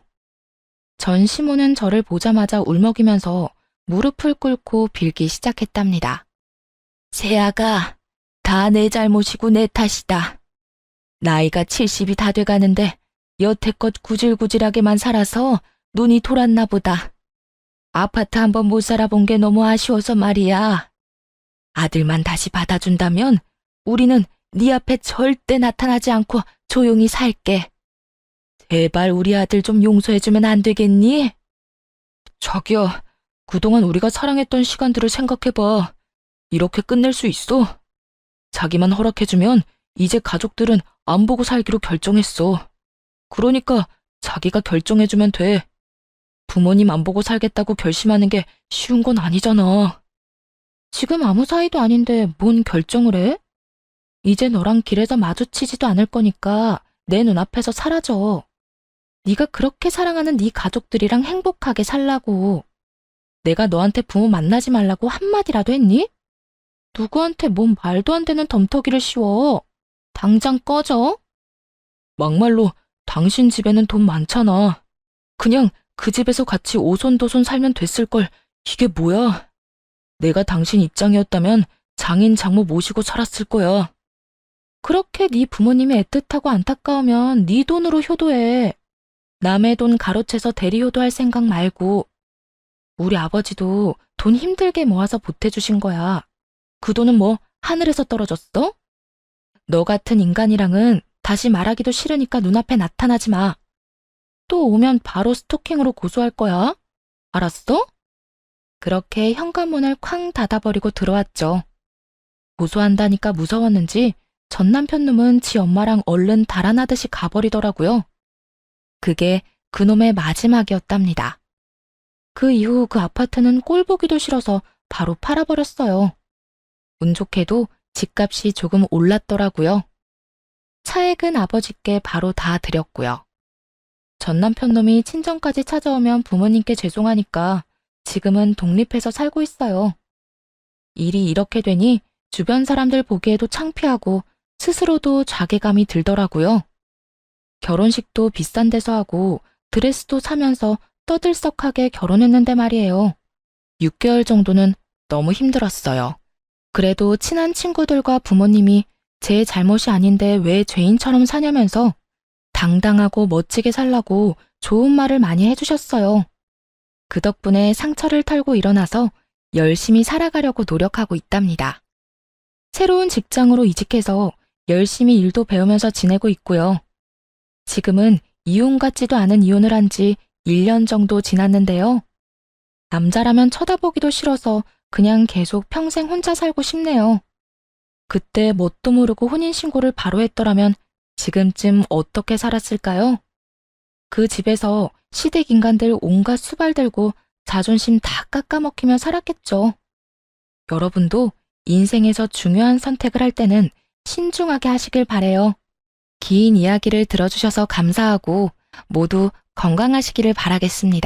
전 시모는 저를 보자마자 울먹이면서 무릎을 꿇고 빌기 시작했답니다. 세아가 다 내 잘못이고 내 탓이다. 나이가 70이 다 돼가는데 여태껏 구질구질하게만 살아서 눈이 돌았나 보다. 아파트 한번 못 살아본 게 너무 아쉬워서 말이야. 아들만 다시 받아준다면 우리는 네 앞에 절대 나타나지 않고 조용히 살게. 제발 우리 아들 좀 용서해주면 안 되겠니? 자기야, 그동안 우리가 사랑했던 시간들을 생각해봐. 이렇게 끝낼 수 있어? 자기만 허락해주면 이제 가족들은 안 보고 살기로 결정했어. 그러니까 자기가 결정해주면 돼. 부모님 안 보고 살겠다고 결심하는 게 쉬운 건 아니잖아. 지금 아무 사이도 아닌데 뭔 결정을 해? 이제 너랑 길에서 마주치지도 않을 거니까 내 눈앞에서 사라져. 네가 그렇게 사랑하는 네 가족들이랑 행복하게 살라고. 내가 너한테 부모 만나지 말라고 한마디라도 했니? 누구한테 뭔 말도 안 되는 덤터기를 씌워. 당장 꺼져. 막말로 당신 집에는 돈 많잖아. 그냥 그 집에서 같이 오손도손 살면 됐을걸. 이게 뭐야? 내가 당신 입장이었다면 장인 장모 모시고 살았을 거야. 그렇게 네 부모님이 애틋하고 안타까우면 네 돈으로 효도해. 남의 돈 가로채서 대리효도할 생각 말고. 우리 아버지도 돈 힘들게 모아서 보태주신 거야. 그 돈은 뭐 하늘에서 떨어졌어? 너 같은 인간이랑은 다시 말하기도 싫으니까 눈앞에 나타나지 마. 또 오면 바로 스토킹으로 고소할 거야. 알았어? 그렇게 현관문을 쾅 닫아버리고 들어왔죠. 고소한다니까 무서웠는지 전 남편 놈은 지 엄마랑 얼른 달아나듯이 가버리더라고요. 그게 그놈의 마지막이었답니다. 그 이후 그 아파트는 꼴 보기도 싫어서 바로 팔아버렸어요. 운 좋게도 집값이 조금 올랐더라고요. 차액은 아버지께 바로 다 드렸고요. 전 남편 놈이 친정까지 찾아오면 부모님께 죄송하니까 지금은 독립해서 살고 있어요. 일이 이렇게 되니 주변 사람들 보기에도 창피하고 스스로도 자괴감이 들더라고요. 결혼식도 비싼 데서 하고 드레스도 사면서 떠들썩하게 결혼했는데 말이에요. 6개월 정도는 너무 힘들었어요. 그래도 친한 친구들과 부모님이 제 잘못이 아닌데 왜 죄인처럼 사냐면서 당당하고 멋지게 살라고 좋은 말을 많이 해주셨어요. 그 덕분에 상처를 털고 일어나서 열심히 살아가려고 노력하고 있답니다. 새로운 직장으로 이직해서 열심히 일도 배우면서 지내고 있고요. 지금은 이혼 같지도 않은 이혼을 한 지 1년 정도 지났는데요. 남자라면 쳐다보기도 싫어서 그냥 계속 평생 혼자 살고 싶네요. 그때 뭣도 모르고 혼인신고를 바로 했더라면 지금쯤 어떻게 살았을까요? 그 집에서 시댁 인간들 온갖 수발 들고 자존심 다 깎아먹히며 살았겠죠. 여러분도 인생에서 중요한 선택을 할 때는 신중하게 하시길 바래요. 긴 이야기를 들어주셔서 감사하고 모두 건강하시기를 바라겠습니다.